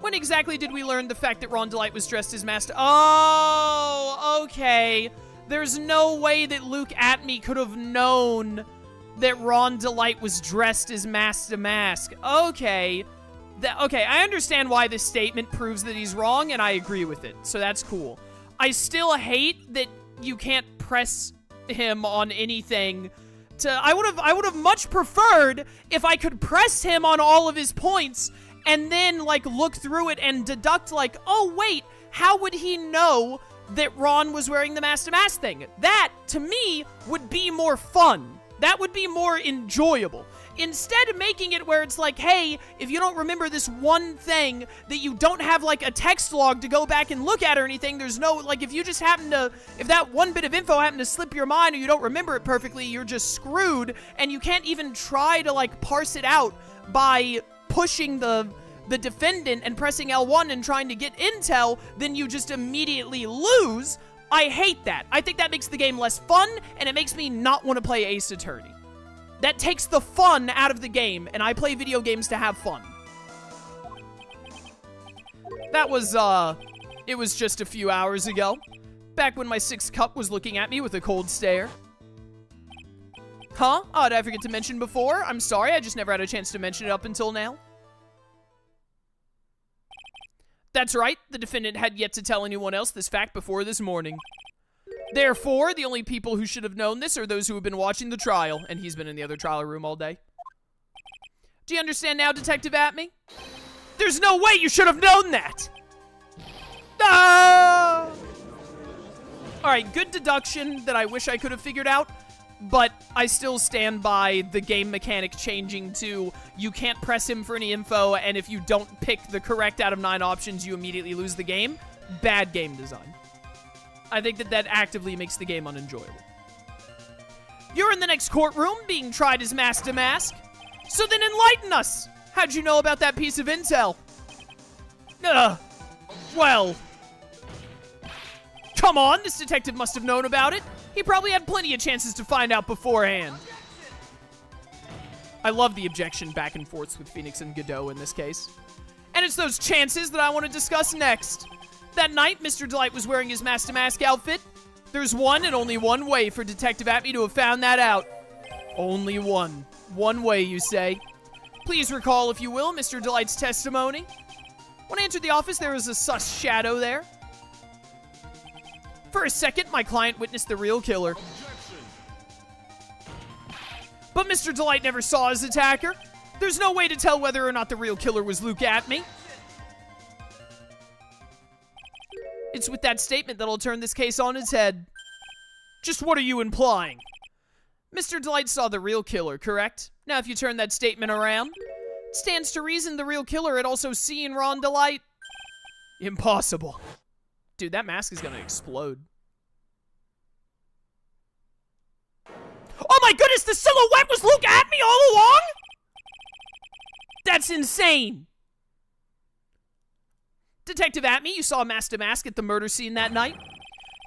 When exactly did we learn the fact that Ron Delight was dressed as master? Oh, okay. There's no way that Luke Atmey could have known that Ron Delight was dressed as mask to mask. Okay. Okay, I understand why this statement proves that he's wrong, and I agree with it, so that's cool. I still hate that you can't press him on anything. I would have much preferred if I could press him on all of his points and then, like, look through it and deduct, like, oh, wait, how would he know that Ron was wearing the mask to mask thing? That, to me, would be more fun. That would be more enjoyable. Instead of making it where it's like, hey, if you don't remember this one thing that you don't have, like, a text log to go back and look at or anything, there's no, like, if you just happen to, if that one bit of info happened to slip your mind or you don't remember it perfectly, you're just screwed, and you can't even try to, like, parse it out by pushing the defendant and pressing L1 and trying to get intel, then you just immediately lose. I hate that. I think that makes the game less fun, and it makes me not want to play Ace Attorney. That takes the fun out of the game, and I play video games to have fun. That was, it was just a few hours ago. Back when my 6th cup was looking at me with a cold stare. Huh? Oh, did I forget to mention before? I'm sorry, I just never had a chance to mention it up until now. That's right, the defendant had yet to tell anyone else this fact before this morning. Therefore, the only people who should have known this are those who have been watching the trial, and he's been in the other trial room all day. Do you understand now, Detective Atmey? There's no way you should have known that! Ah! Alright, good deduction that I wish I could have figured out, but I still stand by the game mechanic changing to you can't press him for any info, and if you don't pick the correct out of 9 options, you immediately lose the game. Bad game design. I think that actively makes the game unenjoyable. You're in the next courtroom, being tried as mask to mask. So then enlighten us! How'd you know about that piece of intel? Well... Come on, this detective must have known about it. He probably had plenty of chances to find out beforehand. I love the objection back and forths with Phoenix and Godot in this case. And it's those chances that I want to discuss next. That night, Mr. Delight was wearing his mask-to-mask outfit. There's one and only one way for Detective Atmey to have found that out. Only one. One way, you say. Please recall, if you will, Mr. Delight's testimony. When I entered the office, there was a sus shadow there. For a second, my client witnessed the real killer. Objection. But Mr. Delight never saw his attacker. There's no way to tell whether or not the real killer was Luke Atmey. It's with that statement that I'll turn this case on its head. Just what are you implying? Mr. Delight saw the real killer, correct? Now if you turn that statement around, it stands to reason the real killer had also seen Ron Delight. Impossible. Dude, that mask is gonna explode. Oh my goodness, the silhouette was Luke Atmey all along? That's insane. Detective Atmey, you saw Mask to Mask at the murder scene that night.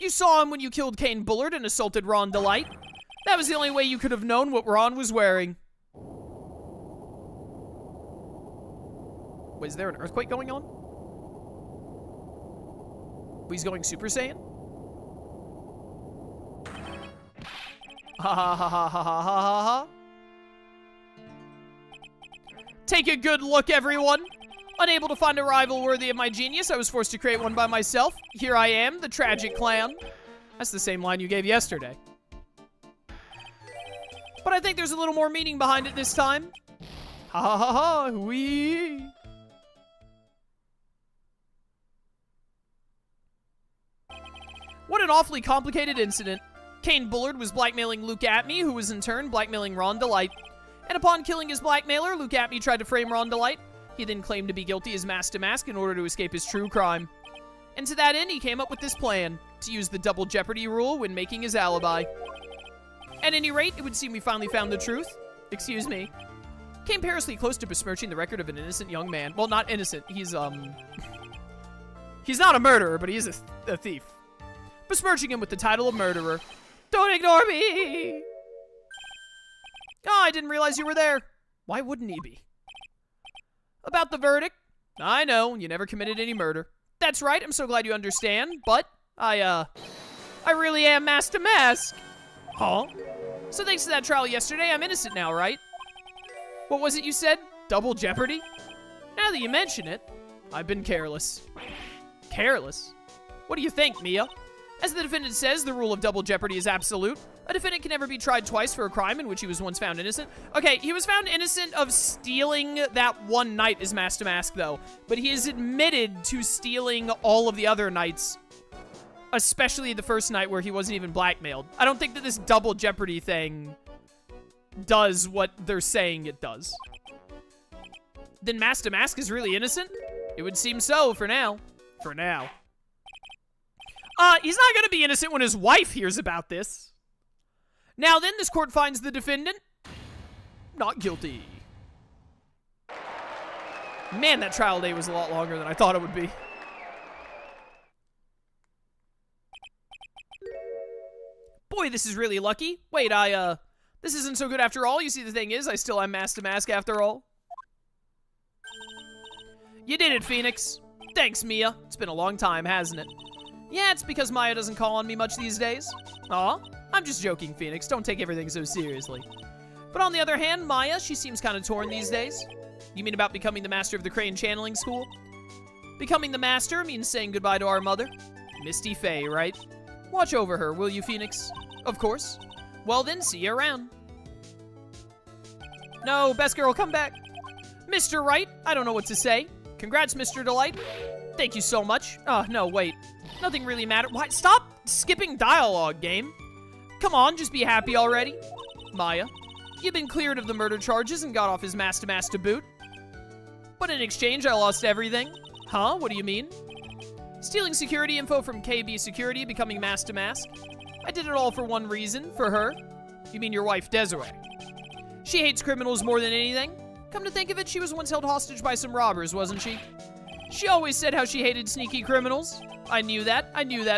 You saw him when you killed Kane Bullard and assaulted Ron Delight. That was the only way you could have known what Ron was wearing. Wait, is there an earthquake going on? He's going Super Saiyan? Ha ha ha ha ha ha ha ha. Take a good look, everyone. Unable to find a rival worthy of my genius, I was forced to create one by myself. Here I am, the tragic clown. That's the same line you gave yesterday. But I think there's a little more meaning behind it this time. Ha ha ha ha, wee. What an awfully complicated incident. Kane Bullard was blackmailing Luke Atmey, who was in turn blackmailing Ron Delight. And upon killing his blackmailer, Luke Atmey tried to frame Ron Delight. He then claimed to be guilty as mask to mask in order to escape his true crime. And to that end, he came up with this plan, to use the double jeopardy rule when making his alibi. At any rate, it would seem we finally found the truth. Excuse me. Came perilously close to besmirching the record of an innocent young man. Well, not innocent. He's not a murderer, but he is a thief. Besmirching him with the title of murderer. Don't ignore me! Oh, I didn't realize you were there. Why wouldn't he be? About the verdict? I know, you never committed any murder. That's right, I'm so glad you understand, but I really am mask to mask. Huh? So thanks to that trial yesterday, I'm innocent now, right? What was it you said? Double jeopardy? Now that you mention it, I've been careless. Careless? What do you think, Mia? As the defendant says, the rule of double jeopardy is absolute. A defendant can never be tried twice for a crime in which he was once found innocent. Okay, he was found innocent of stealing that one night as Master Mask, though. But he is admitted to stealing all of the other nights. Especially the first night where he wasn't even blackmailed. I don't think that this double jeopardy thing does what they're saying it does. Then Master Mask is really innocent? It would seem so for now. For now. He's not gonna be innocent when his wife hears about this. Now then, this court finds the defendant not guilty. Man, that trial day was a lot longer than I thought it would be. Boy, this is really lucky. Wait, this isn't so good after all. You see, the thing is, I still am Master Mask after all. You did it, Phoenix. Thanks, Mia. It's been a long time, hasn't it? Yeah, it's because Maya doesn't call on me much these days. Aw, I'm just joking, Phoenix. Don't take everything so seriously. But on the other hand, Maya, she seems kind of torn these days. You mean about becoming the master of the Crane Channeling School? Becoming the master means saying goodbye to our mother. Misty Faye, right? Watch over her, will you, Phoenix? Of course. Well then, see you around. No, best girl, come back. Mr. Wright, I don't know what to say. Congrats, Mr. Delight. Thank you so much. Oh, no, wait. Nothing really matters. Why? Stop skipping dialogue, game. Come on, just be happy already. Maya, you've been cleared of the murder charges and got off as Master Mask to boot. But in exchange, I lost everything. Huh? What do you mean? Stealing security info from KB Security, becoming Master Mask. I did it all for one reason, for her. You mean your wife, Desiree. She hates criminals more than anything. Come to think of it, she was once held hostage by some robbers, wasn't she? She always said how she hated sneaky criminals. I knew that,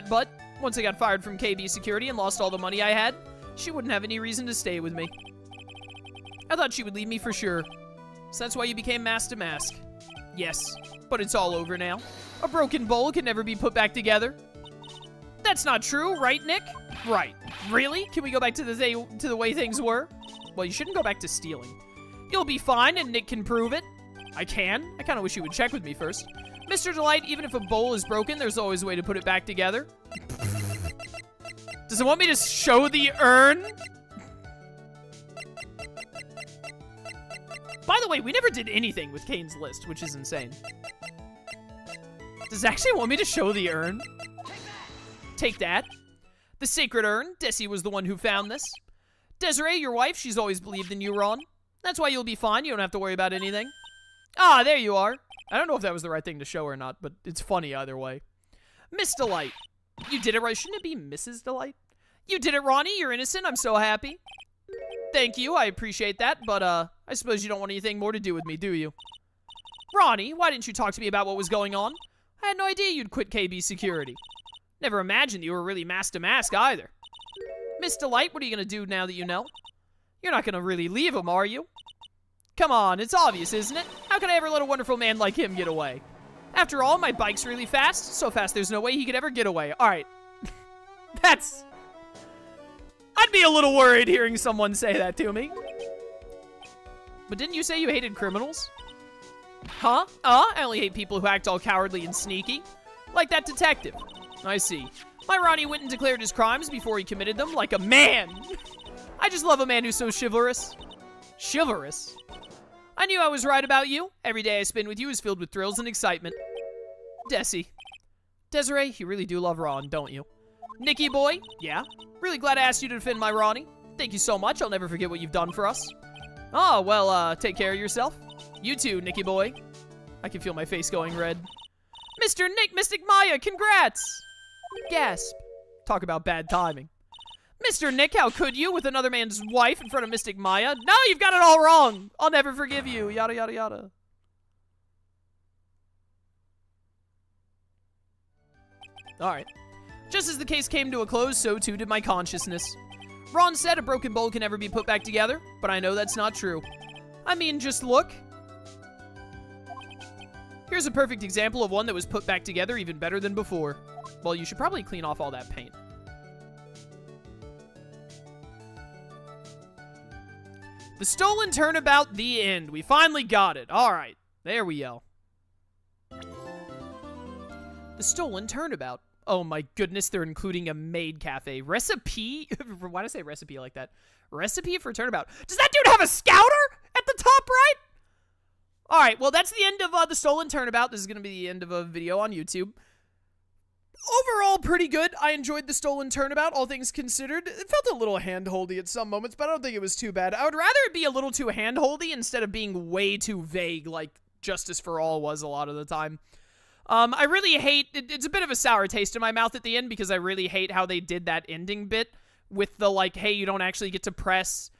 but once I got fired from KB Security and lost all the money I had, she wouldn't have any reason to stay with me. I thought she would leave me for sure. So that's why you became Master Mask. Yes, but it's all over now. A broken bowl can never be put back together. That's not true, right, Nick? Right. Really? Can we go back to the way things were? Well, you shouldn't go back to stealing. You'll be fine, and Nick can prove it. I can? I kind of wish you would check with me first. Mr. Delight, even if a bowl is broken, there's always a way to put it back together. Does it want me to show the urn? By the way, we never did anything with Kane's list, which is insane. Does it actually want me to show the urn? Take that. The sacred urn. Desi was the one who found this. Desiree, your wife, she's always believed in you, Ron. That's why you'll be fine. You don't have to worry about anything. Ah, there you are. I don't know if that was the right thing to show or not, but it's funny either way. Miss Delight. You did it right. Shouldn't it be Mrs. Delight? You did it, Ronnie. You're innocent. I'm so happy. Thank you. I appreciate that, but I suppose you don't want anything more to do with me, do you? Ronnie, why didn't you talk to me about what was going on? I had no idea you'd quit KB Security. Never imagined you were really Master Mask either. Miss Delight, what are you going to do now that you know? You're not going to really leave him, are you? Come on, it's obvious, isn't it? How could I ever let a wonderful man like him get away? After all, my bike's really fast. So fast there's no way he could ever get away. Alright. I'd be a little worried hearing someone say that to me. But didn't you say you hated criminals? Huh? I only hate people who act all cowardly and sneaky. Like that detective. I see. My Ronnie went and declared his crimes before he committed them like a man. I just love a man who's so chivalrous. Chivalrous? I knew I was right about you. Every day I spend with you is filled with thrills and excitement. Desi. Desiree, you really do love Ron, don't you? Nicky boy? Yeah? Really glad I asked you to defend my Ronnie. Thank you so much. I'll never forget what you've done for us. Oh, well, take care of yourself. You too, Nicky boy. I can feel my face going red. Mr. Nick, Mystic Maya, congrats! Gasp. Talk about bad timing. Mr. Nick, how could you, with another man's wife in front of Mystic Maya? No, you've got it all wrong. I'll never forgive you. Yada, yada, yada. Alright. Just as the case came to a close, so too did my consciousness. Ron said a broken bowl can never be put back together, but I know that's not true. I mean, just look. Here's a perfect example of one that was put back together even better than before. Well, you should probably clean off all that paint. The stolen turnabout, the end. We finally got it. All right. There we go. The stolen turnabout. Oh my goodness, they're including a maid cafe. Recipe? Why did I say recipe like that? Recipe for turnabout. Does that dude have a scouter at the top right? Alright, well, that's the end of the stolen turnabout. This is going to be the end of a video on YouTube. Overall, pretty good. I enjoyed the stolen turnabout, all things considered. It felt a little hand-holdy at some moments, but I don't think it was too bad. I would rather it be a little too hand-holdy instead of being way too vague like Justice for All was a lot of the time. I really hate... It's a bit of a sour taste in my mouth at the end because I really hate how they did that ending bit with the, like, hey, you don't actually get to press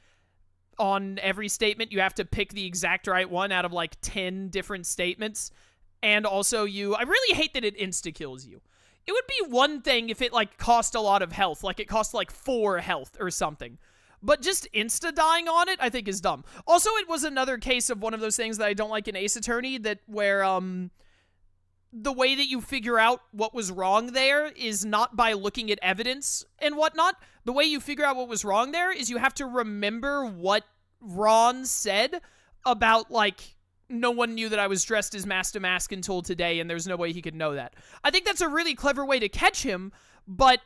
on every statement. You have to pick the exact right one out of, like, 10 different statements. And also I really hate that it insta-kills you. It would be one thing if it, like, cost a lot of health. Like, it cost, like, 4 health or something. But just insta-dying on it, I think, is dumb. Also, it was another case of one of those things that I don't like in Ace Attorney, where the way that you figure out what was wrong there is not by looking at evidence and whatnot. The way you figure out what was wrong there is you have to remember what Ron said about, like, no one knew that I was dressed as Master Mask until today, and there's no way he could know that. I think that's a really clever way to catch him, but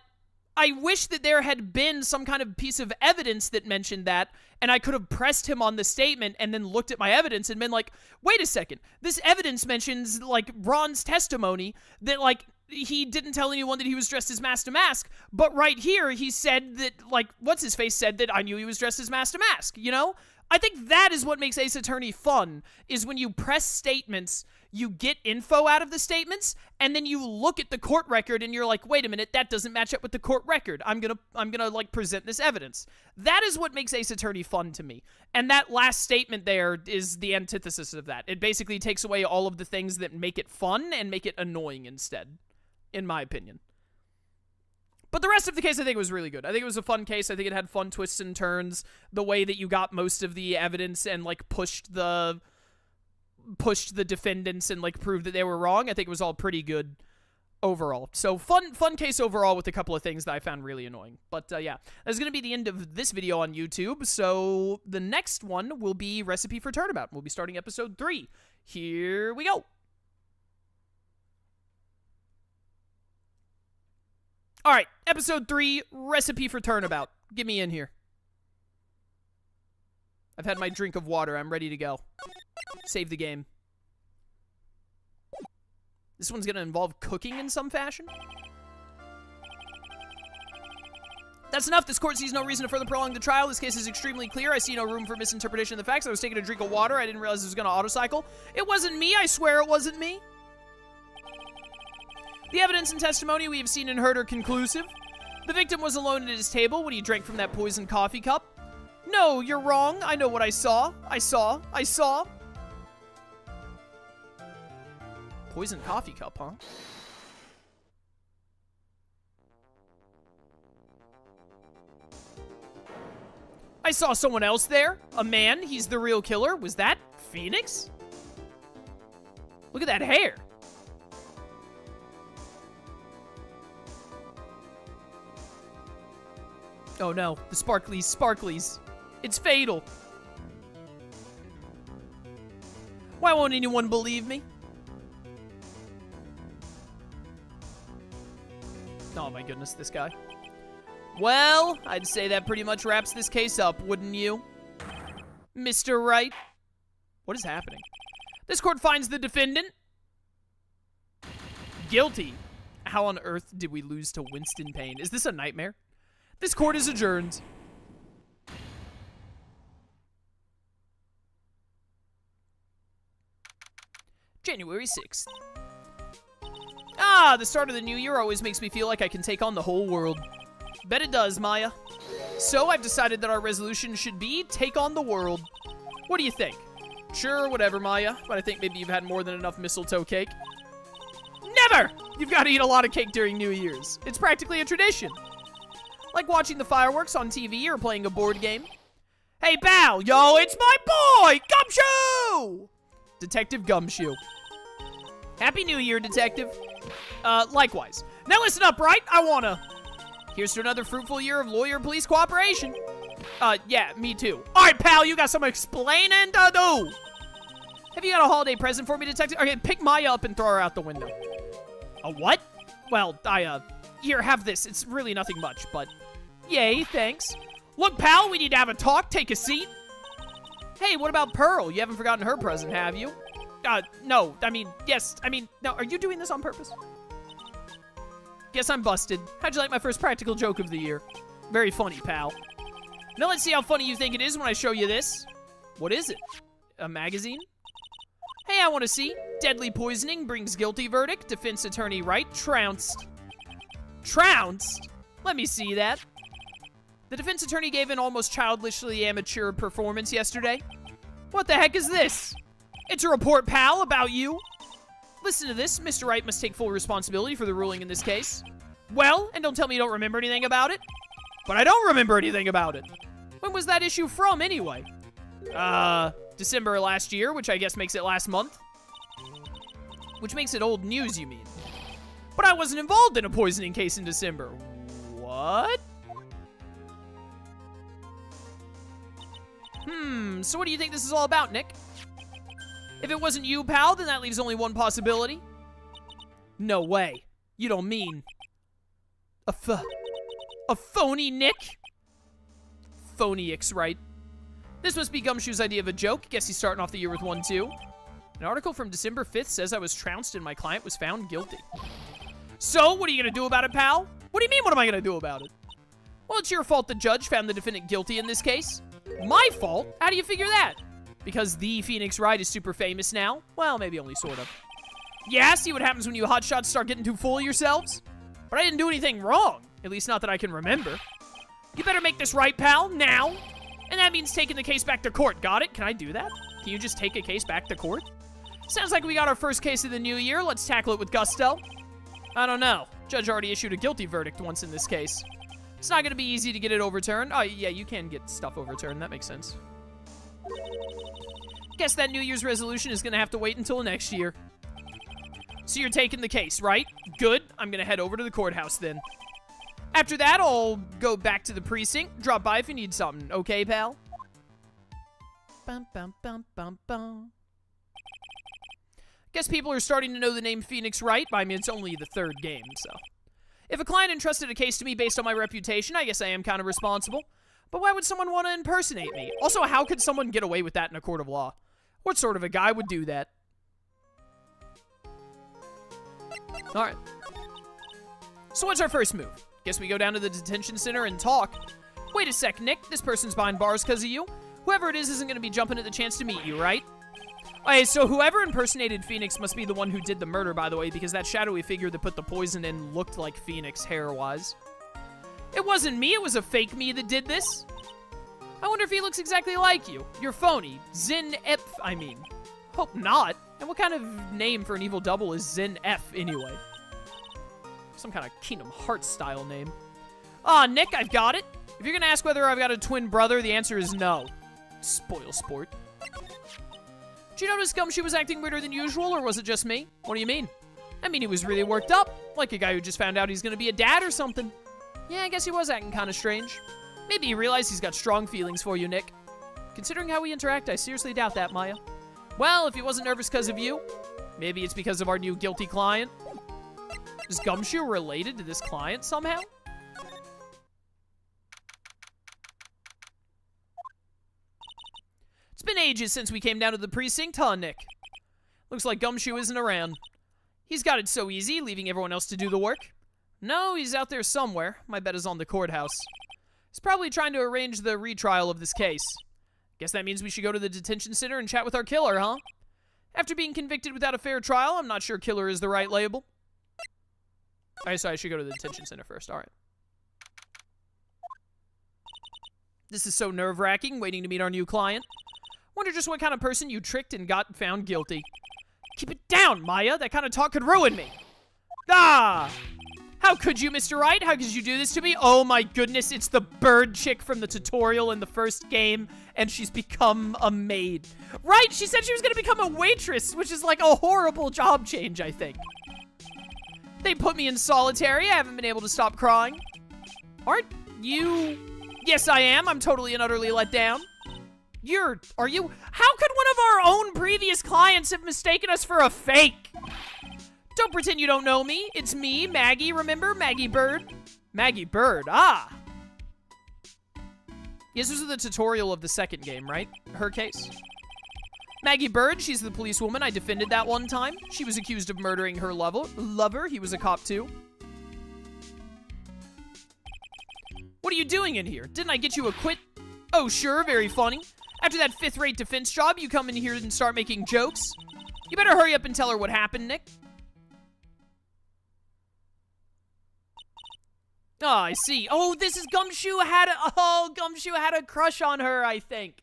I wish that there had been some kind of piece of evidence that mentioned that, and I could have pressed him on the statement and then looked at my evidence and been like, wait a second, this evidence mentions, like, Ron's testimony that, like, he didn't tell anyone that he was dressed as Master Mask, but right here he said that, like, what's-his-face said that I knew he was dressed as Master Mask, you know? I think that is what makes Ace Attorney fun, is when you press statements, you get info out of the statements, and then you look at the court record and you're like, wait a minute, that doesn't match up with the court record. I'm gonna like present this evidence. That is what makes Ace Attorney fun to me. And that last statement there is the antithesis of that. It basically takes away all of the things that make it fun and make it annoying instead, in my opinion. But the rest of the case, I think, was really good. I think it was a fun case. I think it had fun twists and turns. The way that you got most of the evidence and, like, pushed the defendants and, like, proved that they were wrong, I think it was all pretty good overall. So, fun case overall with a couple of things that I found really annoying. But, yeah, that's going to be the end of this video on YouTube. So, the next one will be Recipe for Turnabout. We'll be starting episode 3. Here we go. Alright, episode 3, Recipe for Turnabout. Get me in here. I've had my drink of water. I'm ready to go. Save the game. This one's gonna involve cooking in some fashion? That's enough. This court sees no reason to further prolong the trial. This case is extremely clear. I see no room for misinterpretation of the facts. I was taking a drink of water. I didn't realize it was gonna autocycle. It wasn't me. I swear it wasn't me. The evidence and testimony we have seen and heard are conclusive. The victim was alone at his table when he drank from that poisoned coffee cup. No, you're wrong. I know what I saw. I saw. Poisoned coffee cup, huh? I saw someone else there. A man. He's the real killer. Was that Phoenix? Look at that hair. Oh no, the sparklies. It's fatal. Why won't anyone believe me? Oh my goodness, this guy. Well, I'd say that pretty much wraps this case up, wouldn't you? Mr. Wright? What is happening? This court finds the defendant guilty. How on earth did we lose to Winston Payne? Is this a nightmare? This court is adjourned. January 6th. Ah, the start of the new year always makes me feel like I can take on the whole world. Bet it does, Maya. So I've decided that our resolution should be take on the world. What do you think? Sure, whatever, Maya. But I think maybe you've had more than enough mistletoe cake. Never! You've got to eat a lot of cake during New Year's. It's practically a tradition. Like watching the fireworks on TV or playing a board game. Hey, pal! Yo, it's my boy, Gumshoe! Detective Gumshoe. Happy New Year, Detective. Likewise. Now listen up, Wright. Here's to another fruitful year of lawyer-police cooperation. Yeah, me too. All right, pal, you got some explaining to do. Have you got a holiday present for me, Detective? Okay, pick Maya up and throw her out the window. A what? Well, here, have this. It's really nothing much, but yay, thanks. Look, pal, we need to have a talk. Take a seat. Hey, what about Pearl? You haven't forgotten her present, have you? No. Yes. No, are you doing this on purpose? Guess I'm busted. How'd you like my first practical joke of the year? Very funny, pal. Now let's see how funny you think it is when I show you this. What is it? A magazine? Hey, I want to see. Deadly poisoning brings guilty verdict. Defense attorney Wright trounced. Trounced? Let me see that. The defense attorney gave an almost childishly amateur performance yesterday. What the heck is this? It's a report, pal, about you. Listen to this. Mr. Wright must take full responsibility for the ruling in this case. Well, and don't tell me you don't remember anything about it. But I don't remember anything about it. When was that issue from, anyway? December last year, which I guess makes it last month. Which makes it old news, you mean? But I wasn't involved in a poisoning case in December. What? So what do you think this is all about, Nick? If it wasn't you, pal, then that leaves only one possibility. No way. You don't mean... A phony Nick? Phony-ix, right? This must be Gumshoe's idea of a joke. Guess he's starting off the year with one, too. An article from December 5th says I was trounced and my client was found guilty. So, what are you gonna do about it, pal? What do you mean, what am I gonna do about it? Well, it's your fault the judge found the defendant guilty in this case. My fault? How do you figure that? Because the Phoenix Wright is super famous now? Well, maybe only sort of. Yeah, see what happens when you hotshots start getting too full of yourselves? But I didn't do anything wrong. At least not that I can remember. You better make this right, pal, now. And that means taking the case back to court. Got it? Can I do that? Can you just take a case back to court? Sounds like we got our first case of the new year. Let's tackle it with gusto. I don't know. Judge already issued a guilty verdict once in this case. It's not going to be easy to get it overturned. Oh, yeah, you can get stuff overturned. That makes sense. Guess that New Year's resolution is going to have to wait until next year. So you're taking the case, right? Good. I'm going to head over to the courthouse then. After that, I'll go back to the precinct. Drop by if you need something. Okay, pal? Bum, bum, bum, bum, bum. Guess people are starting to know the name Phoenix Wright. I mean, it's only the third game, so. If a client entrusted a case to me based on my reputation, I guess I am kind of responsible. But why would someone want to impersonate me? Also, how could someone get away with that in a court of law? What sort of a guy would do that? Alright. So what's our first move? Guess we go down to the detention center and talk. Wait a sec, Nick. This person's behind bars because of you. Whoever it is isn't going to be jumping at the chance to meet you, right? Okay, so whoever impersonated Phoenix must be the one who did the murder, by the way, because that shadowy figure that put the poison in looked like Phoenix hair-wise. It wasn't me, it was a fake me that did this. I wonder if he looks exactly like you. You're phony. Zin F, I mean. Hope not. And what kind of name for an evil double is Zin F, anyway? Some kind of Kingdom Hearts style name. Ah, Nick, I've got it. If you're gonna ask whether I've got a twin brother, the answer is no. Spoil sport. Did you notice Gumshoe was acting weirder than usual, or was it just me? What do you mean? I mean, he was really worked up. Like a guy who just found out he's gonna be a dad or something. Yeah, I guess he was acting kind of strange. Maybe he realized he's got strong feelings for you, Nick. Considering how we interact, I seriously doubt that, Maya. Well, if he wasn't nervous because of you, maybe it's because of our new guilty client. Is Gumshoe related to this client somehow? It's been ages since we came down to the precinct, huh, Nick? Looks like Gumshoe isn't around. He's got it so easy, leaving everyone else to do the work. No, he's out there somewhere. My bet is on the courthouse. He's probably trying to arrange the retrial of this case. Guess that means we should go to the detention center and chat with our killer, huh? After being convicted without a fair trial, I'm not sure killer is the right label. Alright, so I should go to the detention center first. Alright. This is so nerve-wracking, waiting to meet our new client. Wonder just what kind of person you tricked and got found guilty. Keep it down, Maya. That kind of talk could ruin me. Ah! How could you, Mr. Wright? How could you do this to me? Oh my goodness, it's the bird chick from the tutorial in the first game, and she's become a maid. Right, she said she was gonna become a waitress, which is like a horrible job change, I think. They put me in solitary. I haven't been able to stop crying. Aren't you? Yes, I am. I'm totally and utterly let down. Are you? How could one of our own previous clients have mistaken us for a fake? Don't pretend you don't know me. It's me, Maggie, remember? Maggie Bird. Maggie Bird, ah. Yes, this is the tutorial of the second game, right? Her case. Maggie Bird, she's the policewoman I defended that one time. She was accused of murdering her lover. He was a cop too. What are you doing in here? Didn't I get you a quit? Oh, sure, very funny. After that fifth-rate defense job, you come in here and start making jokes? You better hurry up and tell her what happened, Nick. Oh, I see. Oh, this is Gumshoe Gumshoe had a crush on her, I think.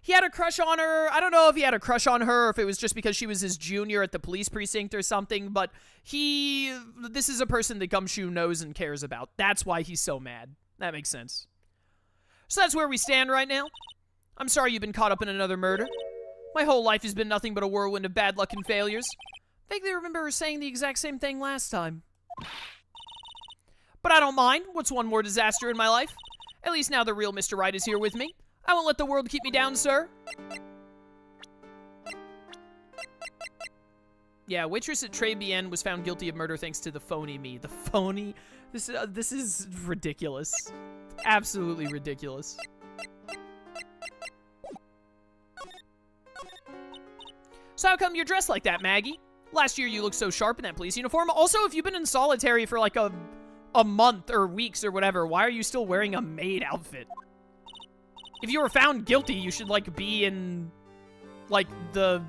He had a crush on her. I don't know if he had a crush on her or if it was just because she was his junior at the police precinct or something, but this is a person that Gumshoe knows and cares about. That's why he's so mad. That makes sense. So that's where we stand right now. I'm sorry you've been caught up in another murder. My whole life has been nothing but a whirlwind of bad luck and failures. Vaguely remember her saying the exact same thing last time. But I don't mind. What's one more disaster in my life? At least now the real Mr. Wright is here with me. I won't let the world keep me down, sir. Yeah, waitress at Trebian was found guilty of murder thanks to the phony me. The phony? This is ridiculous. Absolutely ridiculous. So how come you're dressed like that, Maggie? Last year you looked so sharp in that police uniform. Also, if you've been in solitary for like a month or weeks or whatever, why are you still wearing a maid outfit? If you were found guilty, you should, like, be in, like, the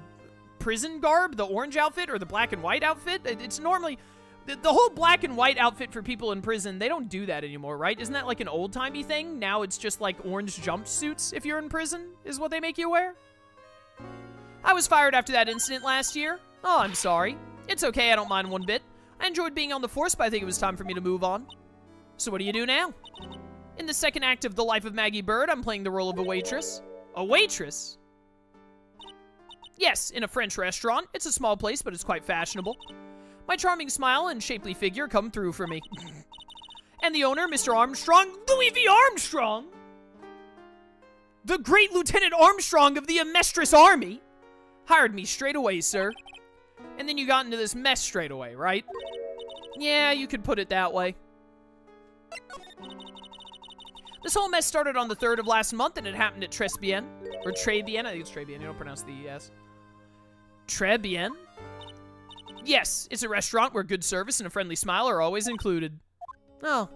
prison garb, the orange outfit, or the black and white outfit. It's normally, the whole black and white outfit for people in prison, they don't do that anymore, right? Isn't that, like, an old-timey thing? Now it's just, like, orange jumpsuits if you're in prison, is what they make you wear? I was fired after that incident last year. Oh, I'm sorry. It's okay, I don't mind one bit. I enjoyed being on the force, but I think it was time for me to move on. So what do you do now? In the second act of The Life of Maggie Bird, I'm playing the role of a waitress. A waitress? Yes, in a French restaurant. It's a small place, but it's quite fashionable. My charming smile and shapely figure come through for me. And the owner, Mr. Armstrong, Louis V. Armstrong! The great Lieutenant Armstrong of the Amestris Army! Hired me straight away, sir. And then you got into this mess straight away, right? Yeah, you could put it that way. This whole mess started on the 3rd of last month, and it happened at Trebian. Or Trebian, I think it's Trebian, you don't pronounce the E-S. Trebian? Yes, it's a restaurant where good service and a friendly smile are always included. Oh.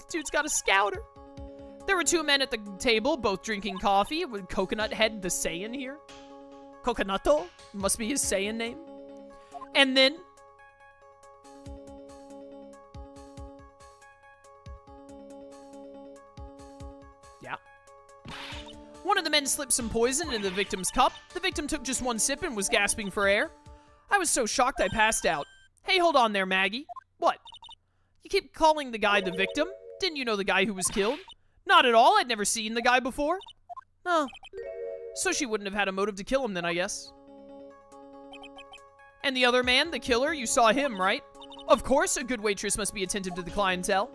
Dude's got a scouter. There were 2 men at the table, both drinking coffee, with Coconut Head the Saiyan here. Coconuto? Must be his Saiyan name. And then... yeah. One of the men slipped some poison into the victim's cup. The victim took just 1 sip and was gasping for air. I was so shocked I passed out. Hey, hold on there, Maggie. What? You keep calling the guy the victim? Didn't you know the guy who was killed? Not at all. I'd never seen the guy before. Oh. So she wouldn't have had a motive to kill him then, I guess. And the other man, the killer, you saw him, right? Of course, a good waitress must be attentive to the clientele.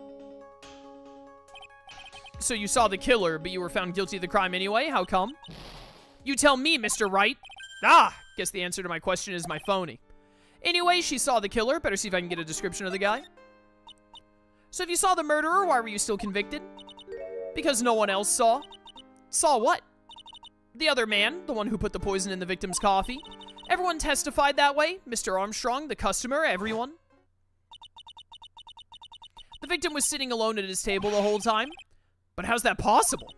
So you saw the killer, but you were found guilty of the crime anyway? How come? You tell me, Mr. Wright. Ah, guess the answer to my question is my phony. Anyway, she saw the killer. Better see if I can get a description of the guy. So if you saw the murderer, why were you still convicted? Because no one else saw. Saw what? The other man, the one who put the poison in the victim's coffee. Everyone testified that way. Mr. Armstrong, the customer, everyone. The victim was sitting alone at his table the whole time. But how's that possible?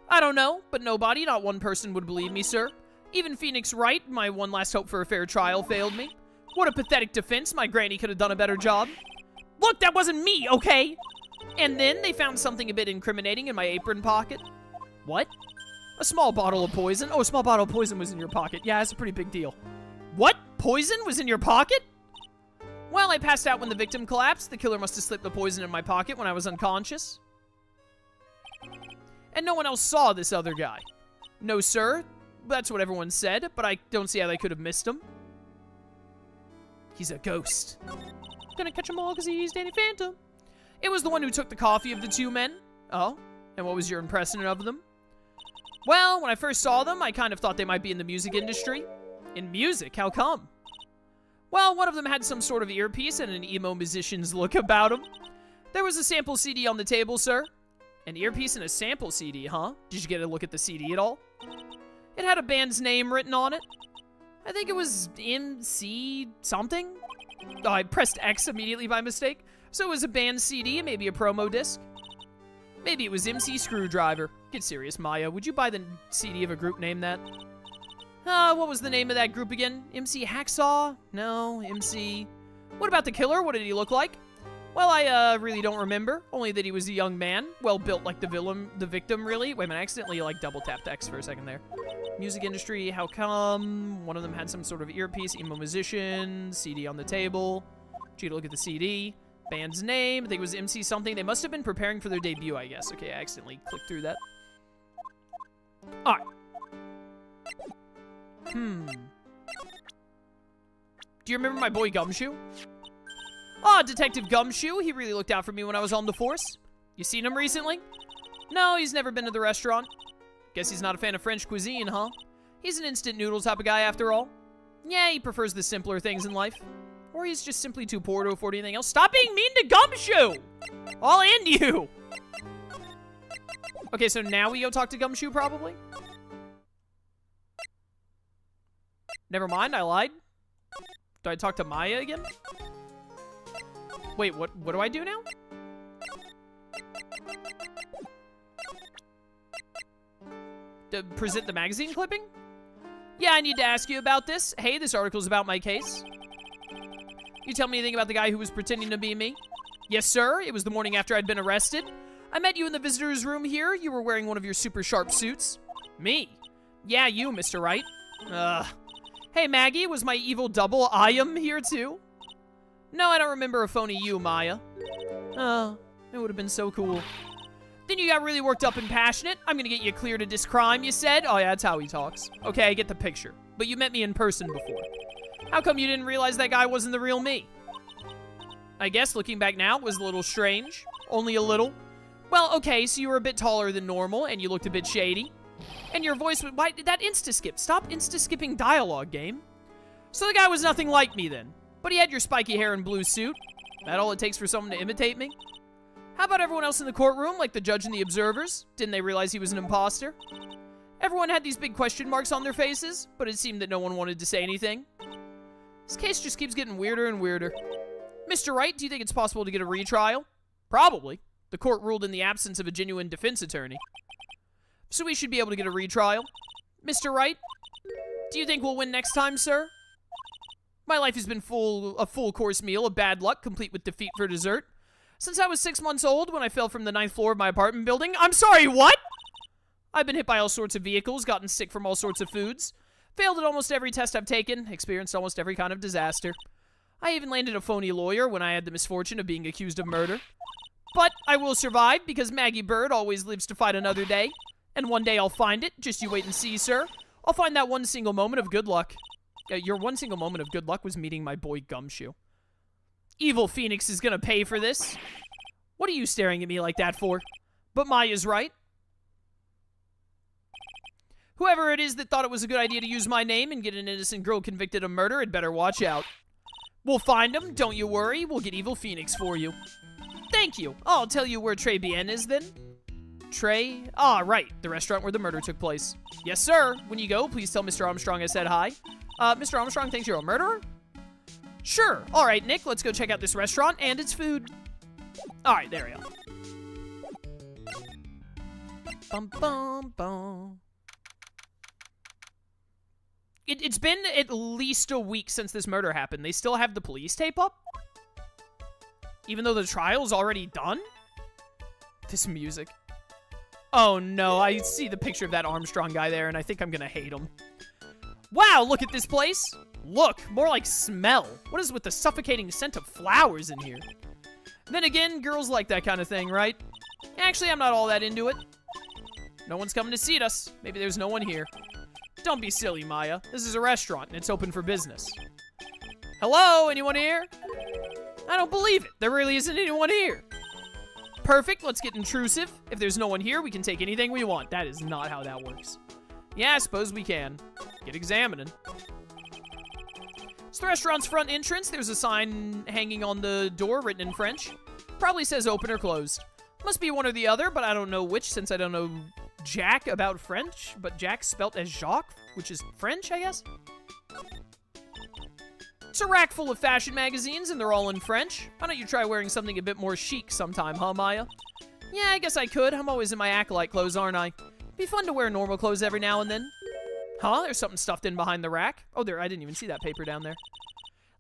I don't know, but nobody, not one person would believe me, sir. Even Phoenix Wright, my one last hope for a fair trial, failed me. What a pathetic defense. My granny could have done a better job. Look, that wasn't me, okay? And then they found something a bit incriminating in my apron pocket. What? A small bottle of poison. Oh, a small bottle of poison was in your pocket. Yeah, that's a pretty big deal. What? Poison was in your pocket? Well, I passed out when the victim collapsed. The killer must have slipped the poison in my pocket when I was unconscious. And no one else saw this other guy. No, sir. That's what everyone said, but I don't see how they could have missed him. He's a ghost. Gonna catch 'em all because he's Danny Phantom. It was the one who took the coffee of the 2 men. Oh? And what was your impression of them? Well, when I first saw them, I kind of thought they might be in the music industry. In music? How come? Well, one of them had some sort of earpiece and an emo musician's look about him. There was a sample CD on the table, sir. An earpiece and a sample CD, huh? Did you get a look at the CD at all? It had a band's name written on it. I think it was MC something. Oh, I pressed X immediately by mistake. So it was a band CD, maybe a promo disc. Maybe it was MC Screwdriver. Get serious, Maya. Would you buy the CD of a group named that? What was the name of that group again? MC Hacksaw? No, MC... What about the killer? What did he look like? Well, I really don't remember. Only that he was a young man. Well built like the victim, really. Wait a minute, I accidentally double tapped X for a second there. Music industry, how come? One of them had some sort of earpiece, emo musician, CD on the table. Gee, to look at the CD. Band's name, I think it was MC something. They must have been preparing for their debut, I guess. Okay, I accidentally clicked through that. Alright. Do you remember my boy Gumshoe? Ah, Detective Gumshoe. He really looked out for me when I was on the force. You seen him recently? No, he's never been to the restaurant. Guess he's not a fan of French cuisine, huh? He's an instant noodle type of guy after all. Yeah, he prefers the simpler things in life. Or he's just simply too poor to afford anything else. Stop being mean to Gumshoe! I'll end you! Okay, so now we go talk to Gumshoe, probably? Never mind, I lied. Do I talk to Maya again? Wait, what do I do now? To present the magazine clipping? Yeah, I need to ask you about this. Hey, this article's about my case. You tell me anything about the guy who was pretending to be me? Yes, sir. It was the morning after I'd been arrested. I met you in the visitor's room here. You were wearing one of your super sharp suits. Me? Yeah, you, Mr. Wright. Hey, Maggie, was my evil double Iam here too? No, I don't remember a phony you, Maya. Oh, it would have been so cool. Then you got really worked up and passionate. I'm gonna get you cleared of this crime, you said? Oh, yeah, that's how he talks. Okay, I get the picture. But you met me in person before. How come you didn't realize that guy wasn't the real me? I guess, looking back now, it was a little strange. Only a little. Well, okay, so you were a bit taller than normal, and you looked a bit shady. And your voice was... Why did that insta-skip? Stop insta-skipping dialogue, game. So the guy was nothing like me, then. But he had your spiky hair and blue suit. That all it takes for someone to imitate me? How about everyone else in the courtroom, like the judge and the observers? Didn't they realize he was an imposter? Everyone had these big question marks on their faces, but it seemed that no one wanted to say anything. This case just keeps getting weirder and weirder. Mr. Wright, do you think it's possible to get a retrial? Probably. The court ruled in the absence of a genuine defense attorney. So we should be able to get a retrial. Mr. Wright, do you think we'll win next time, sir? My life has been a full course meal of bad luck, complete with defeat for dessert. Since I was 6 months old when I fell from the 9th floor of my apartment building. I'm sorry, what? I've been hit by all sorts of vehicles, gotten sick from all sorts of foods, failed at almost every test I've taken, experienced almost every kind of disaster. I even landed a phony lawyer when I had the misfortune of being accused of murder. But I will survive because Maggie Bird always lives to fight another day. And one day I'll find it. Just you wait and see, sir. I'll find that one single moment of good luck. Your one single moment of good luck was meeting my boy Gumshoe. Evil Phoenix is gonna pay for this. What are you staring at me like that for? But Maya's right. Whoever it is that thought it was a good idea to use my name and get an innocent girl convicted of murder had better watch out. We'll find him, don't you worry. We'll get Evil Phoenix for you. Thank you. I'll tell you where Trebian is then. Right. The restaurant where the murder took place. Yes, sir. When you go, please tell Mr. Armstrong I said hi. Mr. Armstrong thinks you're a murderer? Sure. All right, Nick, let's go check out this restaurant and its food. All right, there we go. Bum, bum, bum. It's been at least a week since this murder happened. They still have the police tape up? Even though the trial's already done? This music. Oh no, I see the picture of that Armstrong guy there, and I think I'm gonna hate him. Wow, look at this place. Look, more like smell. What is with the suffocating scent of flowers in here? Then again, girls like that kind of thing, right? Actually, I'm not all that into it. No one's coming to seat us. Maybe there's no one here. Don't be silly, Maya. This is a restaurant, and it's open for business. Hello, anyone here? I don't believe it. There really isn't anyone here. Perfect, let's get intrusive. If there's no one here, we can take anything we want. That is not how that works. Yeah, I suppose we can. Get examining. It's the restaurant's front entrance. There's a sign hanging on the door written in French. Probably says open or closed. Must be one or the other, but I don't know which since I don't know Jack about French, but Jack spelt as Jacques, which is French, I guess. It's a rack full of fashion magazines, and they're all in French. Why don't you try wearing something a bit more chic sometime, huh, Maya? Yeah, I guess I could. I'm always in my acolyte clothes, aren't I? Be fun to wear normal clothes every now and then. Huh? There's something stuffed in behind the rack. Oh, there. I didn't even see that paper down there.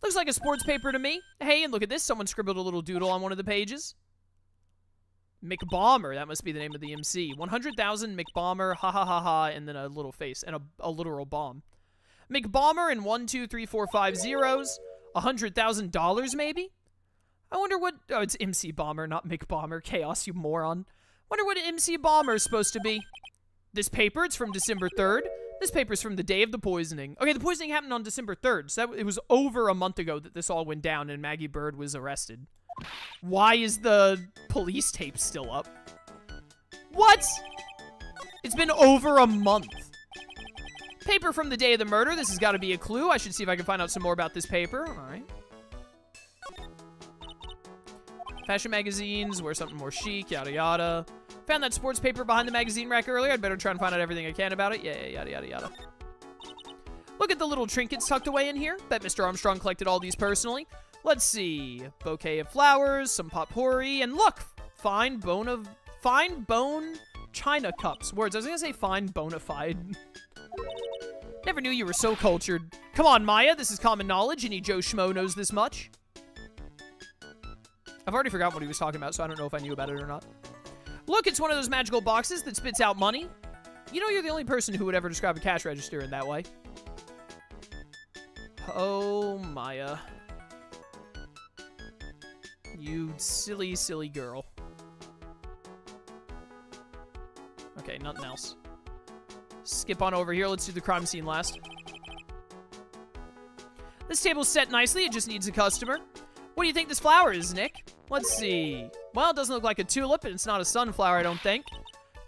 Looks like a sports paper to me. Hey, and look at this. Someone scribbled a little doodle on one of the pages. McBomber, that must be the name of the MC. 100,000 McBomber, ha ha ha ha, and then a little face, and a literal bomb. McBomber in 1, 2, 3, 4, 5 zeros. $100,000 maybe? I wonder what, oh, it's MC Bomber, not McBomber. Chaos, you moron. Wonder what MC Bomber is supposed to be. This paper, it's from December 3rd. This paper's from the day of the poisoning. Okay, the poisoning happened on December 3rd, so it was over a month ago that this all went down and Maggie Bird was arrested. Why is the police tape still up? What? It's been over a month. Paper from the day of the murder. This has got to be a clue. I should see if I can find out some more about this paper. All right. Fashion magazines, wear something more chic, yada yada. Found that sports paper behind the magazine rack earlier. I'd better try and find out everything I can about it. Yeah, yada yada yada. Look at the little trinkets tucked away in here. Bet Mr. Armstrong collected all these personally. Let's see. Bouquet of flowers, some potpourri, and look! Fine bone china cups. Words. I was gonna say fine bona fide. Never knew you were so cultured. Come on, Maya. This is common knowledge. Any Joe Schmo knows this much. I've already forgotten what he was talking about, so I don't know if I knew about it or not. Look, it's one of those magical boxes that spits out money. You know you're the only person who would ever describe a cash register in that way. Oh, Maya. You silly, silly girl. Okay, nothing else. Skip on over here. Let's do the crime scene last. This table's set nicely. It just needs a customer. What do you think this flower is, Nick? Let's see. Well, it doesn't look like a tulip, and it's not a sunflower, I don't think.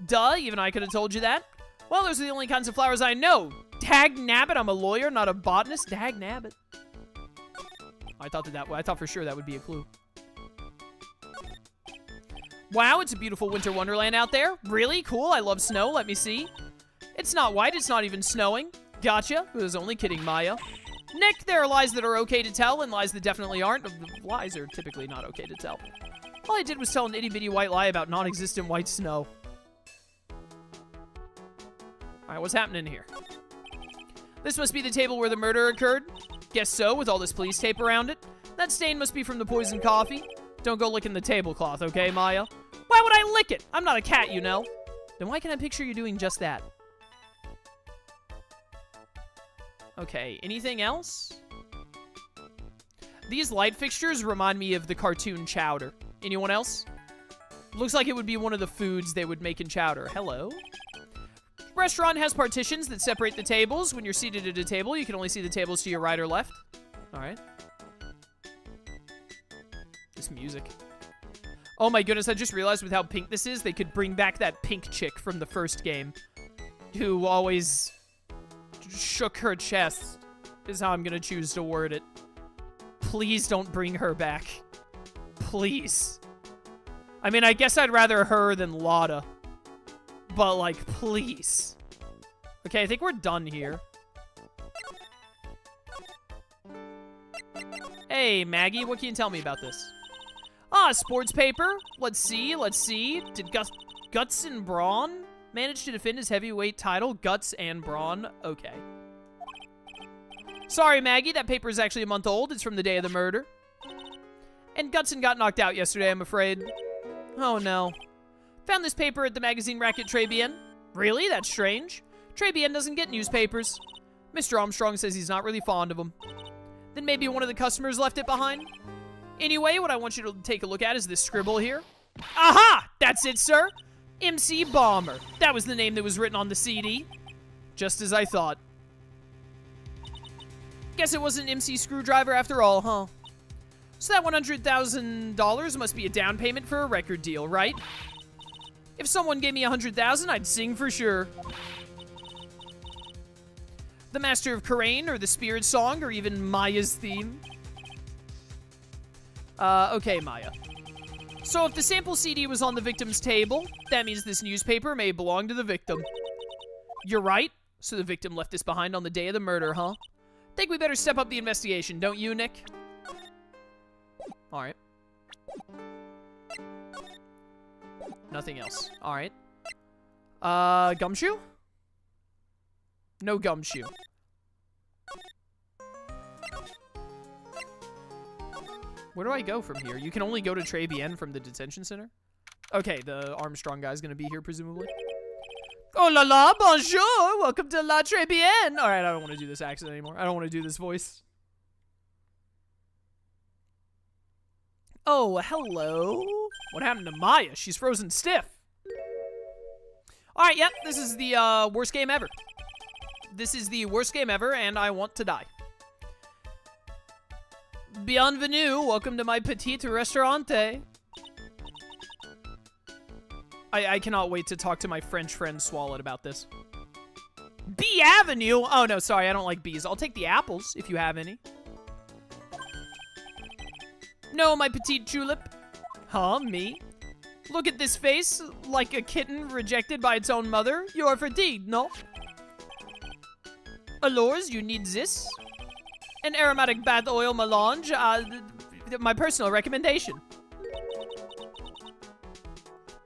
Duh, even I could have told you that. Well, those are the only kinds of flowers I know. Dag nabbit, I'm a lawyer, not a botanist. Dag nabbit. I thought for sure that would be a clue. Wow, it's a beautiful winter wonderland out there. Really? Cool, I love snow. Let me see. It's not white, it's not even snowing. Gotcha. I was only kidding, Maya. Nick, there are lies that are okay to tell and lies that definitely aren't. Lies are typically not okay to tell. All I did was tell an itty-bitty white lie about non-existent white snow. Alright, what's happening here? This must be the table where the murder occurred. Guess so, with all this police tape around it. That stain must be from the poisoned coffee. Don't go licking the tablecloth, okay, Maya? Why would I lick it? I'm not a cat, you know. Then why can't I picture you doing just that? Okay, anything else? These light fixtures remind me of the cartoon Chowder. Anyone else? Looks like it would be one of the foods they would make in Chowder. Hello? Restaurant has partitions that separate the tables. When you're seated at a table, you can only see the tables to your right or left. Alright. This music. Oh my goodness, I just realized with how pink this is, they could bring back that pink chick from the first game. Who always shook her chest, is how I'm gonna choose to word it. Please don't bring her back. Please. I mean, I guess I'd rather her than Lotta. But, like, please. Okay, I think we're done here. Hey, Maggie, what can you tell me about this? Ah, sports paper. Let's see, let's see. Did Guts and Brawn manage to defend his heavyweight title? Guts and Brawn. Okay. Sorry, Maggie, that paper is actually a month old. It's from the day of the murder. And Gutson got knocked out yesterday, I'm afraid. Oh, no. Found this paper at the magazine rack at Trebian. Really? That's strange. Trebian doesn't get newspapers. Mr. Armstrong says he's not really fond of them. Then maybe one of the customers left it behind? Anyway, what I want you to take a look at is this scribble here. Aha! That's it, sir. MC Bomber. That was the name that was written on the CD. Just as I thought. Guess it wasn't MC Screwdriver after all, huh? So that $100,000 must be a down payment for a record deal, right? If someone gave me $100,000, I'd sing for sure. The Master of Karain, or the Spirit Song, or even Maya's theme? Okay, Maya. So if the sample CD was on the victim's table, that means this newspaper may belong to the victim. You're right. So the victim left this behind on the day of the murder, huh? Think we better step up the investigation, don't you, Nick? Alright. Nothing else. Alright. Gumshoe? No gumshoe. Where do I go from here? You can only go to Trebian from the detention center? Okay, the Armstrong guy's gonna be here, presumably. Oh la la, bonjour! Welcome to La Trebian! Alright, I don't want to do this accent anymore. I don't want to do this voice. Oh, hello? What happened to Maya? She's frozen stiff. Alright, yep, this is the worst game ever. This is the worst game ever, and I want to die. Bienvenue, welcome to my petite restaurante. I cannot wait to talk to my French friend Swallet about this. Bee Avenue? Oh no, sorry, I don't like bees. I'll take the apples, if you have any. No, my petite julep. Huh, me? Look at this face, like a kitten rejected by its own mother. You are fatigued, no? Alors, you need this? An aromatic bath oil melange, my personal recommendation.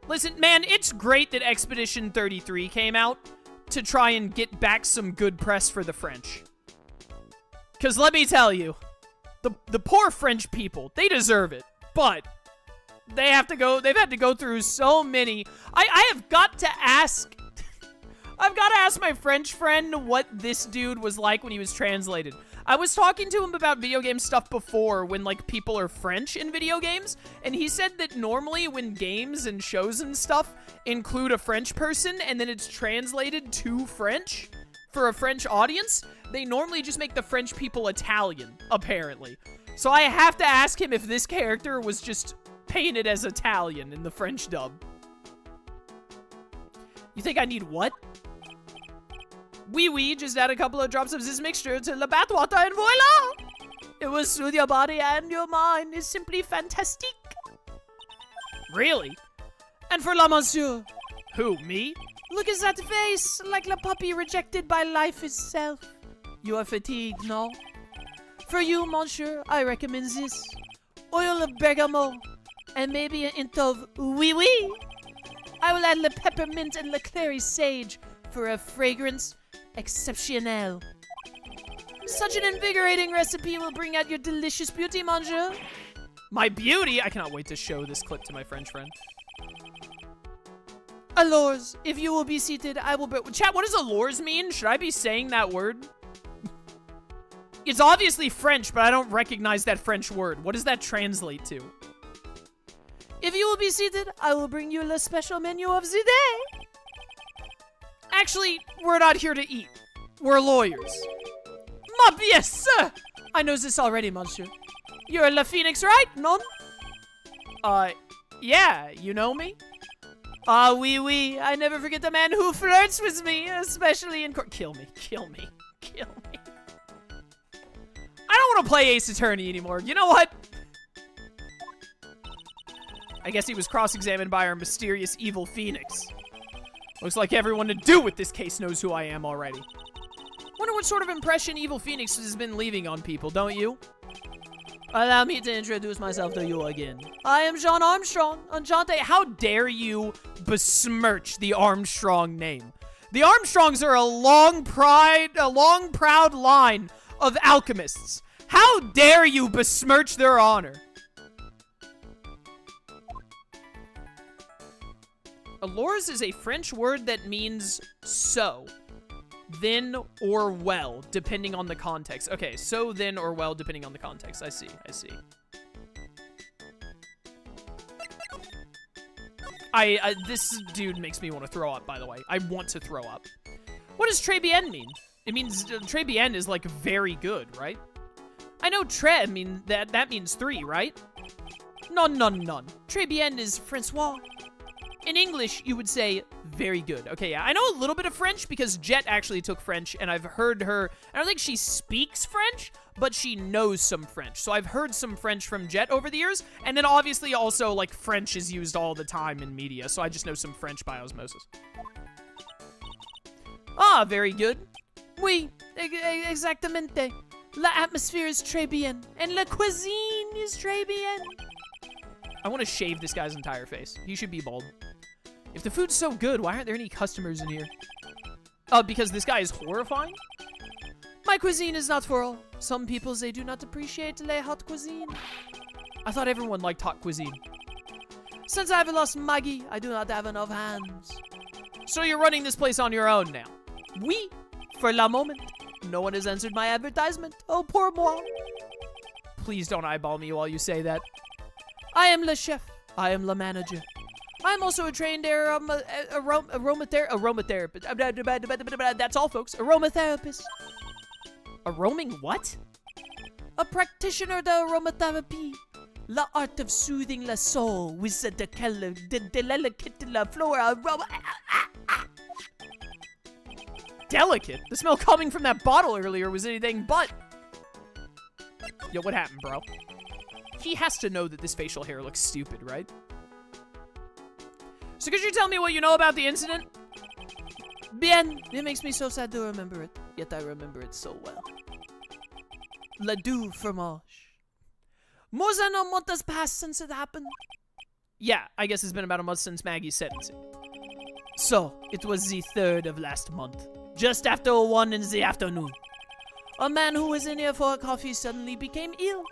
Listen, man, it's great that Expedition 33 came out to try and get back some good press for the French. Because let me tell you, the poor French people, they deserve it. But they've had to go through so many. I have got to ask, I've got to ask my French friend what this dude was like when he was translated. I was talking to him about video game stuff before when, like, people are French in video games, and he said that normally when games and shows and stuff include a French person and then it's translated to French for a French audience, they normally just make the French people Italian, apparently. So I have to ask him if this character was just painted as Italian in the French dub. You think I need what? Oui, just add a couple of drops of this mixture to the bath water and voila! It will soothe your body and your mind. It's simply fantastic. Really? And for la monsieur. Who, me? Look at that face, like a puppy rejected by life itself. You are fatigued, no? For you, monsieur, I recommend this. Oil of bergamot, and maybe a hint of oui. I will add the peppermint and the clary sage for a fragrance exceptionnel. Such an invigorating recipe will bring out your delicious beauty, monsieur. My beauty? I cannot wait to show this clip to my French friend. Alors, if you will be seated, I will... Chat, what does alors mean? Should I be saying that word? It's obviously French, but I don't recognize that French word. What does that translate to? If you will be seated, I will bring you the special menu of the day. Actually, we're not here to eat. We're lawyers. Ma bien sûr! I know this already, monsieur. You're La Phoenix, right? Non? Yeah, you know me? Ah, oui. I never forget the man who flirts with me, especially in court. Kill me. I don't want to play Ace Attorney anymore. You know what? I guess he was cross-examined by our mysterious evil Phoenix. Looks like everyone to do with this case knows who I am already. Wonder what sort of impression Evil Phoenix has been leaving on people, don't you? Allow me to introduce myself to you again. I am Jean Armstrong. Enchante. How dare you besmirch the Armstrong name? The Armstrongs are a long, proud line of alchemists. How dare you besmirch their honor? Allures is a French word that means so, then, or well, depending on the context. Okay, so, then, or well, depending on the context. I see. This dude makes me want to throw up, by the way. I want to throw up. What does Trebian mean? It means, Trebian is, like, very good, right? I know tre mean, that means 3, right? Non. Trebian is Francois. In English, you would say, very good. Okay, yeah, I know a little bit of French because Jet actually took French, and I've heard her, I don't think she speaks French, but she knows some French. So I've heard some French from Jet over the years, and then obviously also, like, French is used all the time in media, so I just know some French by osmosis. Ah, very good. Oui, exactamente. La atmosphere is Trebian, and la cuisine is Trebian. I want to shave this guy's entire face. He should be bald. If the food's so good, why aren't there any customers in here? Oh, because this guy is horrifying? My cuisine is not for all. Some people, they do not appreciate la hot cuisine. I thought everyone liked hot cuisine. Since I've lost Maggie, I do not have enough hands. So you're running this place on your own now? Oui, for la moment. No one has answered my advertisement. Oh, poor moi. Please don't eyeball me while you say that. I am le chef. I am le manager. I am also a trained aromatherapist. That's all, folks. Aromatherapist. A roaming what? A practitioner de aromatherapy. La art of soothing la soul with the delicate la flora aroma. Delicate? The smell coming from that bottle earlier was anything but. Yo, what happened, bro? He has to know that this facial hair looks stupid, right? So could you tell me what you know about the incident? Bien. It makes me so sad to remember it. Yet I remember it so well. Le doux fromage. More than a month has passed since it happened. Yeah, I guess it's been about a month since Maggie's sentencing. So, it was the 3rd of last month. Just after 1 in the afternoon. A man who was in here for a coffee suddenly became ill.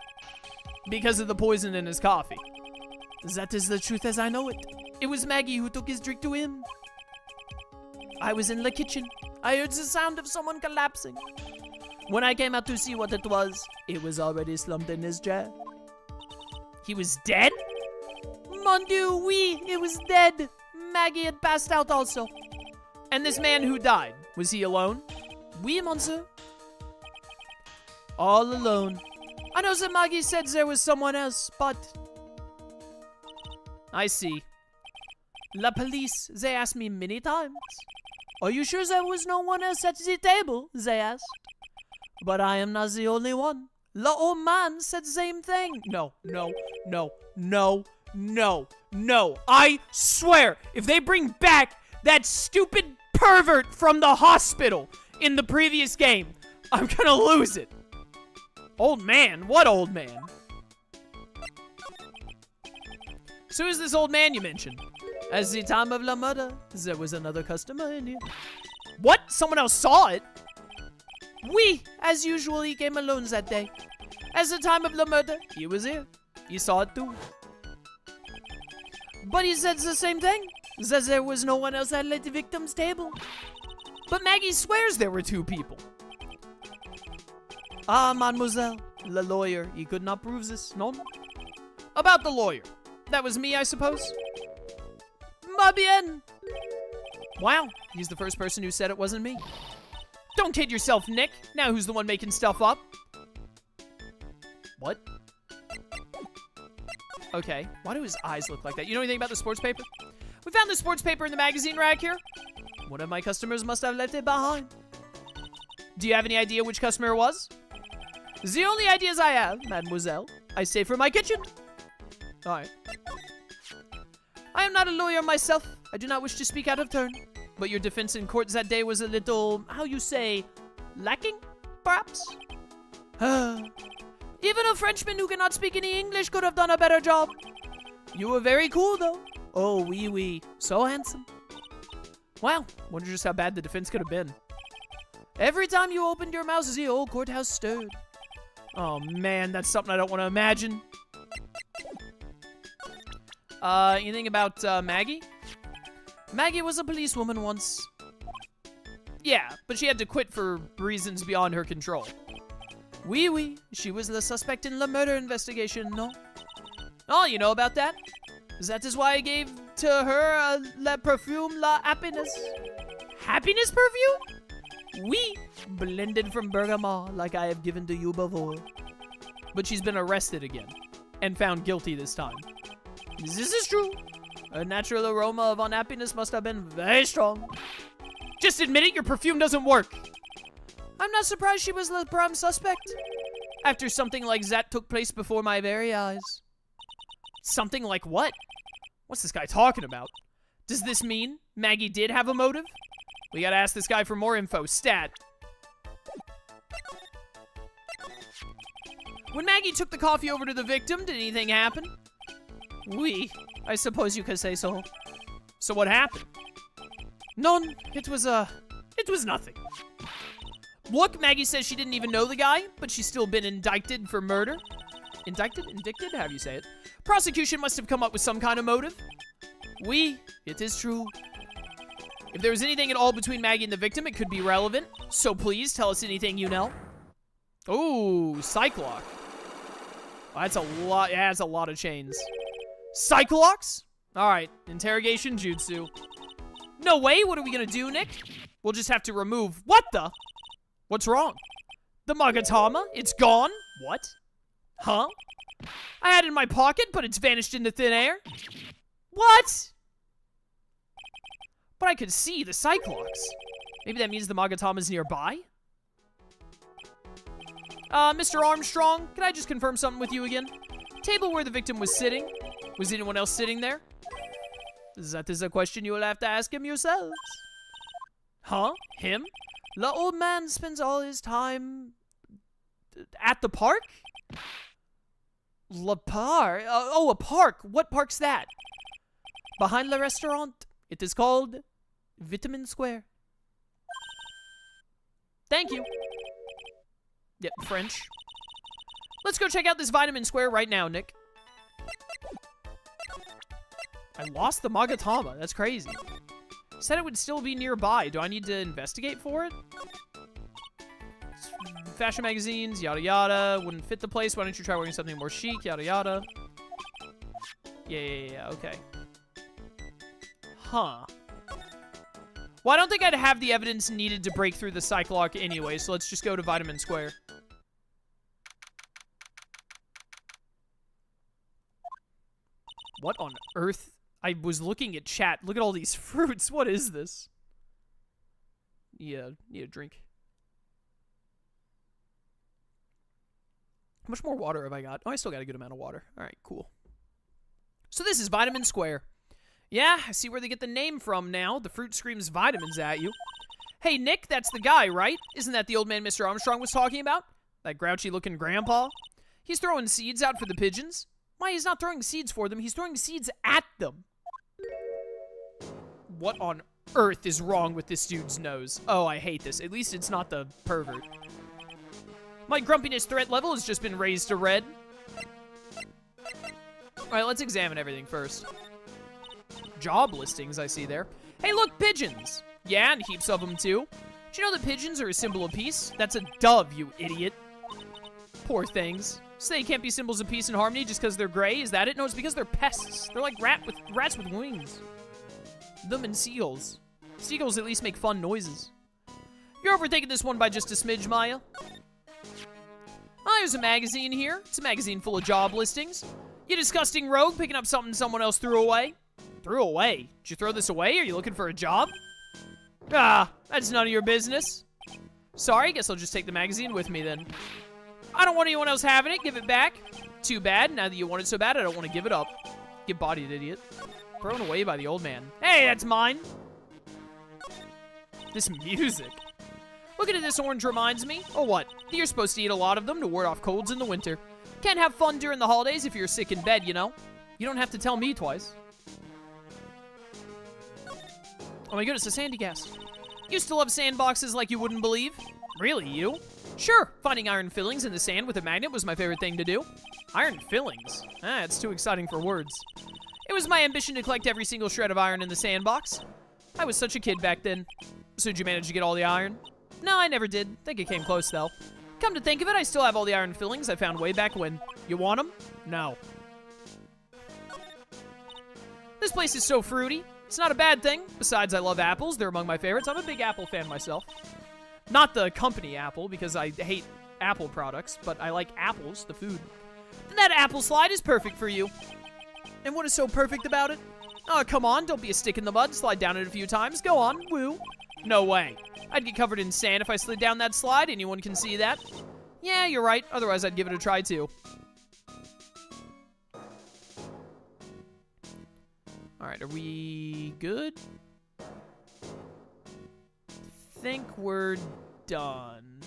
Because of the poison in his coffee. That is the truth as I know it. It was Maggie who took his drink to him. I was in the kitchen. I heard the sound of someone collapsing. When I came out to see what it was already slumped in his chair. He was dead? Mon Dieu, oui, it was dead. Maggie had passed out also. And this man who died, was he alone? Oui, monsieur. All alone. I know that Maggie said there was someone else, but... I see. La police, they asked me many times. Are you sure there was no one else at the table? They asked. But I am not the only one. La old man said the same thing. No. I swear, if they bring back that stupid pervert from the hospital in the previous game, I'm gonna lose it. Old man? What old man? So who's this old man you mentioned? At the time of la murder, there was another customer in here. What? Someone else saw it? Oui, as usual, he came alone that day. At the time of the murder, he was here. He saw it too. But he said the same thing, that there was no one else at the victim's table. But Maggie swears there were 2 people. Ah, mademoiselle, the lawyer, he could not prove this, no? About the lawyer. That was me, I suppose? Ma bien. Wow, he's the first person who said it wasn't me. Don't kid yourself, Nick. Now who's the one making stuff up? What? Okay, why do his eyes look like that? You know anything about the sports paper? We found the sports paper in the magazine rack here. One of my customers must have left it behind. Do you have any idea which customer it was? The only ideas I have, mademoiselle, I save for my kitchen. Alright. I am not a lawyer myself. I do not wish to speak out of turn. But your defense in court that day was a little, how you say, lacking, perhaps? Even a Frenchman who cannot speak any English could have done a better job. You were very cool, though. Oh, oui, oui. So handsome. Wow, wonder just how bad the defense could have been. Every time you opened your mouth, the old courthouse stirred. Oh, man, that's something I don't want to imagine. Anything about, Maggie? Maggie was a policewoman once. Yeah, but she had to quit for reasons beyond her control. Oui, oui, she was the suspect in the murder investigation, no? Oh, you know about that? That is why I gave to her la perfume la happiness. Happiness perfume? Oui, blended from bergamot like I have given to you before. But she's been arrested again, and found guilty this time. This is true. A natural aroma of unhappiness must have been very strong. Just admit it, your perfume doesn't work. I'm not surprised she was the prime suspect. After something like that took place before my very eyes. Something like what? What's this guy talking about? Does this mean Maggie did have a motive? We gotta ask this guy for more info. Stat. When Maggie took the coffee over to the victim, did anything happen? Oui, I suppose you could say so. So what happened? None. It was nothing. Look, Maggie says she didn't even know the guy, but she's still been indicted for murder. Indicted? Indicted? However you say it. Prosecution must have come up with some kind of motive. Oui, it is true. If there was anything at all between Maggie and the victim, it could be relevant. So please, tell us anything you know. Ooh, Cyclock. Well, that's a lot. Yeah, that's a lot of chains. Cyclocks? Alright, interrogation jutsu. No way, what are we gonna do, Nick? We'll just have to remove... What the? What's wrong? The Magatama? It's gone? What? Huh? I had it in my pocket, but it's vanished into thin air? What? But I could see the Cyclops. Maybe that means the Magatama's nearby? Mr. Armstrong, can I just confirm something with you again? Table where the victim was sitting. Was anyone else sitting there? That is a question you will have to ask him yourselves. Huh? Him? The old man spends all his time... at the park? Le Parc? Oh, a park. What park's that? Behind the restaurant. It is called Vitamin Square. Thank you. Yep, French. Let's go check out this Vitamin Square right now, Nick. I lost the Magatama. That's crazy. Said it would still be nearby. Do I need to investigate for it? Fashion magazines, yada yada. Wouldn't fit the place. Why don't you try wearing something more chic, yada yada. Yeah, okay. Huh. Well, I don't think I'd have the evidence needed to break through the Cyclock anyway, so let's just go to Vitamin Square. What on earth? I was looking at chat. Look at all these fruits. What is this? Yeah, need a drink. How much more water have I got? Oh, I still got a good amount of water. All right, cool. So this is Vitamin Square. Yeah, I see where they get the name from now. The fruit screams vitamins at you. Hey, Nick, that's the guy, right? Isn't that the old man Mr. Armstrong was talking about? That grouchy-looking grandpa? He's throwing seeds out for the pigeons. Why, he's not throwing seeds for them. He's throwing seeds at them. What on earth is wrong with this dude's nose? Oh, I hate this. At least it's not the pervert. My grumpiness threat level has just been raised to red. Alright, let's examine everything first. Job listings I see there. Hey, look, pigeons! Yeah, and heaps of them, too. Do you know that pigeons are a symbol of peace? That's a dove, you idiot. Poor things. So they can't be symbols of peace and harmony just because they're gray? Is that it? No, it's because they're pests. They're like rats with wings. Them and seagulls. Seagulls at least make fun noises. You're overtaking this one by just a smidge, Maya. Oh, there's a magazine here. It's a magazine full of job listings. You disgusting rogue picking up something someone else threw away. Threw away? Did you throw this away? Are you looking for a job? Ah, that's none of your business. Sorry, guess I'll just take the magazine with me then. I don't want anyone else having it. Give it back. Too bad. Now that you want it so bad, I don't want to give it up. Get bodied, idiot. Thrown away by the old man. Hey, that's mine. This music. Looking at this orange reminds me. Oh, what? You're supposed to eat a lot of them to ward off colds in the winter. Can't have fun during the holidays if you're sick in bed, you know? You don't have to tell me twice. Oh my goodness, a sandy gas. Used to love sandboxes like you wouldn't believe. Really, you? Sure, finding iron fillings in the sand with a magnet was my favorite thing to do. Iron fillings? Ah, it's too exciting for words. It was my ambition to collect every single shred of iron in the sandbox. I was such a kid back then. So did you manage to get all the iron? No, I never did. Think it came close, though. Come to think of it, I still have all the iron fillings I found way back when. You want them? No. This place is so fruity. It's not a bad thing. Besides, I love apples. They're among my favorites. I'm a big Apple fan myself. Not the company Apple, because I hate Apple products, but I like apples, the food. And that apple slide is perfect for you. And what is so perfect about it? Oh, come on, don't be a stick in the mud. Slide down it a few times. Go on, woo. No way. I'd get covered in sand if I slid down that slide. Anyone can see that. Yeah, you're right. Otherwise, I'd give it a try, too. Alright, are we good? Think we're done.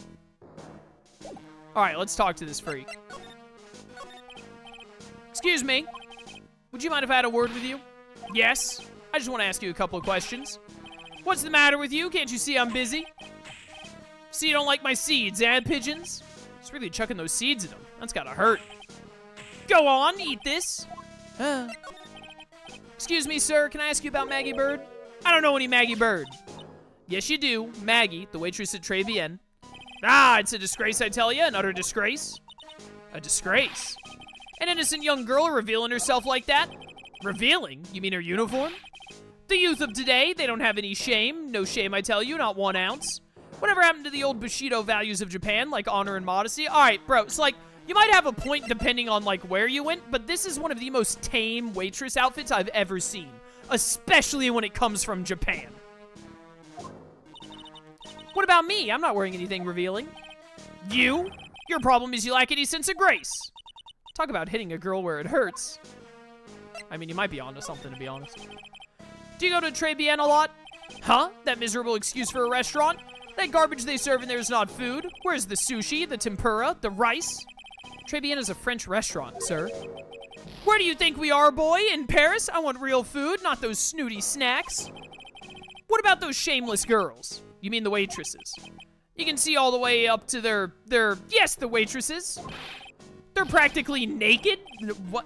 Alright, let's talk to this freak. Excuse me. Would you mind if I had a word with you? Yes. I just want to ask you a couple of questions. What's the matter with you? Can't you see I'm busy? See you don't like my seeds, eh, pigeons? Just really chucking those seeds at them. That's gotta hurt. Go on, eat this. Excuse me, sir. Can I ask you about Maggie Bird? I don't know any Maggie Bird. Yes, you do. Maggie, the waitress at Trebian. Ah, it's a disgrace, I tell you. An utter disgrace. A disgrace. An innocent young girl revealing herself like that? Revealing? You mean her uniform? The youth of today, they don't have any shame. No shame, I tell you, not 1 ounce. Whatever happened to the old Bushido values of Japan, like honor and modesty? Alright, bro, it's like, you might have a point depending on, like, where you went, but this is one of the most tame waitress outfits I've ever seen. Especially when it comes from Japan. What about me? I'm not wearing anything revealing. You? Your problem is you lack any sense of grace. Talk about hitting a girl where it hurts. I mean, you might be onto something, to be honest. Do you go to Trebian a lot? Huh? That miserable excuse for a restaurant? That garbage they serve in there is not food. Where's the sushi, the tempura, the rice? Trebian is a French restaurant, sir. Where do you think we are, boy? In Paris? I want real food, not those snooty snacks. What about those shameless girls? You mean the waitresses? You can see all the way up to their, yes, the waitresses. They're practically naked. What?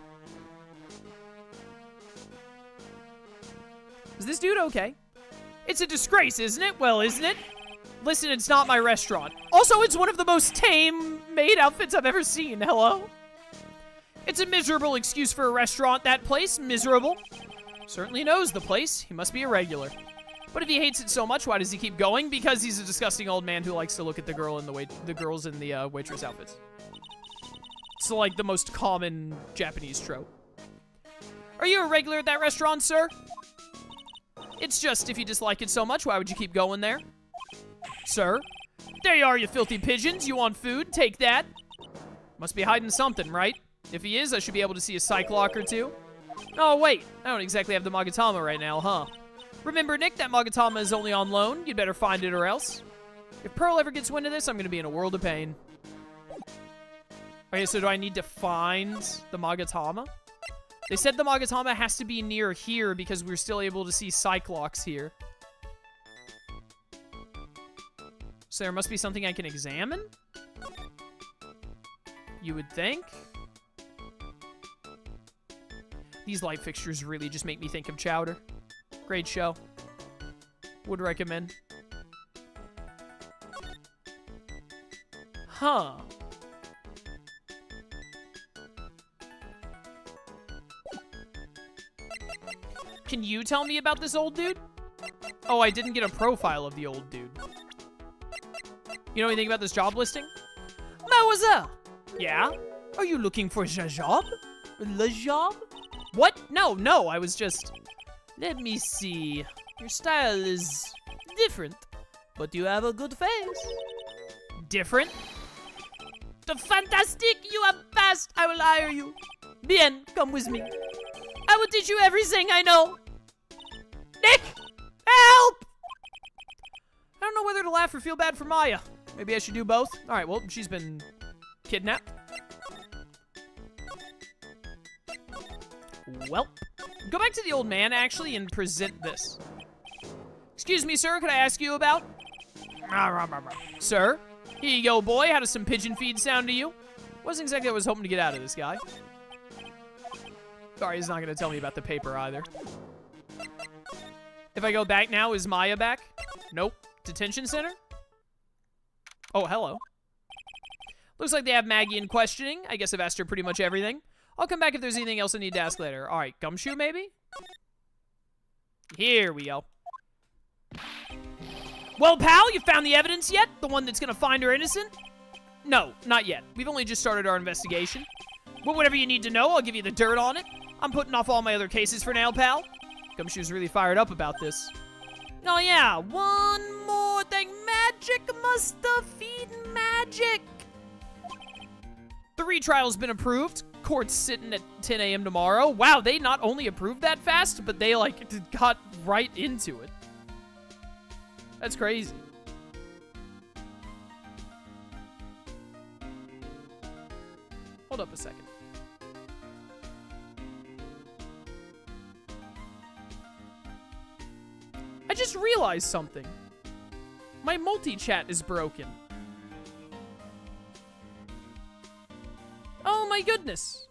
Is this dude okay? It's a disgrace, isn't it? Well, isn't it? Listen, it's not my restaurant. Also, it's one of the most tame maid outfits I've ever seen. Hello? It's a miserable excuse for a restaurant, that place. Miserable. Certainly knows the place. He must be a regular. But if he hates it so much, why does he keep going? Because he's a disgusting old man who likes to look at the girls in the waitress outfits. It's like the most common Japanese trope. Are you a regular at that restaurant, sir? It's just, if you dislike it so much, why would you keep going there? Sir? There you are, you filthy pigeons. You want food? Take that. Must be hiding something, right? If he is, I should be able to see a psych lock or two. Oh, wait. I don't exactly have the Magatama right now, huh? Remember, Nick, that Magatama is only on loan. You'd better find it or else. If Pearl ever gets wind of this, I'm going to be in a world of pain. Okay, so do I need to find the Magatama? They said the Magatama has to be near here because we're still able to see Cyclops here. So there must be something I can examine? You would think? These light fixtures really just make me think of Chowder. Great show. Would recommend. Huh. Can you tell me about this old dude? Oh, I didn't get a profile of the old dude. You know anything about this job listing? Mademoiselle! Yeah? Are you looking for a job? Le job? What? No, I was just... Let me see. Your style is different, but you have a good face. Different? The fantastic! You have passed! I will hire you. Bien, come with me. I will teach you everything I know. Nick! Help! I don't know whether to laugh or feel bad for Maya. Maybe I should do both. Alright, well, she's been kidnapped. Well, go back to the old man, actually, and present this. Excuse me, sir, could I ask you about? Sir? Here you go, boy. How does some pigeon feed sound to you? Wasn't exactly what I was hoping to get out of this guy. Sorry, he's not going to tell me about the paper either. If I go back now, is Maya back? Nope. Detention center? Oh, hello. Looks like they have Maggie in questioning. I guess I've asked her pretty much everything. I'll come back if there's anything else I need to ask later. All right, Gumshoe, maybe? Here we go. Well, pal, you found the evidence yet? The one that's gonna find her innocent? No, not yet. We've only just started our investigation. But whatever you need to know, I'll give you the dirt on it. I'm putting off all my other cases for now, pal. Gumshoe's really fired up about this. Oh yeah, one more thing. Magic must defeat magic. The retrial's been approved. Court's sitting at 10 a.m. tomorrow. Wow, they not only approved that fast, but they, like, got right into it. That's crazy. Hold up a second. I just realized something. My multi-chat is broken. Oh my goodness.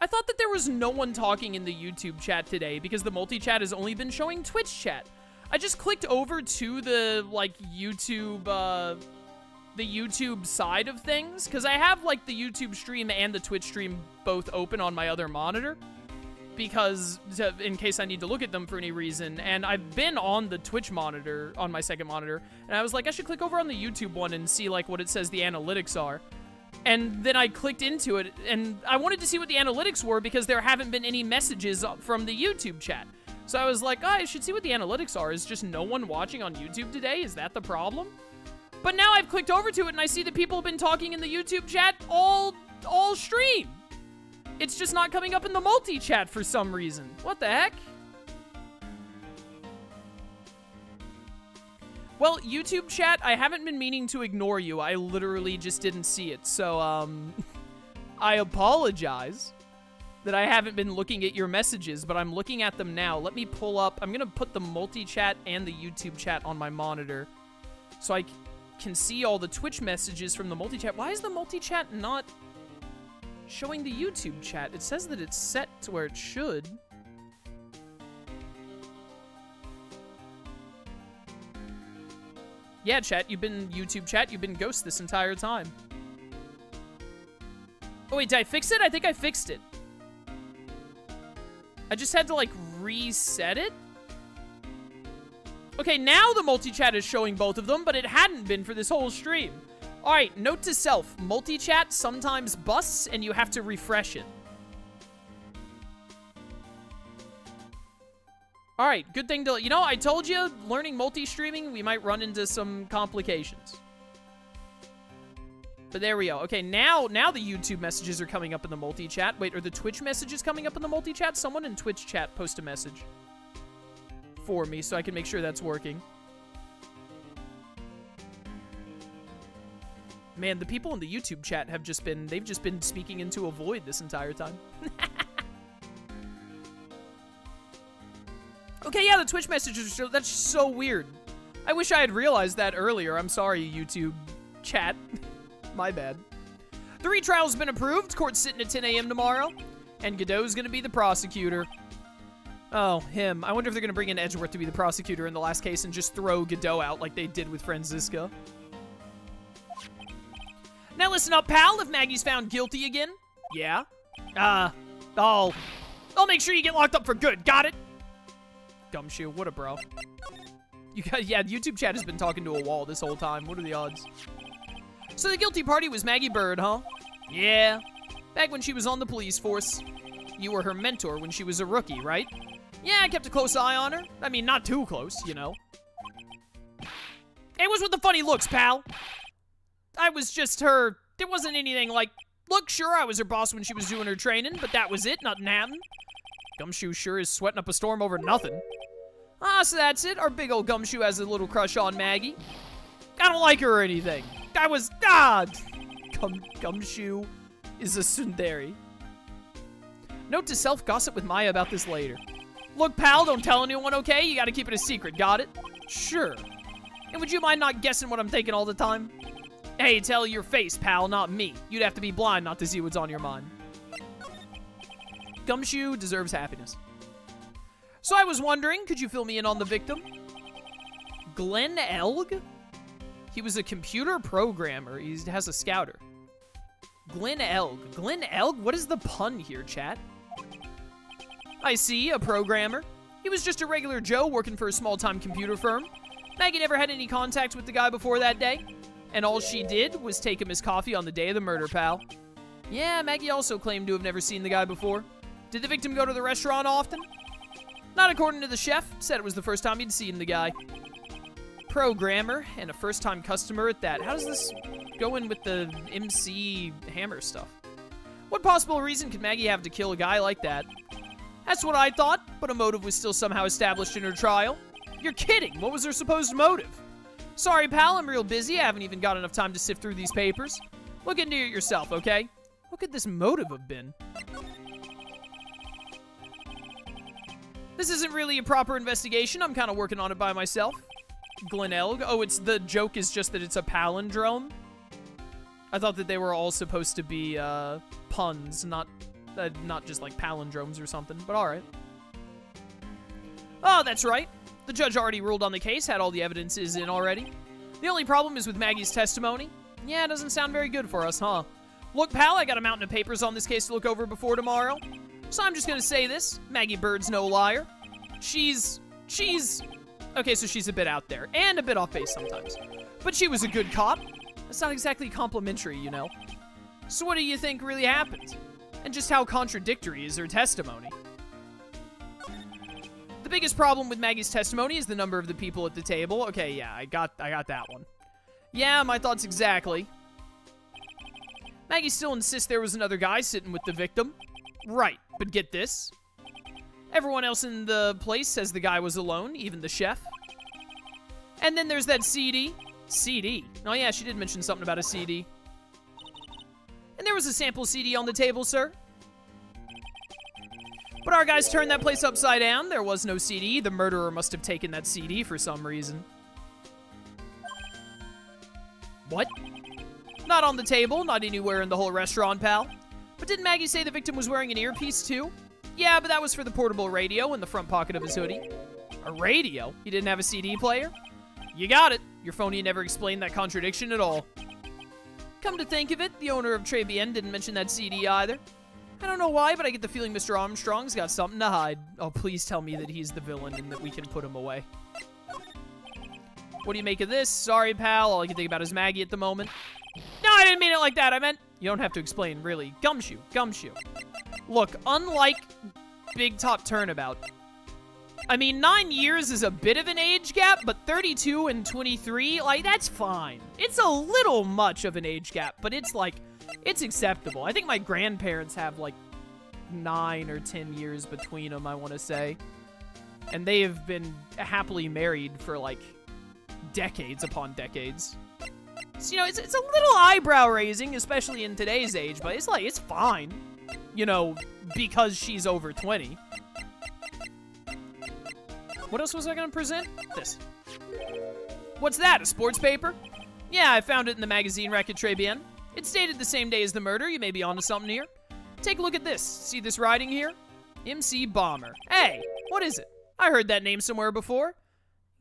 I thought that there was no one talking in the YouTube chat today because the multi-chat has only been showing Twitch chat. I just clicked over to the, like, YouTube, the YouTube side of things, because I have, like, the YouTube stream and the Twitch stream both open on my other monitor, because, in case I need to look at them for any reason, and I've been on the Twitch monitor, on my second monitor, and I was like, I should click over on the YouTube one and see, like, what it says the analytics are. And then I clicked into it, and I wanted to see what the analytics were, because there haven't been any messages from the YouTube chat. So I was like, oh, I should see what the analytics are. Is just no one watching on YouTube today? Is that the problem? But now I've clicked over to it, and I see that people have been talking in the YouTube chat all stream. It's just not coming up in the multi-chat for some reason. What the heck? Well, YouTube chat, I haven't been meaning to ignore you. I literally just didn't see it. So, I apologize that I haven't been looking at your messages, but I'm looking at them now. Let me pull up. I'm going to put the multi-chat and the YouTube chat on my monitor so I can see all the Twitch messages from the multi-chat. Why is the multi-chat not showing the YouTube chat? It says that it's set to where it should. Yeah, chat, YouTube chat, you've been ghost this entire time. Oh, wait, did I fix it? I think I fixed it. I just had to, like, reset it? Okay, now the multi-chat is showing both of them, but it hadn't been for this whole stream. All right, note to self, multi-chat sometimes busts, and you have to refresh it. All right, good thing to... You know, I told you, learning multi-streaming, we might run into some complications. But there we go. Okay, now the YouTube messages are coming up in the multi-chat. Wait, are the Twitch messages coming up in the multi-chat? Someone in Twitch chat post a message for me so I can make sure that's working. Man, the people in the YouTube chat have just been... They've just been speaking into a void this entire time. Okay, yeah, the Twitch messages are... That's so weird. I wish I had realized that earlier. I'm sorry, YouTube chat. My bad. The retrial's been approved. Court's sitting at 10 a.m. tomorrow. And Godot's gonna be the prosecutor. Oh, him. I wonder if they're gonna bring in Edgeworth to be the prosecutor in the last case and just throw Godot out like they did with Franziska. Now listen up, pal. If Maggie's found guilty again. Yeah. I'll make sure you get locked up for good. Got it? Gumshoe, what a bro. You guys, yeah, YouTube chat has been talking to a wall this whole time. What are the odds? So the guilty party was Maggie Bird, huh? Yeah. Back when she was on the police force. You were her mentor when she was a rookie, right? Yeah, I kept a close eye on her. I mean, not too close, you know. It was with the funny looks, pal. I was just her... There wasn't anything like... Look, sure, I was her boss when she was doing her training, but that was it. Nothing happened. Gumshoe sure is sweating up a storm over nothing. Ah, so that's it. Our big old Gumshoe has a little crush on Maggie. I don't like her or anything. Gumshoe is a tsundere. Note to self, gossip with Maya about this later. Look, pal, don't tell anyone, okay? You gotta keep it a secret, got it? Sure. And would you mind not guessing what I'm thinking all the time? Hey, tell your face, pal, not me. You'd have to be blind not to see what's on your mind. Gumshoe deserves happiness. So I was wondering, could you fill me in on the victim? Glenn Elg? He was a computer programmer. He has a scouter. Glenn Elg. Glenn Elg? What is the pun here, chat? I see, a programmer. He was just a regular Joe working for a small-time computer firm. Maggie never had any contact with the guy before that day. And all she did was take him his coffee on the day of the murder, pal. Yeah, Maggie also claimed to have never seen the guy before. Did the victim go to the restaurant often? Not according to the chef. Said it was the first time he'd seen the guy. Programmer and a first-time customer at that. How does this go in with the MC Hammer stuff? What possible reason could Maggie have to kill a guy like that? That's what I thought, but a motive was still somehow established in her trial. You're kidding! What was her supposed motive? Sorry, pal, I'm real busy. I haven't even got enough time to sift through these papers. Look into it yourself, okay? What could this motive have been? This isn't really a proper investigation. I'm kind of working on it by myself. Glenelg. Oh, it's the joke is just that it's a palindrome? I thought that they were all supposed to be, puns, not just like palindromes or something, but alright. Oh, that's right. The judge already ruled on the case, had all the evidences in already. The only problem is with Maggie's testimony. Yeah, it doesn't sound very good for us, huh? Look, pal, I got a mountain of papers on this case to look over before tomorrow. So I'm just gonna say this. Maggie Bird's no liar. She's... Okay, so she's a bit out there, and a bit off base sometimes. But she was a good cop. That's not exactly complimentary, you know. So what do you think really happened? And just how contradictory is her testimony? The biggest problem with Maggie's testimony is the number of the people at the table. Okay, yeah, I got that one. Yeah, my thoughts exactly. Maggie still insists there was another guy sitting with the victim. Right, but get this. Everyone else in the place says the guy was alone, even the chef. And then there's that CD. CD? Oh yeah, she did mention something about a CD. And there was a sample CD on the table, sir. But our guys turned that place upside down. There was no CD. The murderer must have taken that CD for some reason. What? Not on the table, not anywhere in the whole restaurant, pal. But didn't Maggie say the victim was wearing an earpiece, too? Yeah, but that was for the portable radio in the front pocket of his hoodie. A radio? He didn't have a CD player? You got it. Your phony never explained that contradiction at all. Come to think of it, the owner of Trebian didn't mention that CD either. I don't know why, but I get the feeling Mr. Armstrong's got something to hide. Oh, please tell me that he's the villain and that we can put him away. What do you make of this? Sorry, pal. All I can think about is Maggie at the moment. No, I didn't mean it like that. I meant... You don't have to explain, really. Gumshoe. Gumshoe. Look, unlike Big Top Turnabout, I mean, 9 years is a bit of an age gap, but 32 and 23, like, that's fine. It's a little much of an age gap, but it's, like, it's acceptable. I think my grandparents have, like, 9 or 10 years between them, I want to say. And they have been happily married for, like, decades upon decades. So, you know, it's a little eyebrow-raising, especially in today's age, but it's, like, it's fine. You know, because she's over 20. What else was I gonna present? This. What's that, a sports paper? Yeah, I found it in the magazine rack at Trebian. It's dated the same day as the murder. You may be onto something here. Take a look at this. See this writing here? MC Bomber. Hey, what is it? I heard that name somewhere before.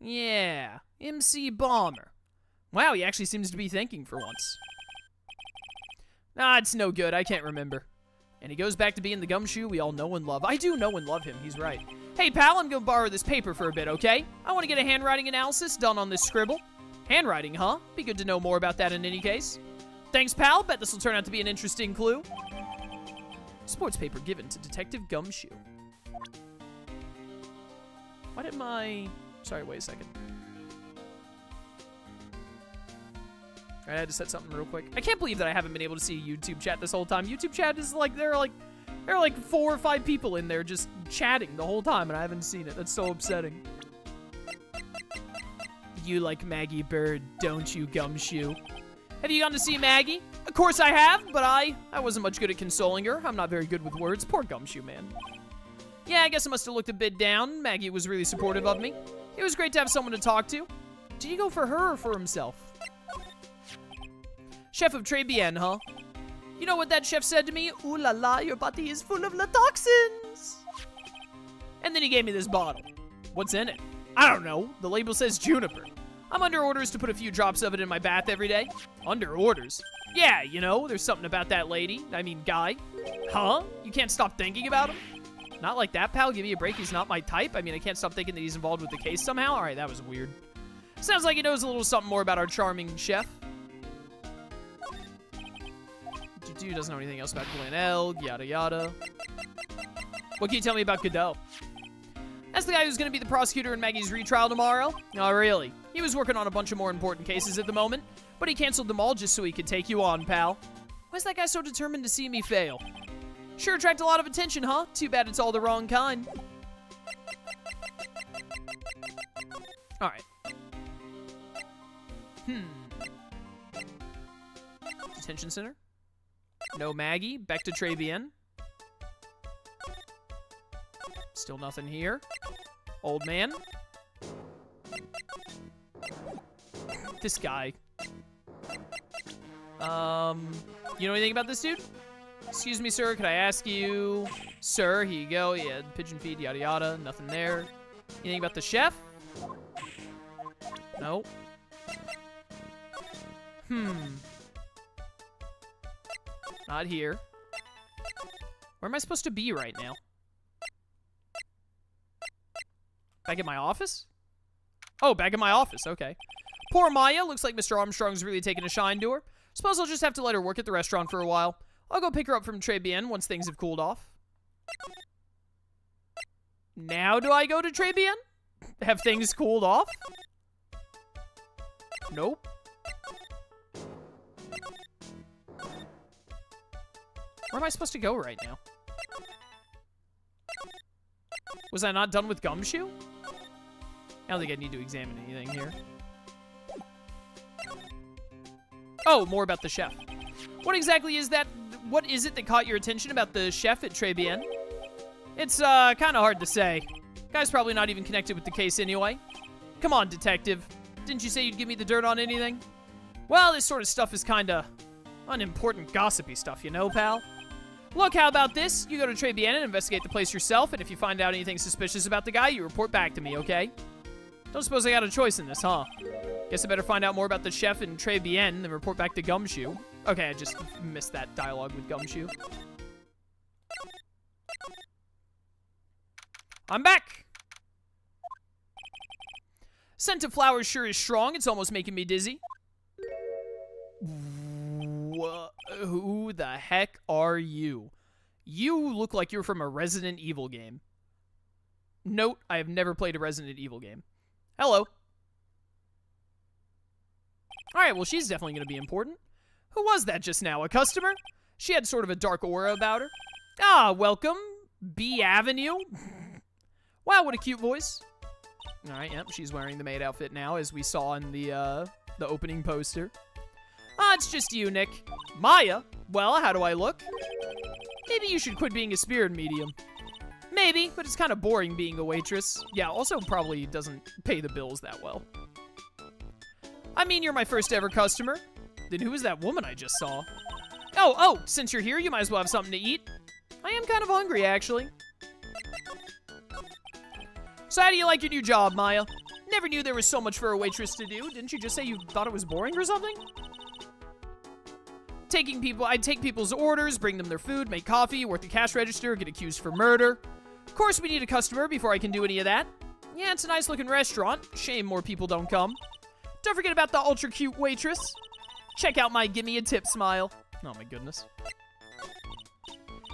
Yeah, MC Bomber. Wow, he actually seems to be thinking for once. Nah, it's no good. I can't remember. And he goes back to being the gumshoe we all know and love. I do know and love him. He's right. Hey, pal, I'm gonna borrow this paper for a bit, okay? I want to get a handwriting analysis done on this scribble. Handwriting, huh? Be good to know more about that in any case. Thanks, pal. Bet this will turn out to be an interesting clue. Sports paper given to Detective Gumshoe. Why did my... Sorry, wait a second. I had to set something real quick. I can't believe that I haven't been able to see YouTube chat this whole time. YouTube chat is like, there are like 4 or 5 people in there just chatting the whole time, and I haven't seen it. That's so upsetting. You like Maggie Bird, don't you, Gumshoe? Have you gone to see Maggie? Of course I have, but I wasn't much good at consoling her. I'm not very good with words. Poor Gumshoe, man. Yeah, I guess I must have looked a bit down. Maggie was really supportive of me. It was great to have someone to talk to. Did he go for her or for himself? Chef of Trebian, huh? You know what that chef said to me? Ooh la la, your body is full of la toxins. And then he gave me this bottle. What's in it? I don't know. The label says juniper. I'm under orders to put a few drops of it in my bath every day. Under orders? Yeah, you know, there's something about that lady. I mean, guy. Huh? You can't stop thinking about him? Not like that, pal. Give me a break. He's not my type. I mean, I can't stop thinking that he's involved with the case somehow. All right, that was weird. Sounds like he knows a little something more about our charming chef. Dude doesn't know anything else about Glenelg, yada yada. What can you tell me about Godot? That's the guy who's gonna be the prosecutor in Maggie's retrial tomorrow? Oh, really? He was working on a bunch of more important cases at the moment, but he canceled them all just so he could take you on, pal. Why's that guy so determined to see me fail? Sure attract a lot of attention, huh? Too bad it's all the wrong kind. Alright. Detention center? No Maggie. Back to Trebian. Still nothing here. Old man. This guy. You know anything about this dude? Excuse me, sir, could I ask you? Sir, here you go. Yeah, pigeon feed, yada yada. Nothing there. Anything about the chef? No. Not here. Where am I supposed to be right now? Back at my office? Oh, back at my office, okay. Poor Maya, looks like Mr. Armstrong's really taking a shine to her. Suppose I'll just have to let her work at the restaurant for a while. I'll go pick her up from Trebian once things have cooled off. Now do I go to Trebian? Have things cooled off? Nope. Where am I supposed to go right now? Was I not done with Gumshoe? I don't think I need to examine anything here. Oh, more about the chef. What exactly is that? What is it that caught your attention about the chef at Trebian? It's, kind of hard to say. Guy's probably not even connected with the case anyway. Come on, detective. Didn't you say you'd give me the dirt on anything? Well, this sort of stuff is kinda unimportant gossipy stuff, you know, pal? Look, how about this? You go to Trebian and investigate the place yourself, and if you find out anything suspicious about the guy, you report back to me, okay? Don't suppose I got a choice in this, huh? Guess I better find out more about the chef in Trebian than report back to Gumshoe. Okay, I just missed that dialogue with Gumshoe. I'm back! Scent of flowers sure is strong. It's almost making me dizzy. Who the heck are you? You look like you're from a Resident Evil game. Note, I have never played a Resident Evil game. Hello. Alright, well, she's definitely going to be important. Who was that just now? A customer? She had sort of a dark aura about her. Ah, welcome. B Avenue. Wow, what a cute voice. Alright, yep, she's wearing the maid outfit now, as we saw in the opening poster. Ah, it's just you, Nick. Maya? Well, how do I look? Maybe you should quit being a spirit medium. Maybe, but it's kind of boring being a waitress. Yeah, also probably doesn't pay the bills that well. I mean, you're my first ever customer. Then who is that woman I just saw? Oh, since you're here, you might as well have something to eat. I am kind of hungry, actually. So how do you like your new job, Maya? Never knew there was so much for a waitress to do. Didn't you just say you thought it was boring or something? I'd take people's orders, bring them their food, make coffee, work the cash register, get accused for murder. Of course, we need a customer before I can do any of that. Yeah, it's a nice looking restaurant. Shame more people don't come. Don't forget about the ultra cute waitress. Check out my gimme a tip smile. Oh my goodness.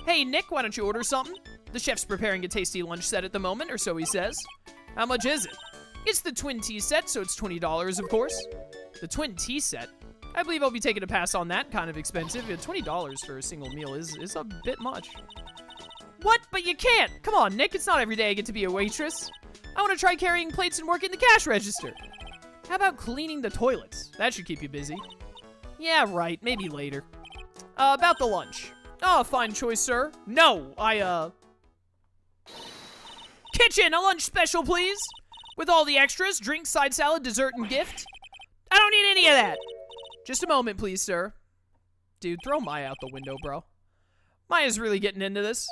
Hey Nick, why don't you order something? The chef's preparing a tasty lunch set at the moment, or so he says. How much is it? It's the twin tea set, so it's $20, of course. The twin tea set? I believe I'll be taking a pass on that. Kind of expensive. $20 for a single meal is a bit much. What? But you can't! Come on, Nick. It's not every day I get to be a waitress. I want to try carrying plates and working the cash register. How about cleaning the toilets? That should keep you busy. Yeah, right. Maybe later. About the lunch. Oh, fine choice, sir. No, Kitchen! A lunch special, please! With all the extras, drink, side salad, dessert, and gift. I don't need any of that! Just a moment, please, sir. Dude, throw Maya out the window, bro. Maya's really getting into this.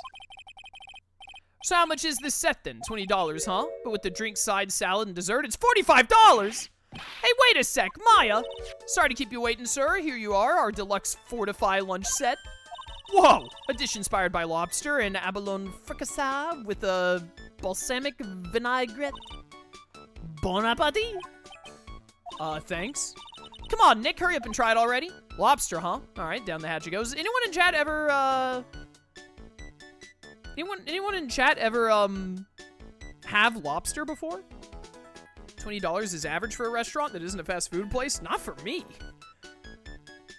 So how much is this set, then? $20, huh? But with the drink, side salad, and dessert, it's $45! Hey, wait a sec, Maya! Sorry to keep you waiting, sir. Here you are, our deluxe Fortify lunch set. Whoa! A dish inspired by lobster and abalone fricassee with a balsamic vinaigrette. Bon appetit! Thanks. Come on, Nick, hurry up and try it already. Lobster, huh? Alright, down the hatch it goes. Anyone in chat ever, Anyone in chat ever, have lobster before? $20 is average for a restaurant that isn't a fast food place? Not for me.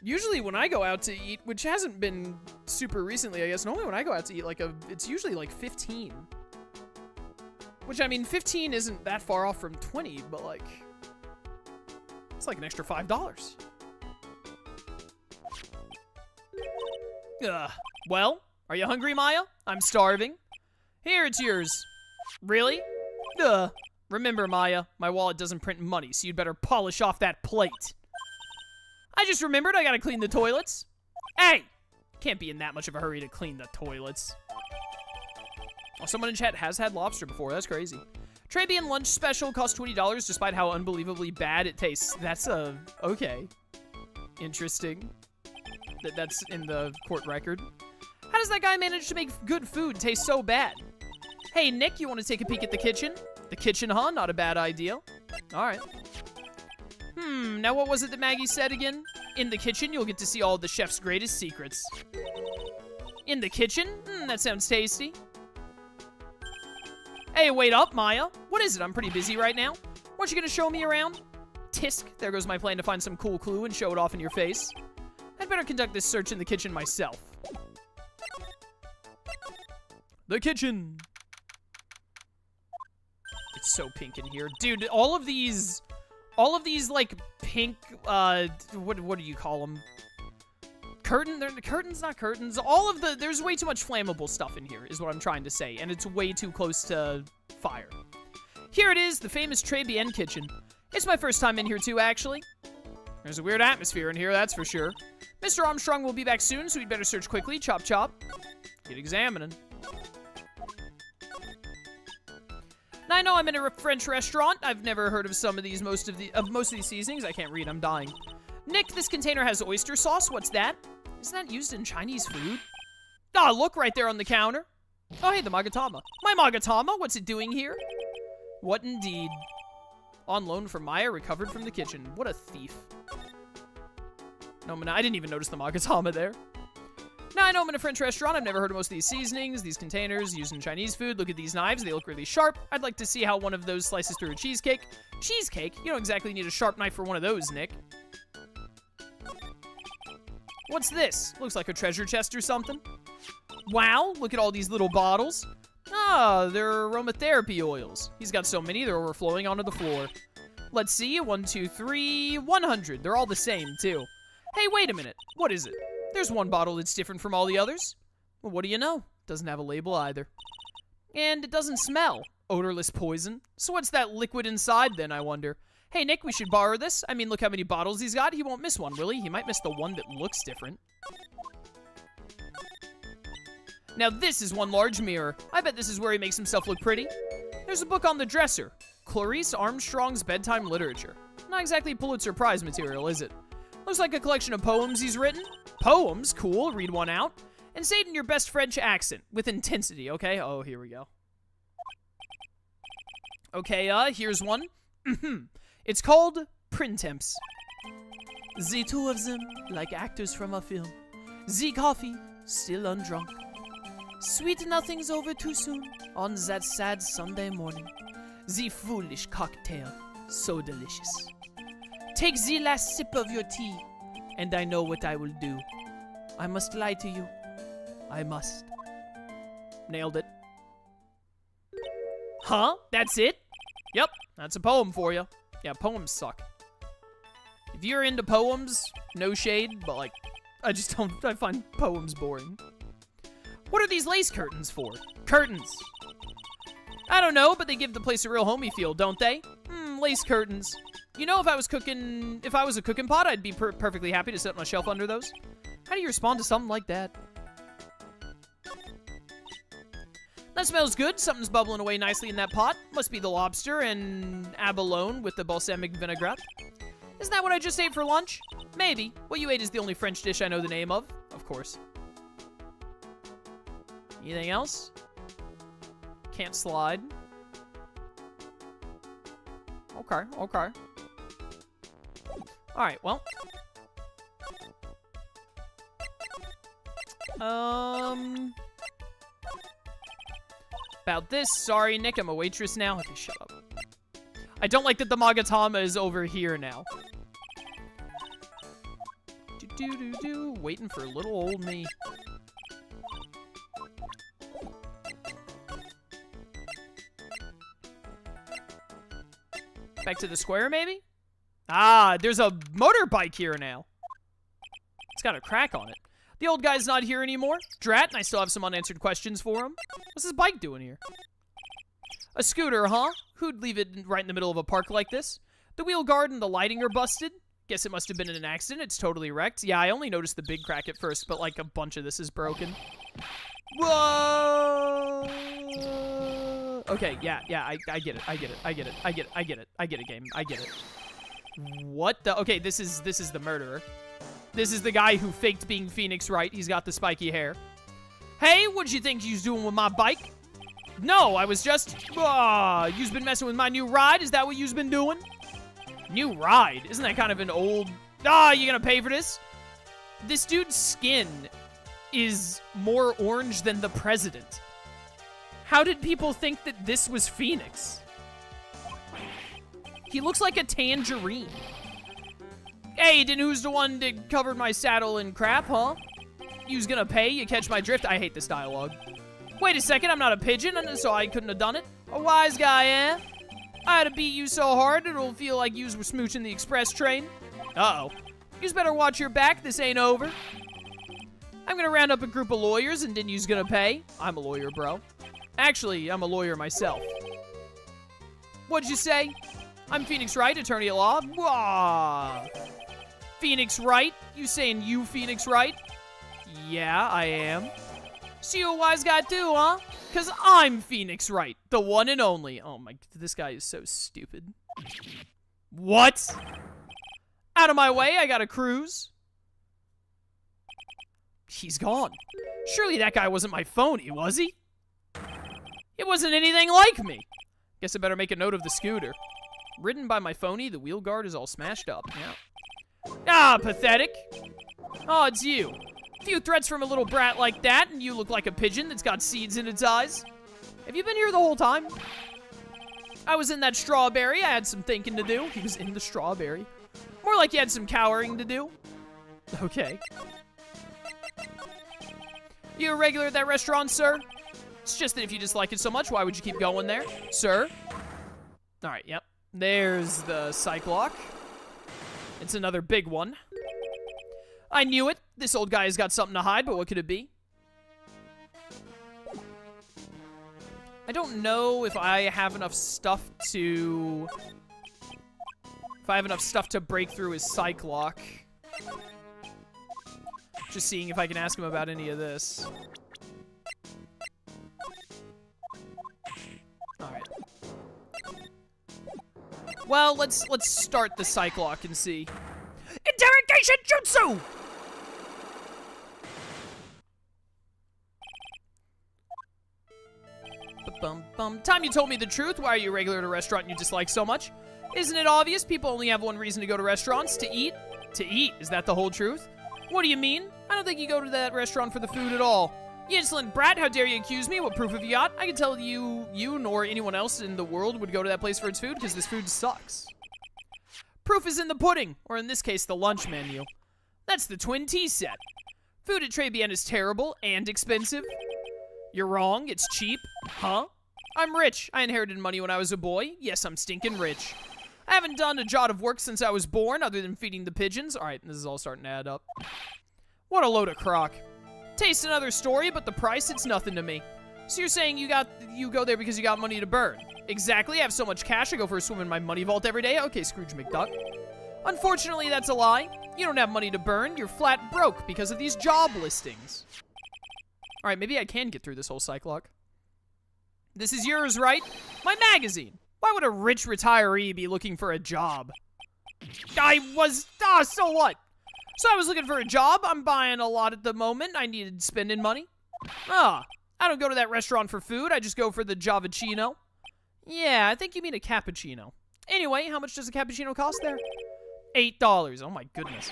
Usually when I go out to eat, which hasn't been super recently, I guess, normally when I go out to eat, it's usually like 15. Which, I mean, 15 isn't that far off from 20, but like, it's like an extra $5. Well, are you hungry, Maya? I'm starving. Here, it's yours. Really? Remember, Maya, my wallet doesn't print money, so you'd better polish off that plate. I just remembered I gotta clean the toilets. Hey! Can't be in that much of a hurry to clean the toilets. Oh, someone in chat has had lobster before. That's crazy. Trebian lunch special costs $20 despite how unbelievably bad it tastes. That's, okay. Interesting. That's in the court record. How does that guy manage to make good food taste so bad? Hey, Nick, you want to take a peek at the kitchen? The kitchen, huh? Not a bad idea. All right. Now what was it that Maggie said again? In the kitchen, you'll get to see all the chef's greatest secrets. In the kitchen? That sounds tasty. Hey, wait up, Maya. What is it? I'm pretty busy right now. Aren't you gonna show me around? Tisk, there goes my plan to find some cool clue and show it off in your face. I'd better conduct this search in the kitchen myself. The kitchen. It's so pink in here. Dude, all of these, like, pink, what do you call them? Curtains, not curtains. There's way too much flammable stuff in here, is what I'm trying to say, and it's way too close to fire. Here it is, the famous Trebian kitchen. It's my first time in here, too, actually. There's a weird atmosphere in here, that's for sure. Mr. Armstrong will be back soon, so we'd better search quickly. Chop, chop. Get examining. Now, I know I'm in a French restaurant. I've never heard of most of these seasonings. I can't read, I'm dying. Nick, this container has oyster sauce. What's that? Isn't that used in Chinese food? Ah, look, right there on the counter. Oh, hey, the Magatama. My Magatama, what's it doing here? What indeed? On loan from Maya, recovered from the kitchen. What a thief. No, I didn't even notice the Magatama there. Now, I know I'm in a French restaurant. I've never heard of most of these seasonings, these containers used in Chinese food. Look at these knives. They look really sharp. I'd like to see how one of those slices through a cheesecake. Cheesecake? You don't exactly need a sharp knife for one of those, Nick. What's this? Looks like a treasure chest or something. Wow, look at all these little bottles. Ah, they're aromatherapy oils. He's got so many, they're overflowing onto the floor. Let's see, 1, 2, 3, 100. They're all the same, too. Hey, wait a minute. What is it? There's one bottle that's different from all the others. Well, what do you know? Doesn't have a label either. And it doesn't smell. Odorless poison. So what's that liquid inside then, I wonder? Hey, Nick, we should borrow this. I mean, look how many bottles he's got. He won't miss one, will he? He might miss the one that looks different. Now this is one large mirror. I bet this is where he makes himself look pretty. There's a book on the dresser. Clarice Armstrong's Bedtime Literature. Not exactly Pulitzer Prize material, is it? Looks like a collection of poems he's written. Poems? Cool. Read one out. And say it in your best French accent. With intensity, okay? Oh, here we go. Okay, here's one. It's called Printemps. The two of them, like actors from a film. The coffee, still undrunk. Sweet nothing's over too soon on that sad Sunday morning. The foolish cocktail, so delicious. Take the last sip of your tea, and I know what I will do. I must lie to you. I must. Nailed it. Huh? That's it? Yep, that's a poem for you. Yeah, poems suck. If you're into poems, no shade, but like, I find poems boring. What are these lace curtains for? Curtains. I don't know, but they give the place a real homey feel, don't they? Lace curtains. You know, if I was a cooking pot, I'd be perfectly happy to sit on a shelf under those. How do you respond to something like that? That smells good. Something's bubbling away nicely in that pot. Must be the lobster and abalone with the balsamic vinaigrette. Isn't that what I just ate for lunch? Maybe. What you ate is the only French dish I know the name of course. Anything else? Can't slide. Okay, okay. Alright, well. About this, sorry, Nick, I'm a waitress now. Okay, shut up. I don't like that the Magatama is over here now. Do-do-do-do, waiting for little old me. Back to the square, maybe? Ah, there's a motorbike here now. It's got a crack on it. The old guy's not here anymore. Drat, and I still have some unanswered questions for him. What's his bike doing here? A scooter, huh? Who'd leave it right in the middle of a park like this? The wheel guard and the lighting are busted. Guess it must have been in an accident. It's totally wrecked. Yeah, I only noticed the big crack at first, but like a bunch of this is broken. Whoa! Okay, yeah, I get it, I get it, game, I get it. What the? Okay, this is the murderer. This is the guy who faked being Phoenix Wright. He's got the spiky hair. Hey, what'd you think you's doing with my bike? No, I was just, you's been messing with my new ride? Is that what you's been doing? New ride? Isn't that kind of an old, you gonna pay for this? This dude's skin is more orange than the president. How did people think that this was Phoenix? He looks like a tangerine. Hey, then who's the one that covered my saddle in crap, huh? You's gonna pay? You catch my drift? I hate this dialogue. Wait a second, I'm not a pigeon, so I couldn't have done it. A wise guy, eh? I had to beat you so hard it'll feel like yous were smooching the express train. Uh-oh. Yous better watch your back, this ain't over. I'm gonna round up a group of lawyers and then yous gonna pay. I'm a lawyer, bro. Actually, I'm a lawyer myself. What'd you say? I'm Phoenix Wright, attorney at law. Wah! Phoenix Wright? You saying you Phoenix Wright? Yeah, I am. So you a wise guy too, huh? Because I'm Phoenix Wright, the one and only. Oh my, this guy is so stupid. What? Out of my way, I got a cruise. He's gone. Surely that guy wasn't my phony, was he? It wasn't anything like me. Guess I better make a note of the scooter. Ridden by my phony, the wheel guard is all smashed up. Yeah. Ah, pathetic. Oh, it's you. Few threats from a little brat like that, and you look like a pigeon that's got seeds in its eyes. Have you been here the whole time? I was in that strawberry. I had some thinking to do. He was in the strawberry. More like you had some cowering to do. Okay. You a regular at that restaurant, sir? It's just that if you dislike it so much, why would you keep going there? Sir? Alright, yep. There's the psych lock. It's another big one. I knew it. This old guy has got something to hide, but what could it be? I don't know if I have enough stuff to... If I have enough stuff to break through his psych lock. Just seeing if I can ask him about any of this. Alright. Well, let's start the psych lock and see. Interrogation jutsu! Bum. Time you told me the truth. Why are you regular at a restaurant you dislike so much? Isn't it obvious? People only have one reason to go to restaurants, to eat. To eat? Is that the whole truth? What do you mean? I don't think you go to that restaurant for the food at all. You insolent brat, how dare you accuse me? What proof have you got? I can tell you nor anyone else in the world would go to that place for its food, because this food sucks. Proof is in the pudding, or in this case, the lunch menu. That's the twin tea set. Food at Trebian is terrible and expensive. You're wrong, it's cheap. Huh? I'm rich. I inherited money when I was a boy. Yes, I'm stinking rich. I haven't done a jot of work since I was born, other than feeding the pigeons. Alright, this is all starting to add up. What a load of crock. Taste another story, but the price, it's nothing to me. So you're saying you go there because you got money to burn? Exactly, I have so much cash, I go for a swim in my money vault every day. Okay, Scrooge McDuck. Unfortunately, that's a lie. You don't have money to burn, you're flat broke because of these job listings. Alright, maybe I can get through this whole psych lock. This is yours, right? My magazine. Why would a rich retiree be looking for a job? So what? So I was looking for a job. I'm buying a lot at the moment. I needed spending money. I don't go to that restaurant for food. I just go for the Javachino. Yeah, I think you mean a cappuccino. Anyway, how much does a cappuccino cost there? $8. Oh my goodness.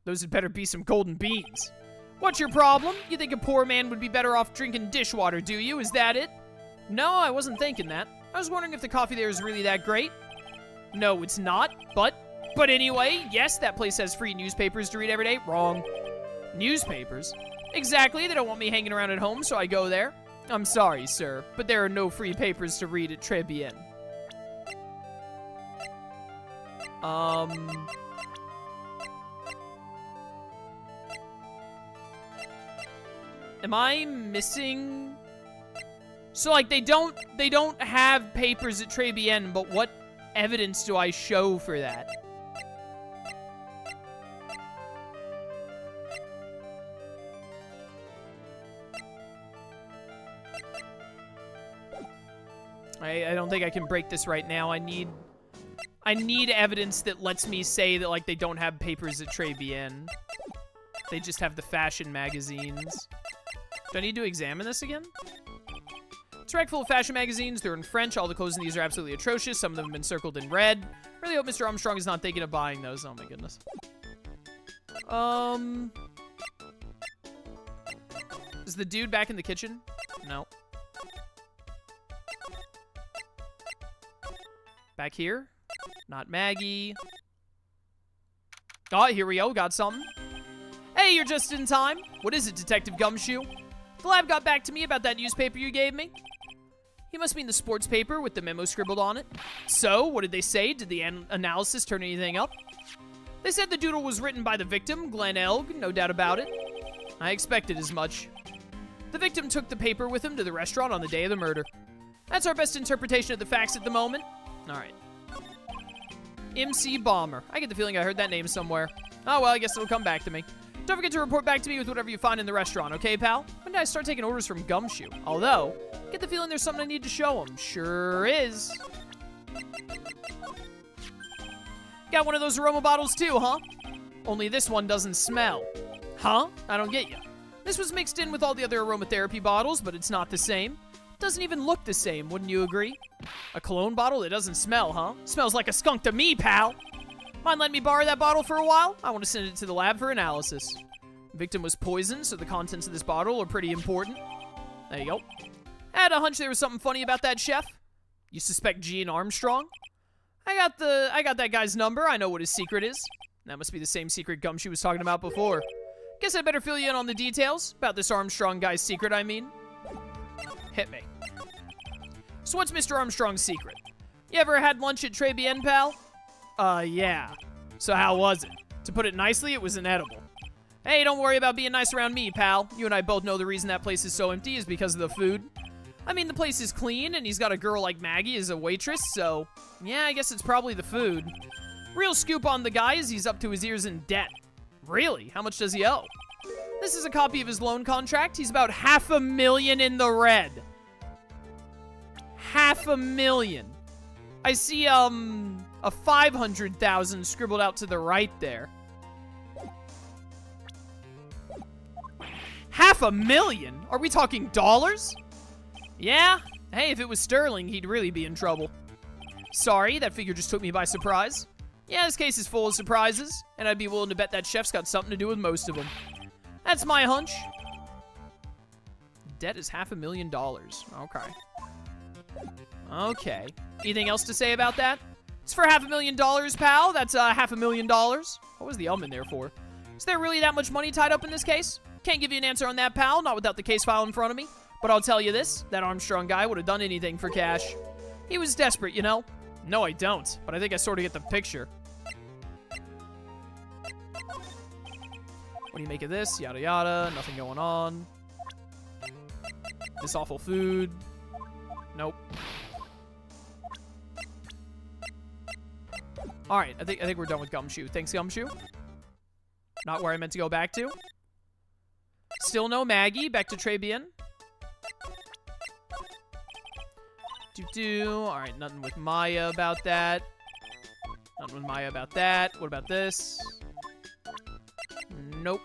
Those had better be some golden beans. What's your problem? You think a poor man would be better off drinking dishwater, do you? Is that it? No, I wasn't thinking that. I was wondering if the coffee there is really that great. No, it's not, but anyway, yes, that place has free newspapers to read every day. Wrong. Newspapers? Exactly, they don't want me hanging around at home, so I go there. I'm sorry, sir, but there are no free papers to read at Trebian. Am I missing? So, like, they don't have papers at Trebian, but what evidence do I show for that? I don't think I can break this right now. I need evidence that lets me say that, like, they don't have papers at Trebian. They just have the fashion magazines. Do I need to examine this again? It's a rack full of fashion magazines. They're in French. All the clothes in these are absolutely atrocious. Some of them have been circled in red. Really hope Mr. Armstrong is not thinking of buying those. Oh my goodness. Is the dude back in the kitchen? No. Back here? Not Maggie. Oh, here we go. Got something. Hey, you're just in time. What is it, Detective Gumshoe? The lab got back to me about that newspaper you gave me. You must mean the sports paper with the memo scribbled on it. So, what did they say? Did the analysis turn anything up? They said the doodle was written by the victim, Glenn Elg, no doubt about it. I expected as much. The victim took the paper with him to the restaurant on the day of the murder. That's our best interpretation of the facts at the moment. Alright. MC Bomber. I get the feeling I heard that name somewhere. Oh, well, I guess it'll come back to me. Don't forget to report back to me with whatever you find in the restaurant, okay, pal? When did I start taking orders from Gumshoe? Although, get the feeling there's something I need to show him. Sure is. Got one of those aroma bottles too, huh? Only this one doesn't smell. Huh? I don't get you. This was mixed in with all the other aromatherapy bottles, but it's not the same. Doesn't even look the same, wouldn't you agree? A cologne bottle that doesn't smell, huh? Smells like a skunk to me, pal. Mind letting me borrow that bottle for a while? I want to send it to the lab for analysis. The victim was poisoned, so the contents of this bottle are pretty important. There you go. I had a hunch there was something funny about that chef. You suspect Gene Armstrong? I got that guy's number. I know what his secret is. That must be the same secret Gumshoe was talking about before. Guess I better fill you in on the details about this Armstrong guy's secret, I mean. Hit me. So what's Mr. Armstrong's secret? You ever had lunch at Trebian, pal? Yeah. So how was it? To put it nicely, it was inedible. Hey, don't worry about being nice around me, pal. You and I both know the reason that place is so empty is because of the food. I mean, the place is clean, and he's got a girl like Maggie as a waitress, so... yeah, I guess it's probably the food. Real scoop on the guy is he's up to his ears in debt. Really? How much does he owe? This is a copy of his loan contract. He's about $500,000 in the red. $500,000. I see, a 500,000 scribbled out to the right there. $500,000? Are we talking dollars? Yeah? Hey, if it was sterling, he'd really be in trouble. Sorry, that figure just took me by surprise. Yeah, this case is full of surprises, and I'd be willing to bet that chef's got something to do with most of them. That's my hunch. Debt is $500,000. Okay. Okay. Anything else to say about that? It's for $500,000, pal. That's $500,000. What was the in there for? Is there really that much money tied up in this case? Can't give you an answer on that, pal. Not without the case file in front of me. But I'll tell you this. That Armstrong guy would have done anything for cash. He was desperate, you know? No, I don't. But I think I sort of get the picture. What do you make of this? Yada yada. Nothing going on. This awful food. Nope. Alright, I think we're done with Gumshoe. Thanks, Gumshoe. Not where I meant to go back to. Still no Maggie. Back to Trebian. Alright, nothing with Maya about that. Nothing with Maya about that. What about this? Nope.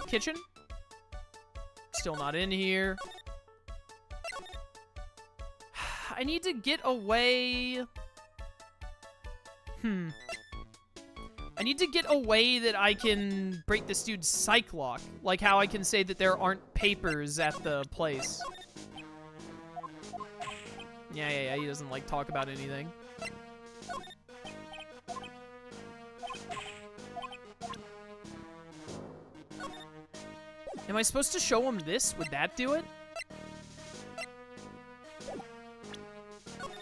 Kitchen? Still not in here. I need to get away. I need to get a way that I can break this dude's psych lock. Like how I can say that there aren't papers at the place. Yeah, he doesn't, like, talk about anything. Am I supposed to show him this? Would that do it?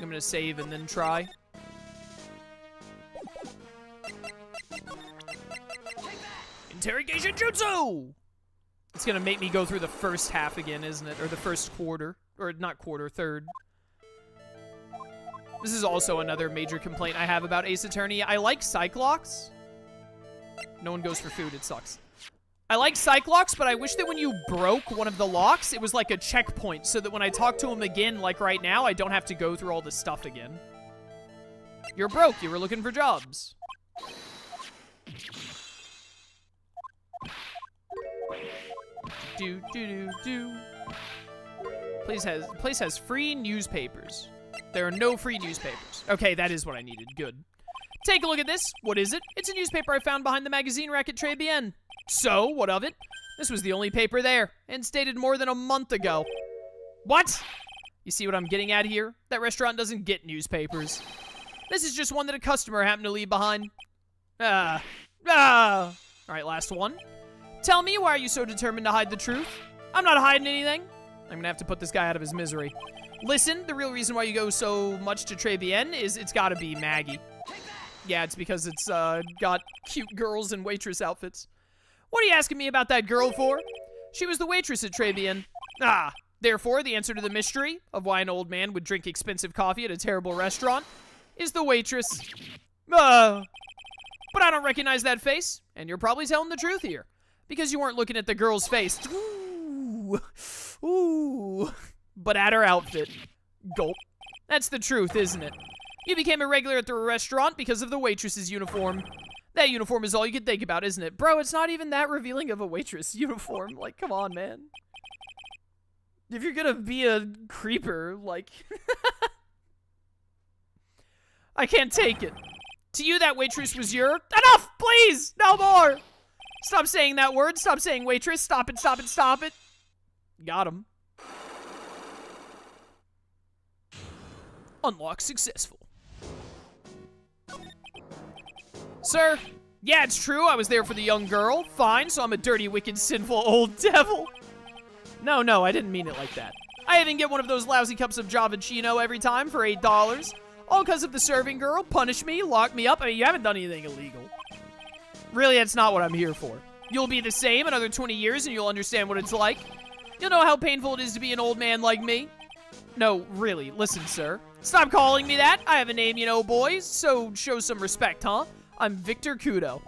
I'm gonna save and then try. Interrogation jutsu! It's gonna make me go through the first half again, isn't it? Or the first quarter. Or not quarter, third. This is also another major complaint I have about Ace Attorney. I like psych locks. No one goes for food, it sucks. I like psych locks, but I wish that when you broke one of the locks, it was like a checkpoint, so that when I talk to him again, like right now, I don't have to go through all this stuff again. You're broke, you were looking for jobs. Place has free newspapers. There are no free newspapers. Okay, that is what I needed. Good. Take a look at this. What is it? It's a newspaper I found behind the magazine rack at Trebian. So, what of it? This was the only paper there, and it's dated more than a month ago. What? You see what I'm getting at here? That restaurant doesn't get newspapers. This is just one that a customer happened to leave behind. Alright, last one. Tell me, why are you so determined to hide the truth? I'm not hiding anything. I'm gonna have to put this guy out of his misery. Listen, the real reason why you go so much to Trebian is it's gotta be Maggie. Yeah, it's because it's, got cute girls in waitress outfits. What are you asking me about that girl for? She was the waitress at Trebian. Therefore, the answer to the mystery of why an old man would drink expensive coffee at a terrible restaurant is the waitress. But I don't recognize that face, and you're probably telling the truth here. Because you weren't looking at the girl's face. Ooh. But at her outfit. Gulp. That's the truth, isn't it? You became a regular at the restaurant because of the waitress's uniform. That uniform is all you can think about, isn't it? Bro, it's not even that revealing of a waitress uniform. Like, come on, man. If you're gonna be a creeper, like... I can't take it. To you, that waitress was your... Enough! Please! No more! Stop saying that word. Stop saying waitress. Stop it, stop it, stop it. Got him. Unlock successful. Sir, yeah, it's true. I was there for the young girl. Fine, so I'm a dirty, wicked, sinful old devil. No, I didn't mean it like that. I even get one of those lousy cups of Javachino every time for $8. All because of the serving girl. Punish me, lock me up. I mean, you haven't done anything illegal. Really, that's not what I'm here for. You'll be the same another 20 years and you'll understand what it's like. You'll know how painful it is to be an old man like me. No, really, listen, sir. Stop calling me that. I have a name, you know, boys, so show some respect, huh? I'm Victor Kudo.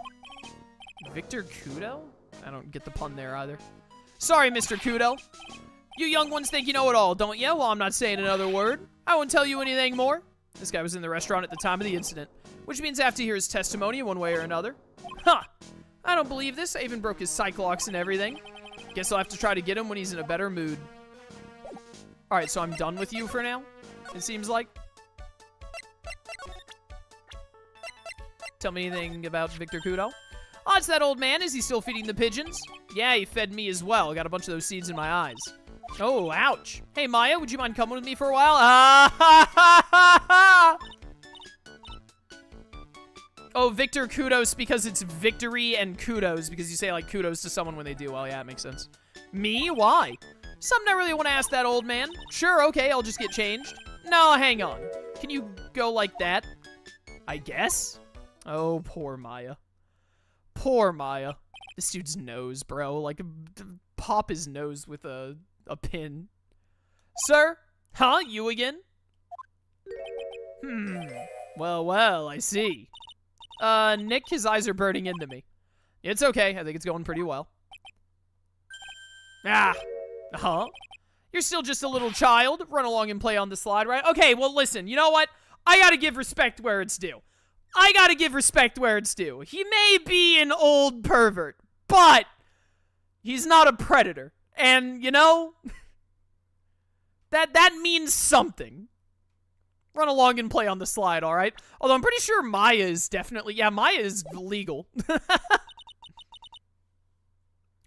Victor Kudo? I don't get the pun there either. Sorry, Mr. Kudo. You young ones think you know it all, don't you? Well, I'm not saying another word. I won't tell you anything more. This guy was in the restaurant at the time of the incident, which means I have to hear his testimony in one way or another. Huh. I don't believe this. I even broke his psych locks and everything. Guess I'll have to try to get him when he's in a better mood. Alright, so I'm done with you for now, it seems like. Tell me anything about Victor Kudo. Oh, it's that old man. Is he still feeding the pigeons? Yeah, he fed me as well. Got a bunch of those seeds in my eyes. Oh, ouch. Hey, Maya, would you mind coming with me for a while? Oh, Victor Kudos because it's victory and kudos because you say, like, kudos to someone when they do well. Yeah, it makes sense. Me? Why? Something I really want to ask that old man. Sure, okay, I'll just get changed. No, hang on. Can you go like that? I guess? Oh, poor Maya. Poor Maya. This dude's nose, bro. Like, pop his nose with a pin. Sir? Huh? You again? Well, I see. Nick, his eyes are burning into me. It's okay. I think it's going pretty well. Huh? You're still just a little child. Run along and play on the slide, right? Okay, well, listen. You know what? I gotta give respect where it's due. He may be an old pervert, but he's not a predator. And, you know, that means something. Run along and play on the slide, alright? Although I'm pretty sure Maya is definitely... Yeah, Maya is legal.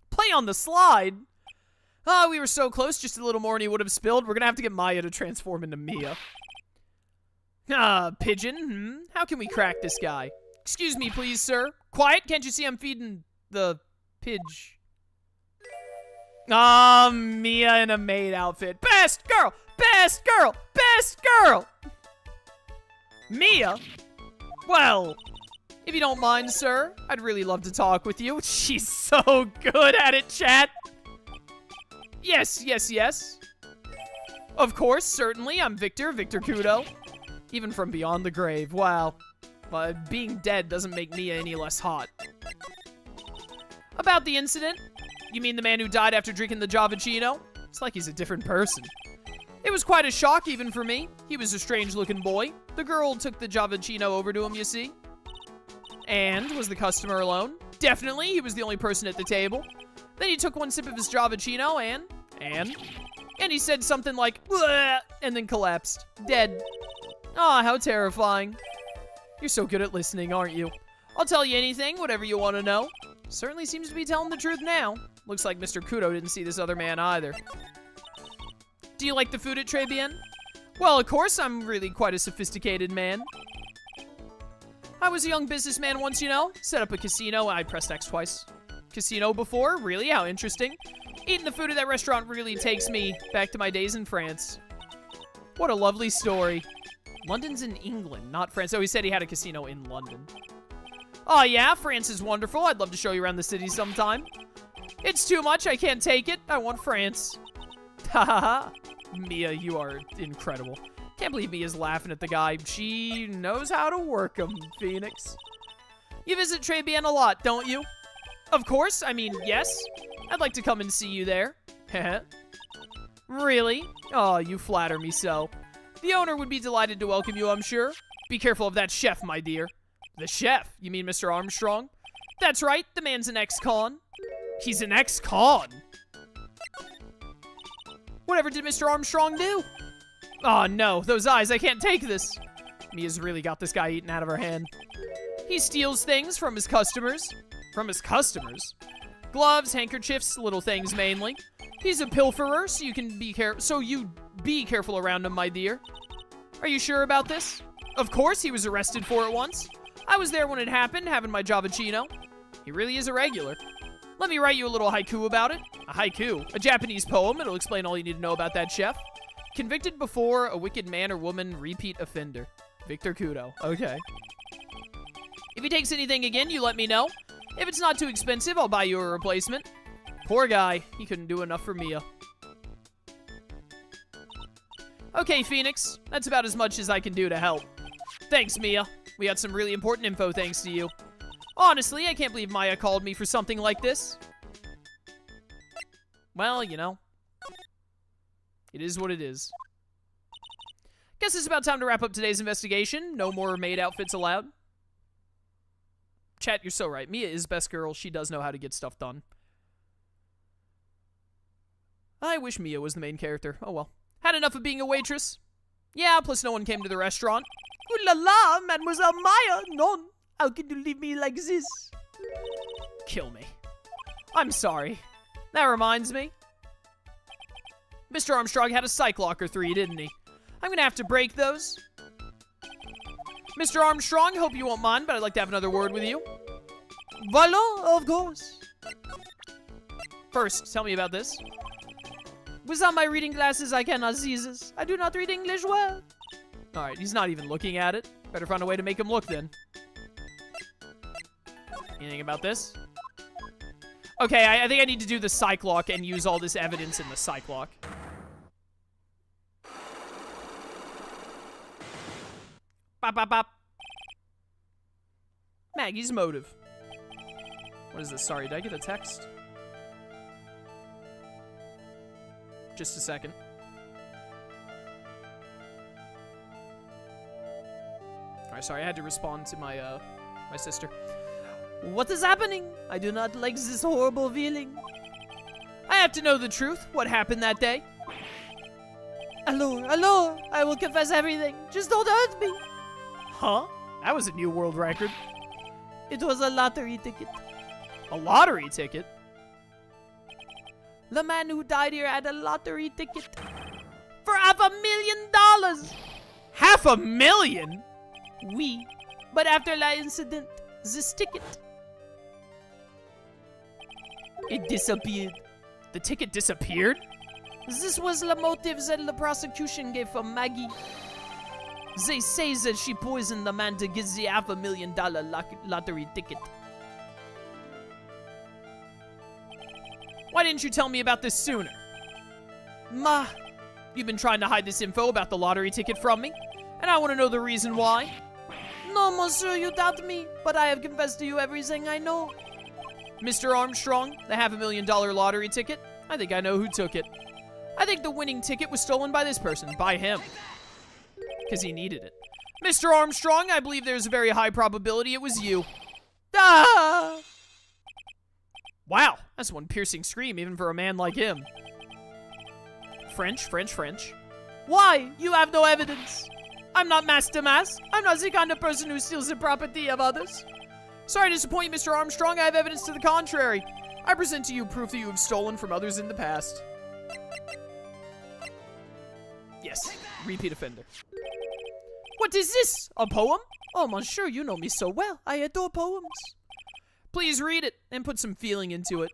Play on the slide? Oh, we were so close, just a little more and he would have spilled. We're gonna have to get Maya to transform into Mia. Pigeon, How can we crack this guy? Excuse me, please, sir. Quiet, can't you see I'm feeding the pidge? Mia in a maid outfit. Best girl! Best girl! Best girl! Mia? Well, if you don't mind, sir, I'd really love to talk with you. She's so good at it, chat. Yes, yes, yes. Of course, certainly, I'm Victor Kudo. Even from beyond the grave, wow. Being dead doesn't make Mia any less hot. About the incident? You mean the man who died after drinking the Javachino? It's like he's a different person. It was quite a shock even for me. He was a strange-looking boy. The girl took the Javachino over to him, you see. And was the customer alone? Definitely, he was the only person at the table. Then he took one sip of his Javachino and he said something like, "Bleh," and then collapsed. Dead. Aw, how terrifying. You're so good at listening, aren't you? I'll tell you anything, whatever you want to know. Certainly seems to be telling the truth now. Looks like Mr. Kudo didn't see this other man either. Do you like the food at Trebian? Well, of course, I'm really quite a sophisticated man. I was a young businessman once, you know. Set up a casino. I pressed X twice. Casino before? Really? How interesting. Eating the food at that restaurant really takes me back to my days in France. What a lovely story. London's in England, not France. Oh, he said he had a casino in London. Oh, yeah? France is wonderful. I'd love to show you around the city sometime. It's too much. I can't take it. I want France. Ha ha ha. Mia, you are incredible. Can't believe Mia's laughing at the guy. She knows how to work him, Phoenix. You visit Trebian a lot, don't you? Of course. I mean, yes. I'd like to come and see you there. Really? Oh, you flatter me so. The owner would be delighted to welcome you, I'm sure. Be careful of that chef, my dear. The chef? You mean Mr. Armstrong? That's right. The man's an ex-con. He's an ex-con? Whatever did Mr. Armstrong do? Oh, no. Those eyes. I can't take this. Mia's really got this guy eaten out of her hand. He steals things from his customers. From his customers? Gloves, handkerchiefs, little things mainly. He's a pilferer, so you be careful around him, my dear. Are you sure about this? Of course, he was arrested for it once. I was there when it happened, having my Javachino. He really is a regular. Let me write you a little haiku about it. A haiku? A Japanese poem. It'll explain all you need to know about that chef. Convicted before, a wicked man or woman, repeat offender. Victor Kudo. Okay. If he takes anything again, you let me know. If it's not too expensive, I'll buy you a replacement. Poor guy. He couldn't do enough for Mia. Okay, Phoenix. That's about as much as I can do to help. Thanks, Mia. We got some really important info thanks to you. Honestly, I can't believe Maya called me for something like this. Well, you know. It is what it is. Guess it's about time to wrap up today's investigation. No more maid outfits allowed. Chat, you're so right. Mia is best girl. She does know how to get stuff done. I wish Mia was the main character. Oh well. Had enough of being a waitress? Yeah, plus no one came to the restaurant. Ooh la la, Mademoiselle Maya. Non. How can you leave me like this? Kill me. I'm sorry. That reminds me. Mr. Armstrong had a psych locker 3, didn't he? I'm gonna have to break those. Mr. Armstrong, hope you won't mind, but I'd like to have another word with you. Voilà, of course. First, tell me about this. Without my reading glasses, I cannot see this. I do not read English well. Alright, he's not even looking at it. Better find a way to make him look then. Anything about this? Okay, I think I need to do the psych lock and use all this evidence in the psych lock. Bop, bop, bop. Maggie's motive. What is this? Sorry, did I get a text? Just a second. Alright, sorry, I had to respond to my, my sister. What is happening? I do not like this horrible feeling. I have to know the truth. What happened that day? Allure, I will confess everything. Just don't hurt me. Huh? That was a new world record. It was a lottery ticket. A lottery ticket? The man who died here had a lottery ticket for $500,000. $500,000? Oui. But after the incident, this ticket, it disappeared. The ticket disappeared? This was the motive that the prosecution gave for Maggie. They say that she poisoned the man to get the $500,000 lottery ticket. Why didn't you tell me about this sooner? Ma, you've been trying to hide this info about the lottery ticket from me, and I want to know the reason why. No, monsieur, you doubt me, but I have confessed to you everything I know. Mr. Armstrong, the $500,000 lottery ticket, I think I know who took it. I think the winning ticket was stolen by this person, by him. Because he needed it. Mr. Armstrong, I believe there's a very high probability it was you. Ah! Wow, that's one piercing scream, even for a man like him. French. Why? You have no evidence. I'm not Master Mass. I'm not the kind of person who steals the property of others. Sorry to disappoint you, Mr. Armstrong. I have evidence to the contrary. I present to you proof that you have stolen from others in the past. Yes, repeat offender. What is this? A poem? Oh, monsieur, you know me so well. I adore poems. Please read it and put some feeling into it.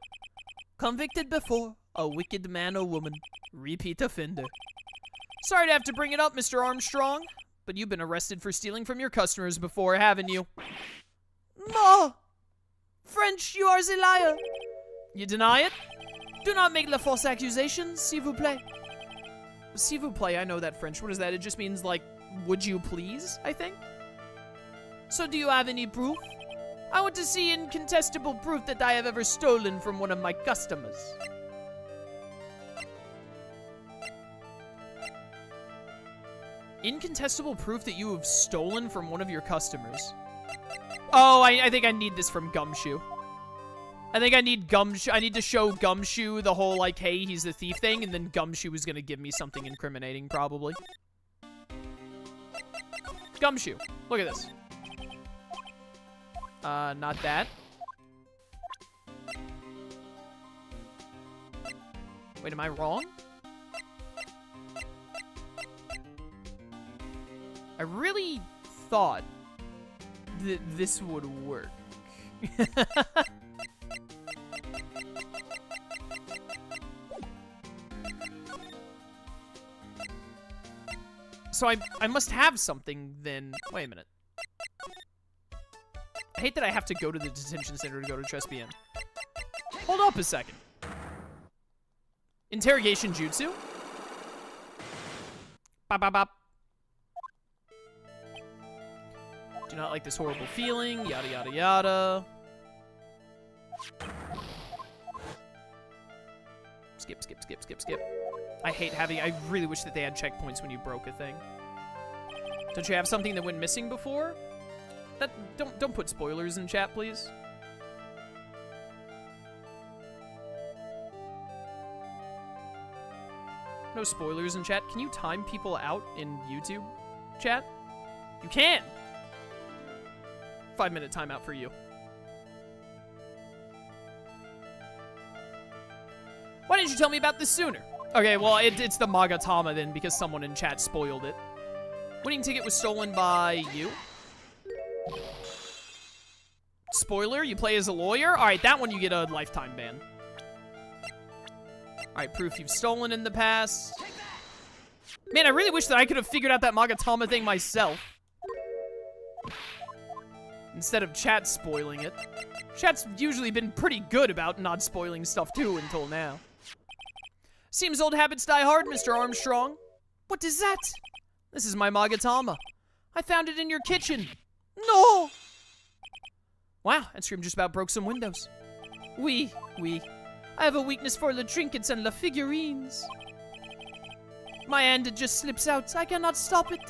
Convicted before, a wicked man or woman. Repeat offender. Sorry to have to bring it up, Mr. Armstrong, but you've been arrested for stealing from your customers before, haven't you? No! French, you are the liar. You deny it? Do not make la false accusation, s'il vous plaît. S'il vous plaît, I know that French. What is that? It just means, like, would you please, I think? So do you have any proof? I want to see incontestable proof that I have ever stolen from one of my customers. Incontestable proof that you have stolen from one of your customers. Oh, I think I need this from Gumshoe. I think I need Gumshoe. I need to show Gumshoe the whole, like, hey, he's the thief thing, and then Gumshoe is gonna give me something incriminating, probably. Gumshoe, look at this. Not that. Wait, am I wrong? I really thought that this would work. So I must have something then. Wait a minute. I hate that I have to go to the detention center to go to Trebian. Hold up a second. Interrogation jutsu? Bop, bop, bop. Do not like this horrible feeling, yada, yada, yada. Skip. I hate having, I really wish that they had checkpoints when you broke a thing. Don't you have something that went missing before? Don't put spoilers in chat, please. No spoilers in chat. Can you time people out in YouTube chat? You can! 5-minute timeout for you. Why didn't you tell me about this sooner? Okay, well, it's the Magatama then, because someone in chat spoiled it. Winning ticket was stolen by you? Spoiler, you play as a lawyer? Alright, that one you get a lifetime ban. Alright, proof you've stolen in the past. Man, I really wish that I could have figured out that Magatama thing myself. Instead of chat spoiling it. Chat's usually been pretty good about not spoiling stuff too until now. Seems old habits die hard, Mr. Armstrong. What is that? This is my Magatama. I found it in your kitchen. No! Wow, that scream just about broke some windows. Oui. I have a weakness for the trinkets and the figurines. My hand just slips out. I cannot stop it.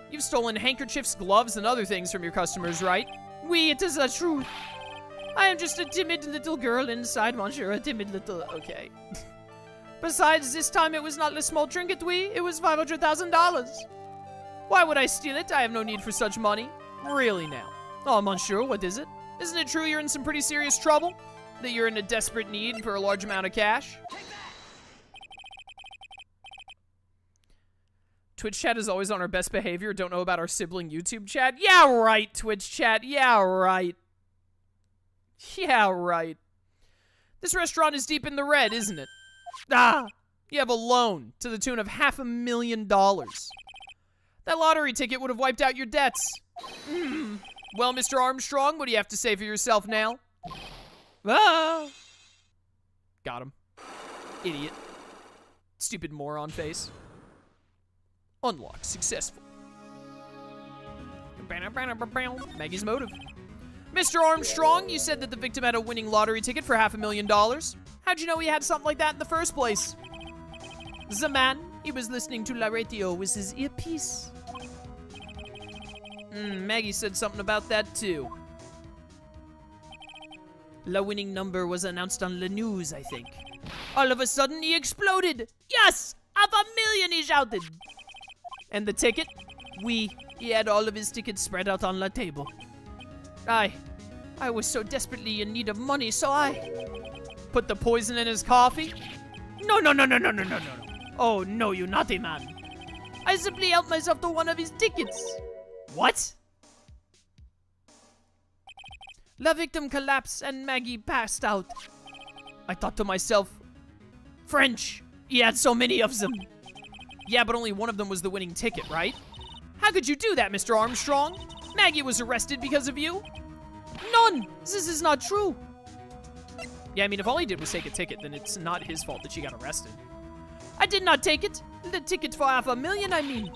You've stolen handkerchiefs, gloves, and other things from your customers, right? Oui, it is the truth. I am just a timid little girl inside, monsieur. A timid little... Okay. Besides, this time it was not a small trinket, it was $500,000. Why would I steal it? I have no need for such money. Really now. Oh, monsieur, what is it? Isn't it true you're in some pretty serious trouble? That you're in a desperate need for a large amount of cash? Twitch chat is always on our best behavior. Don't know about our sibling YouTube chat? Yeah, right, Twitch chat. Yeah, right. Yeah, right. This restaurant is deep in the red, isn't it? Ah! You have a loan to the tune of $500,000. That lottery ticket would have wiped out your debts. Well, Mr. Armstrong, what do you have to say for yourself now? Ah! Got him. Idiot. Stupid moron face. Unlocked. Successful. Maggie's motive. Mr. Armstrong, you said that the victim had a winning lottery ticket for $500,000. How'd you know he had something like that in the first place? The man, he was listening to la radio with his earpiece. Maggie said something about that too. The winning number was announced on the news, I think. All of a sudden, he exploded. Yes! $500,000, he shouted. And the ticket? He had all of his tickets spread out on the table. I was so desperately in need of money, so I put the poison in his coffee? No. Oh, no, you naughty man. I simply helped myself to one of his tickets. What? The victim collapsed and Maggie passed out. I thought to myself, French, he had so many of them. Yeah, but only one of them was the winning ticket, right? How could you do that, Mr. Armstrong? Maggie was arrested because of you. None! This is not true. Yeah, I mean, if all he did was take a ticket, then it's not his fault that she got arrested. I did not take it. The ticket for $500,000, I mean.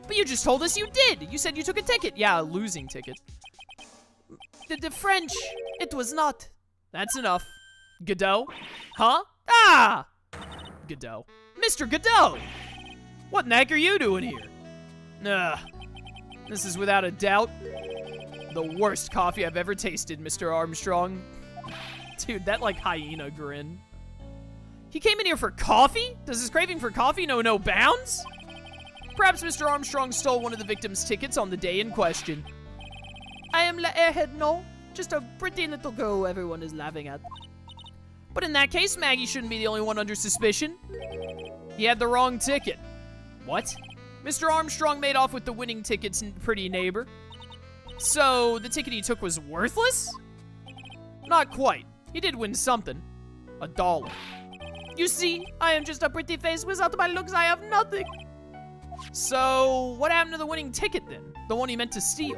But you just told us you did. You said you took a ticket. Yeah, a losing ticket. The French, it was not. That's enough. Godot? Huh? Ah! Godot. Mr. Godot! What in the heck are you doing here? This is without a doubt the worst coffee I've ever tasted, Mr. Armstrong. Dude, that like hyena grin. He came in here for coffee? Does his craving for coffee know no bounds? Perhaps Mr. Armstrong stole one of the victim's tickets on the day in question. I am the airhead, no. Just a pretty little girl who everyone is laughing at. But in that case, Maggie shouldn't be the only one under suspicion. He had the wrong ticket. What? Mr. Armstrong made off with the winning ticket's pretty neighbor. So, the ticket he took was worthless? Not quite. He did win something. $1. You see, I am just a pretty face. Without my looks, I have nothing. So, what happened to the winning ticket then? The one he meant to steal?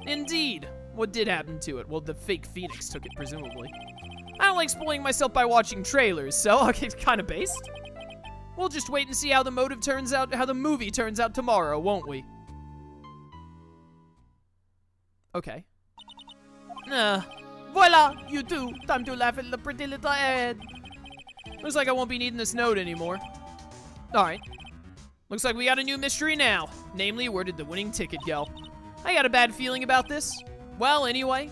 Indeed. What did happen to it? Well, the fake Phoenix took it, presumably. I don't like spoiling myself by watching trailers, so it's kind of based. We'll just wait and see how the movie turns out tomorrow, won't we? Okay. Voila, you two. Time to laugh at the pretty little head. Looks like I won't be needing this note anymore. Alright. Looks like we got a new mystery now. Namely, where did the winning ticket go? I got a bad feeling about this. Well, anyway.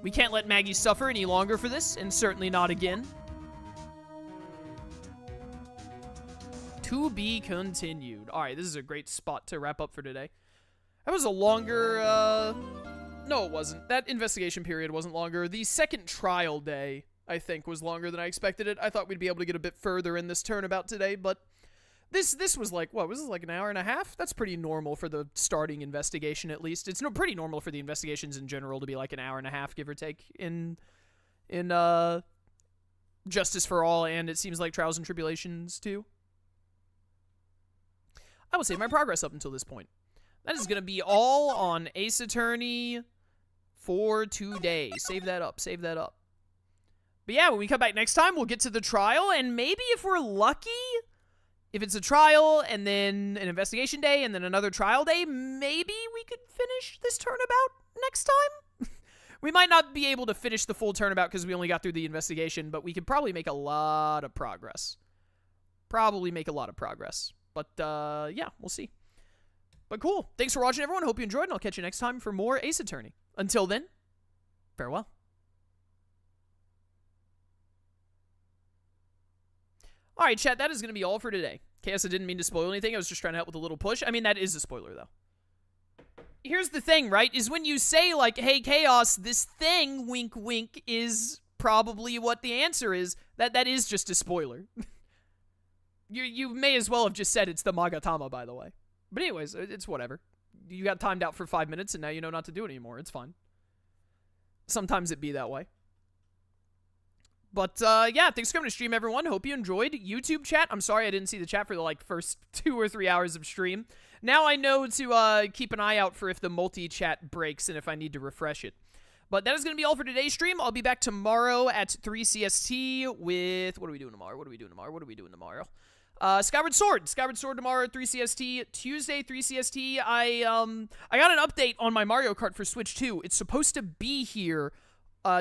We can't let Maggie suffer any longer for this, and certainly not again. To be continued. Alright, this is a great spot to wrap up for today. That was a longer, no, it wasn't. That investigation period wasn't longer. The second trial day, I think, was longer than I expected it. I thought we'd be able to get a bit further in this turnabout today, but this was like, what, was this like an hour and a half? That's pretty normal for the starting investigation, at least. It's pretty normal for the investigations in general to be like an hour and a half, give or take, in Justice for All, and it seems like Trials and Tribulations, too. I will save my progress up until this point. That is going to be all on Ace Attorney for today. Save that up. Save that up. But yeah, when we come back next time, we'll get to the trial, and maybe if we're lucky, if it's a trial, and then an investigation day, and then another trial day, maybe we could finish this turnabout next time? We might not be able to finish the full turnabout because we only got through the investigation, but we could probably make a lot of progress. Probably make a lot of progress. But, yeah, we'll see. But cool. Thanks for watching, everyone. Hope you enjoyed, and I'll catch you next time for more Ace Attorney. Until then, farewell. All right, chat, that is going to be all for today. Chaos, I didn't mean to spoil anything. I was just trying to help with a little push. I mean, that is a spoiler, though. Here's the thing, right, is when you say, like, hey, Chaos, this thing, wink, wink, is probably what the answer is, that is just a spoiler. You may as well have just said it's the Magatama, by the way. But anyways, it's whatever. You got timed out for 5 minutes, and now you know not to do it anymore. It's fine. Sometimes it be that way. But, yeah, thanks for coming to stream, everyone. Hope you enjoyed. YouTube chat, I'm sorry I didn't see the chat for the, like, first 2 or 3 hours of stream. Now I know to, keep an eye out for if the multi-chat breaks and if I need to refresh it. But that is going to be all for today's stream. I'll be back tomorrow at 3 CST with... What are we doing tomorrow? Skyward Sword. Skyward Sword tomorrow at 3 CST. Tuesday, 3 CST. I got an update on my Mario Kart for Switch 2. It's supposed to be here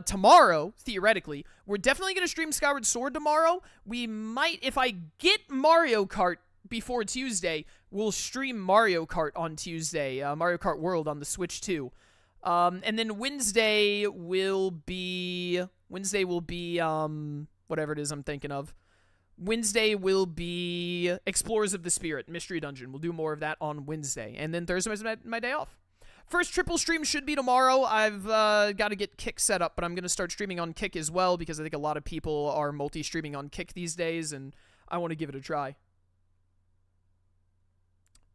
tomorrow, theoretically. We're definitely going to stream Skyward Sword tomorrow. We might, if I get Mario Kart before Tuesday, we'll stream Mario Kart on Tuesday. Mario Kart World on the Switch 2. And then Wednesday will be, whatever it is I'm thinking of. Wednesday will be Explorers of the Spirit, Mystery Dungeon. We'll do more of that on Wednesday. And then Thursday is my day off. First triple stream should be tomorrow. I've got to get Kick set up, but I'm going to start streaming on Kick as well because I think a lot of people are multi-streaming on Kick these days, and I want to give it a try.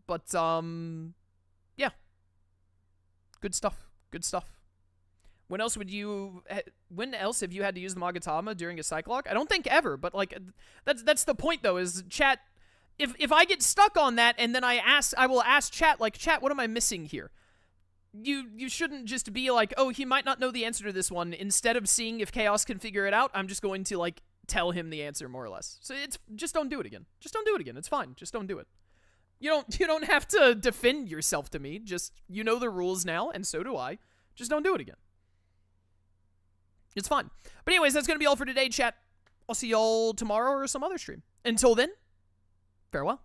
But, yeah. Good stuff. Good stuff. When else have you had to use the Magatama during a cyclock? I don't think ever, but, like, that's the point, though, is chat, if I get stuck on that and then I will ask chat, like, chat, what am I missing here? You shouldn't just be like, oh, he might not know the answer to this one. Instead of seeing if Chaos can figure it out, I'm just going to, like, tell him the answer, more or less. So just don't do it again. Just don't do it again. It's fine. Just don't do it. You don't have to defend yourself to me. Just, you know the rules now, and so do I. Just don't do it again. It's fine. But anyways, that's going to be all for today, chat. I'll see y'all tomorrow or some other stream. Until then, farewell.